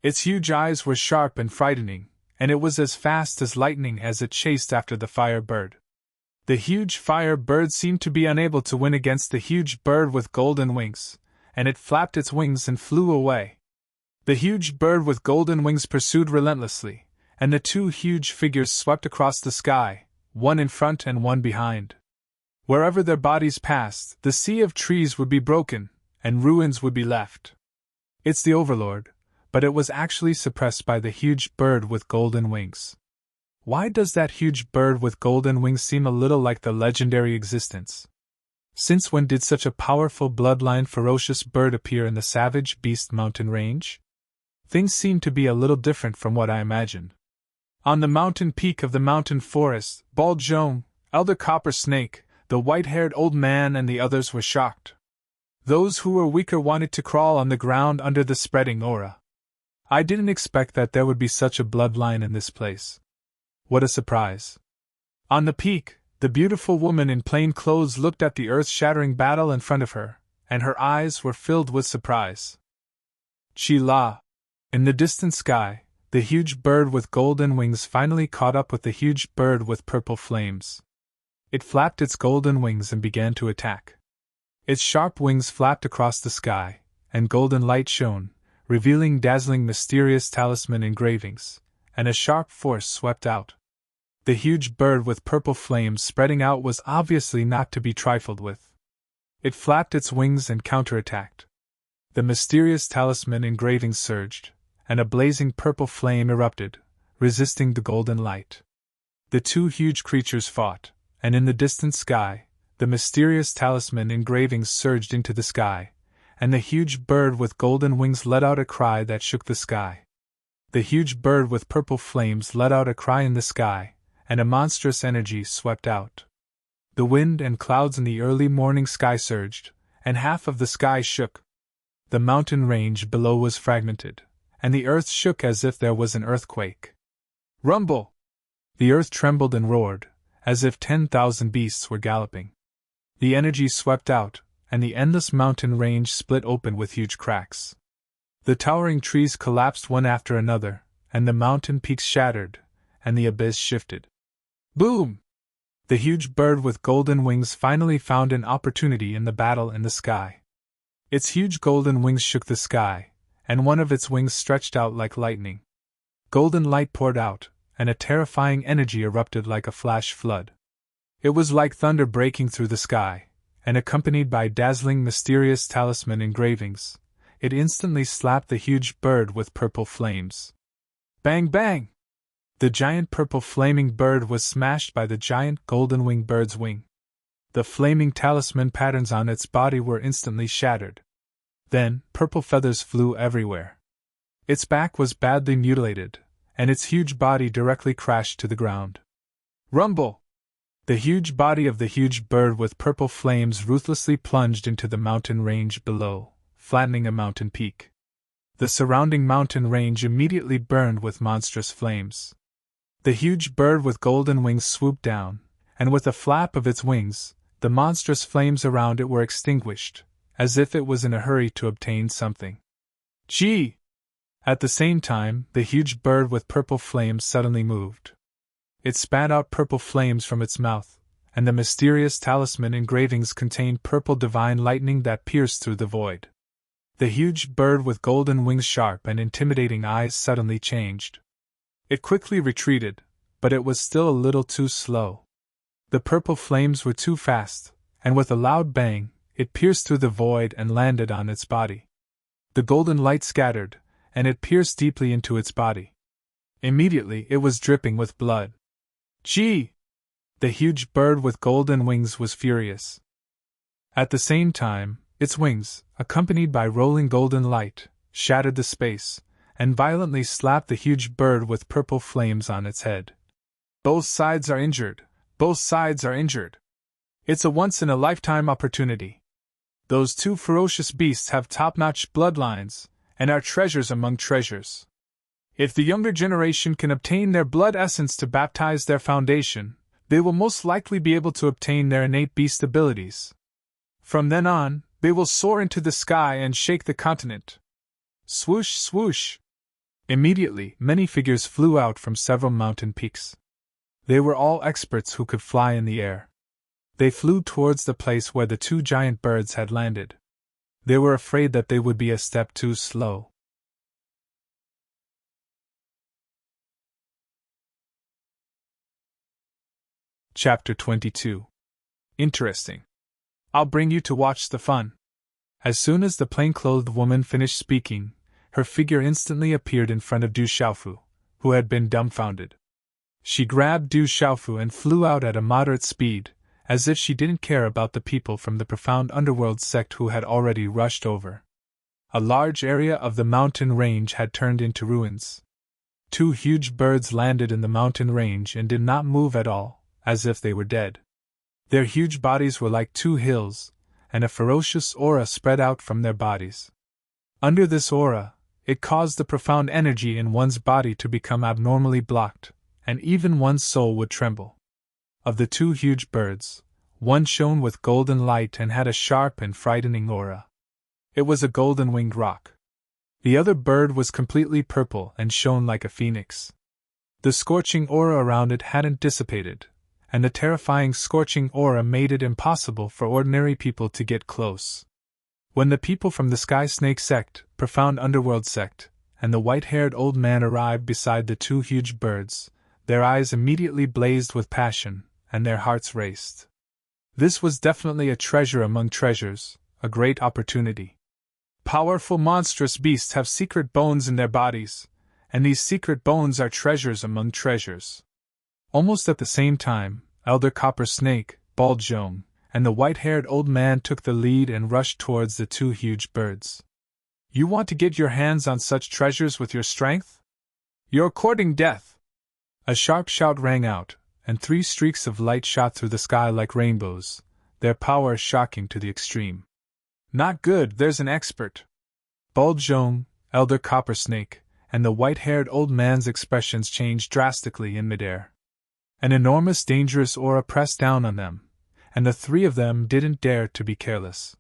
Speaker 1: Its huge eyes were sharp and frightening, and it was as fast as lightning as it chased after the fire bird. The huge fire bird seemed to be unable to win against the huge bird with golden wings, and it flapped its wings and flew away. The huge bird with golden wings pursued relentlessly, and the two huge figures swept across the sky, one in front and one behind. Wherever their bodies passed, the sea of trees would be broken, and ruins would be left. It's the Overlord, but it was actually suppressed by the huge bird with golden wings. Why does that huge bird with golden wings seem a little like the legendary existence? Since when did such a powerful bloodline ferocious bird appear in the savage beast mountain range? Things seem to be a little different from what I imagined. On the mountain peak of the mountain forest, Bald Jom, Elder Copper Snake, the white-haired old man and the others were shocked. Those who were weaker wanted to crawl on the ground under the spreading aura. I didn't expect that there would be such a bloodline in this place. What a surprise. On the peak, the beautiful woman in plain clothes looked at the earth-shattering battle in front of her, and her eyes were filled with surprise. Chi-la! In the distant sky, the huge bird with golden wings finally caught up with the huge bird with purple flames. It flapped its golden wings and began to attack. Its sharp wings flapped across the sky, and golden light shone, revealing dazzling mysterious talisman engravings, and a sharp force swept out. The huge bird with purple flames spreading out was obviously not to be trifled with. It flapped its wings and counterattacked. The mysterious talisman engravings surged, and a blazing purple flame erupted, resisting the golden light. The two huge creatures fought, and in the distant sky, the mysterious talisman engravings surged into the sky, and the huge bird with golden wings let out a cry that shook the sky. The huge bird with purple flames let out a cry in the sky, and a monstrous energy swept out. The wind and clouds in the early morning sky surged, and half of the sky shook. The mountain range below was fragmented, and the earth shook as if there was an earthquake. Rumble! The earth trembled and roared, as if 10,000 beasts were galloping. The energy swept out, and the endless mountain range split open with huge cracks. The towering trees collapsed one after another, and the mountain peaks shattered, and the abyss shifted. Boom! The huge bird with golden wings finally found an opportunity in the battle in the sky. Its huge golden wings shook the sky, and one of its wings stretched out like lightning. Golden light poured out, and a terrifying energy erupted like a flash flood. It was like thunder breaking through the sky, and accompanied by dazzling mysterious talisman engravings, it instantly slapped the huge bird with purple flames. Bang bang! The giant purple flaming bird was smashed by the giant golden-winged bird's wing. The flaming talisman patterns on its body were instantly shattered. Then, purple feathers flew everywhere. Its back was badly mutilated, and its huge body directly crashed to the ground. Rumble! The huge body of the huge bird with purple flames ruthlessly plunged into the mountain range below, flattening a mountain peak. The surrounding mountain range immediately burned with monstrous flames. The huge bird with golden wings swooped down, and with a flap of its wings, the monstrous flames around it were extinguished, as if it was in a hurry to obtain something. Gee! At the same time, the huge bird with purple flames suddenly moved. It spat out purple flames from its mouth, and the mysterious talisman engravings contained purple divine lightning that pierced through the void. The huge bird with golden wings, sharp and intimidating eyes, suddenly changed. It quickly retreated, but it was still a little too slow. The purple flames were too fast, and with a loud bang, it pierced through the void and landed on its body. The golden light scattered, and it pierced deeply into its body. Immediately it was dripping with blood. Gee! The huge bird with golden wings was furious. At the same time, its wings, accompanied by rolling golden light, shattered the space, and violently slapped the huge bird with purple flames on its head. Both sides are injured. Both sides are injured. It's a once-in-a-lifetime opportunity. Those two ferocious beasts have top-notch bloodlines, and are treasures among treasures. If the younger generation can obtain their blood essence to baptize their foundation, they will most likely be able to obtain their innate beast abilities. From then on, they will soar into the sky and shake the continent. Swoosh, swoosh! Immediately, many figures flew out from several mountain peaks. They were all experts who could fly in the air. They flew towards the place where the two giant birds had landed. They were afraid that they would be a step too slow. Chapter 22. Interesting. I'll bring you to watch the fun. As soon as the plain-clothed woman finished speaking, her figure instantly appeared in front of Du Xiaofu, who had been dumbfounded. She grabbed Du Xiaofu and flew out at a moderate speed, as if she didn't care about the people from the profound underworld sect who had already rushed over. A large area of the mountain range had turned into ruins. Two huge birds landed in the mountain range and did not move at all, as if they were dead. Their huge bodies were like two hills, and a ferocious aura spread out from their bodies. Under this aura, it caused the profound energy in one's body to become abnormally blocked, and even one's soul would tremble. Of the two huge birds, one shone with golden light and had a sharp and frightening aura. It was a golden-winged roc. The other bird was completely purple and shone like a phoenix. The scorching aura around it hadn't dissipated, and the terrifying scorching aura made it impossible for ordinary people to get close. When the people from the Sky Snake sect, profound underworld sect, and the white-haired old man arrived beside the two huge birds, their eyes immediately blazed with passion, and their hearts raced. This was definitely a treasure among treasures, a great opportunity. Powerful monstrous beasts have secret bones in their bodies, and these secret bones are treasures among treasures. Almost at the same time, Elder Copper Snake, Bald Zhong, and the white-haired old man took the lead and rushed towards the two huge birds. You want to get your hands on such treasures with your strength? You're courting death! A sharp shout rang out, and 3 streaks of light shot through the sky like rainbows, their power shocking to the extreme. Not good, there's an expert! Bald Zhong, Elder Copper Snake, and the white-haired old man's expressions changed drastically in midair. An enormous dangerous aura pressed down on them, and the three of them didn't dare to be careless.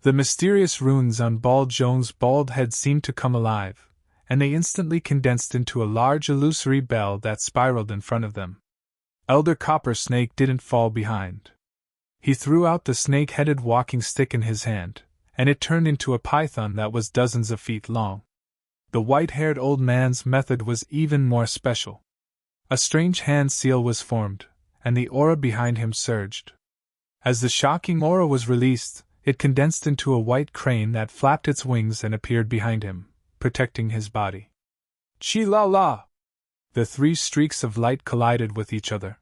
Speaker 1: The mysterious runes on Bald Jones' bald head seemed to come alive, and they instantly condensed into a large illusory bell that spiraled in front of them. Elder Copper Snake didn't fall behind. He threw out the snake-headed walking stick in his hand, and it turned into a python that was dozens of feet long. The white-haired old man's method was even more special. A strange hand seal was formed, and the aura behind him surged. As the shocking aura was released, it condensed into a white crane that flapped its wings and appeared behind him, protecting his body. Chi-la-la! The three streaks of light collided with each other.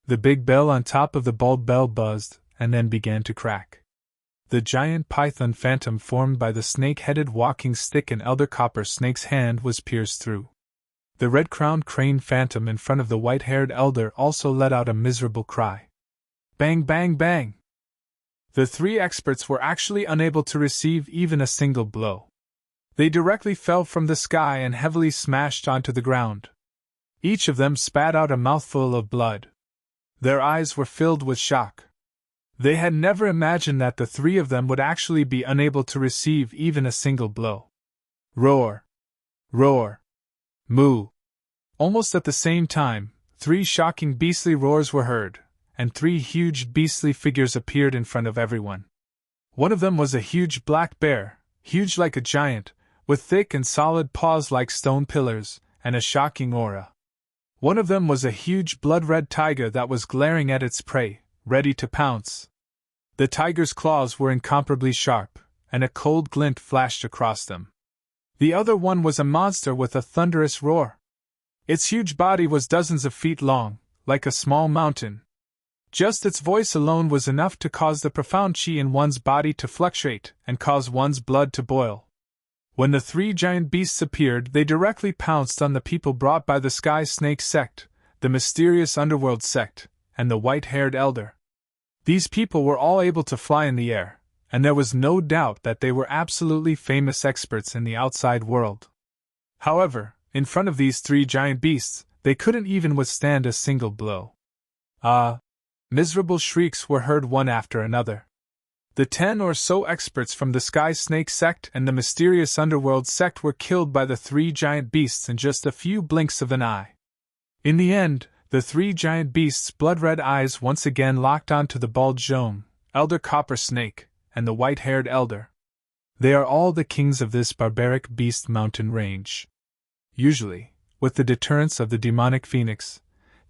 Speaker 1: The big bell on top of the bald bell buzzed, and then began to crack. The giant python phantom formed by the snake-headed walking stick in Elder Copper Snake's hand was pierced through. The red-crowned crane phantom in front of the white-haired elder also let out a miserable cry. Bang, bang, bang! The three experts were actually unable to receive even a single blow. They directly fell from the sky and heavily smashed onto the ground. Each of them spat out a mouthful of blood. Their eyes were filled with shock. They had never imagined that the three of them would actually be unable to receive even a single blow. Roar! Roar! Moo! Almost at the same time, three shocking beastly roars were heard, and three huge beastly figures appeared in front of everyone. One of them was a huge black bear, huge like a giant, with thick and solid paws like stone pillars, and a shocking aura. One of them was a huge blood-red tiger that was glaring at its prey, ready to pounce. The tiger's claws were incomparably sharp, and a cold glint flashed across them. The other one was a monster with a thunderous roar. Its huge body was dozens of feet long, like a small mountain. Just its voice alone was enough to cause the profound chi in one's body to fluctuate and cause one's blood to boil. When the three giant beasts appeared, they directly pounced on the people brought by the Sky Snake sect, the mysterious underworld sect, and the white-haired elder. These people were all able to fly in the air, and there was no doubt that they were absolutely famous experts in the outside world. However, in front of these three giant beasts, they couldn't even withstand a single blow. Miserable shrieks were heard one after another. The 10 or so experts from the Sky Snake sect and the mysterious underworld sect were killed by the three giant beasts in just a few blinks of an eye. In the end, the three giant beasts' blood-red eyes once again locked onto the Bald Joan, Elder Copper Snake, and the white-haired elder. They are all the kings of this barbaric beast mountain range. Usually, with the deterrence of the demonic phoenix,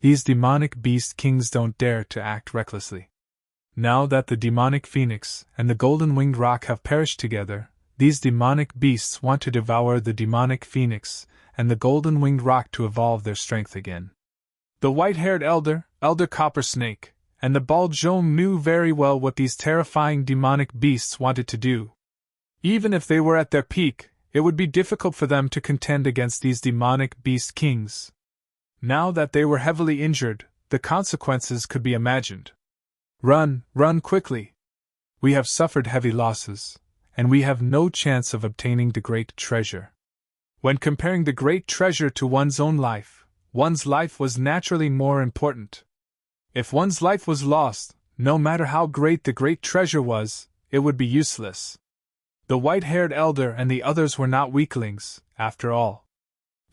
Speaker 1: these demonic beast kings don't dare to act recklessly. Now that the demonic phoenix and the golden-winged rock have perished together, these demonic beasts want to devour the demonic phoenix and the golden-winged rock to evolve their strength again. The white-haired elder, Elder Copper Snake, and the Bald Joan knew very well what these terrifying demonic beasts wanted to do. Even if they were at their peak, it would be difficult for them to contend against these demonic beast kings. Now that they were heavily injured, the consequences could be imagined. Run, run quickly! We have suffered heavy losses, and we have no chance of obtaining the great treasure. When comparing the great treasure to one's life was naturally more important. If one's life was lost, no matter how great the great treasure was, it would be useless. The white-haired elder and the others were not weaklings, after all.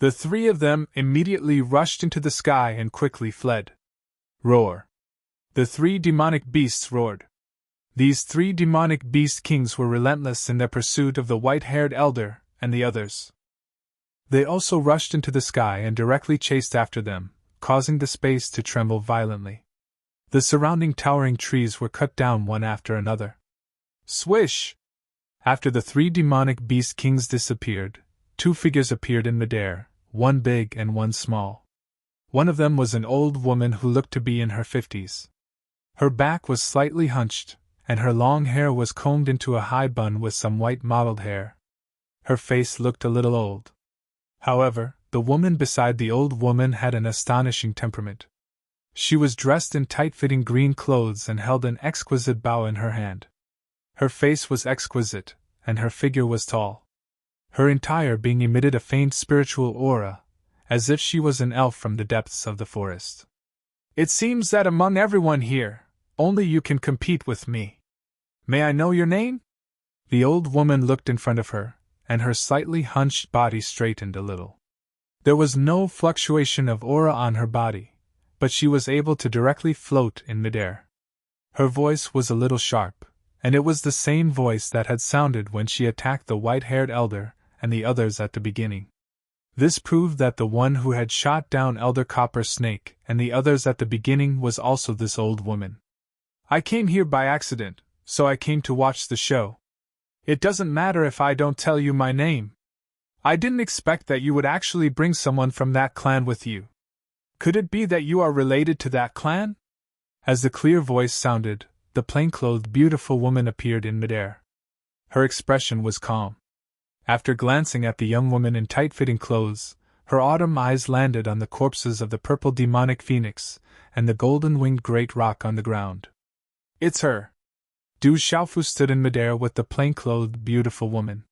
Speaker 1: The three of them immediately rushed into the sky and quickly fled. Roar! The three demonic beasts roared. These three demonic beast kings were relentless in their pursuit of the white-haired elder and the others. They also rushed into the sky and directly chased after them, causing the space to tremble violently. The surrounding towering trees were cut down one after another. Swish! After the three demonic beast kings disappeared, two figures appeared in midair, one big and one small. One of them was an old woman who looked to be in her 50s. Her back was slightly hunched, and her long hair was combed into a high bun with some white mottled hair. Her face looked a little old. However, the woman beside the old woman had an astonishing temperament. She was dressed in tight-fitting green clothes and held an exquisite bow in her hand. Her face was exquisite, and her figure was tall. Her entire being emitted a faint spiritual aura, as if she was an elf from the depths of the forest. It seems that among everyone here, only you can compete with me. May I know your name? The old woman looked in front of her, and her slightly hunched body straightened a little. There was no fluctuation of aura on her body, but she was able to directly float in midair. Her voice was a little sharp, and it was the same voice that had sounded when she attacked the white-haired elder and the others at the beginning. This proved that the one who had shot down Elder Copper Snake and the others at the beginning was also this old woman. I came here by accident, so I came to watch the show. It doesn't matter if I don't tell you my name. I didn't expect that you would actually bring someone from that clan with you. Could it be that you are related to that clan? As the clear voice sounded, the plain-clothed beautiful woman appeared in midair. Her expression was calm. After glancing at the young woman in tight-fitting clothes, her autumn eyes landed on the corpses of the purple demonic phoenix and the golden-winged great rock on the ground. It's her. Du Xiaofu stood in midair with the plain-clothed beautiful woman.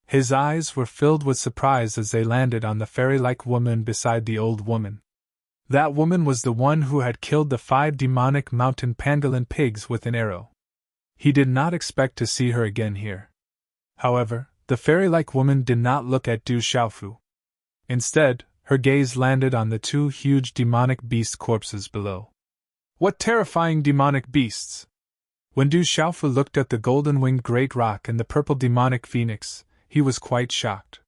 Speaker 1: His eyes were filled with surprise as they landed on the fairy-like woman beside the old woman. That woman was the one who had killed the 5 demonic mountain pangolin pigs with an arrow. He did not expect to see her again here. However, the fairy-like woman did not look at Du Xiaofu. Instead, her gaze landed on the 2 huge demonic beast corpses below. What terrifying demonic beasts! When Du Xiaofu looked at the golden-winged great rock and the purple demonic phoenix, he was quite shocked.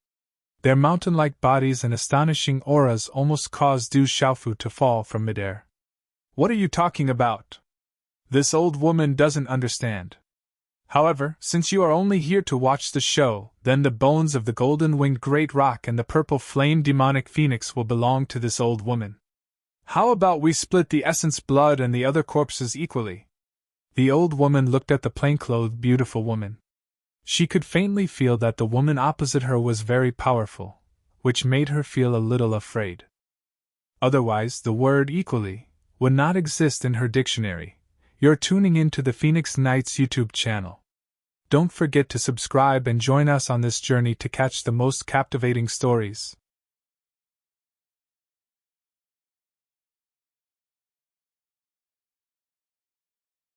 Speaker 1: Their mountain-like bodies and astonishing auras almost caused Du Xiaofu to fall from midair. What are you talking about? This old woman doesn't understand. However, since you are only here to watch the show, then the bones of the golden-winged great rock and the purple flame demonic phoenix will belong to this old woman. How about we split the essence blood and the other corpses equally? The old woman looked at the plain-clothed beautiful woman. She could faintly feel that the woman opposite her was very powerful, which made her feel a little afraid. Otherwise, the word equally would not exist in her dictionary. You're tuning in to the Phoenix Knights YouTube channel. Don't forget to subscribe and join us on this journey to catch the most captivating stories.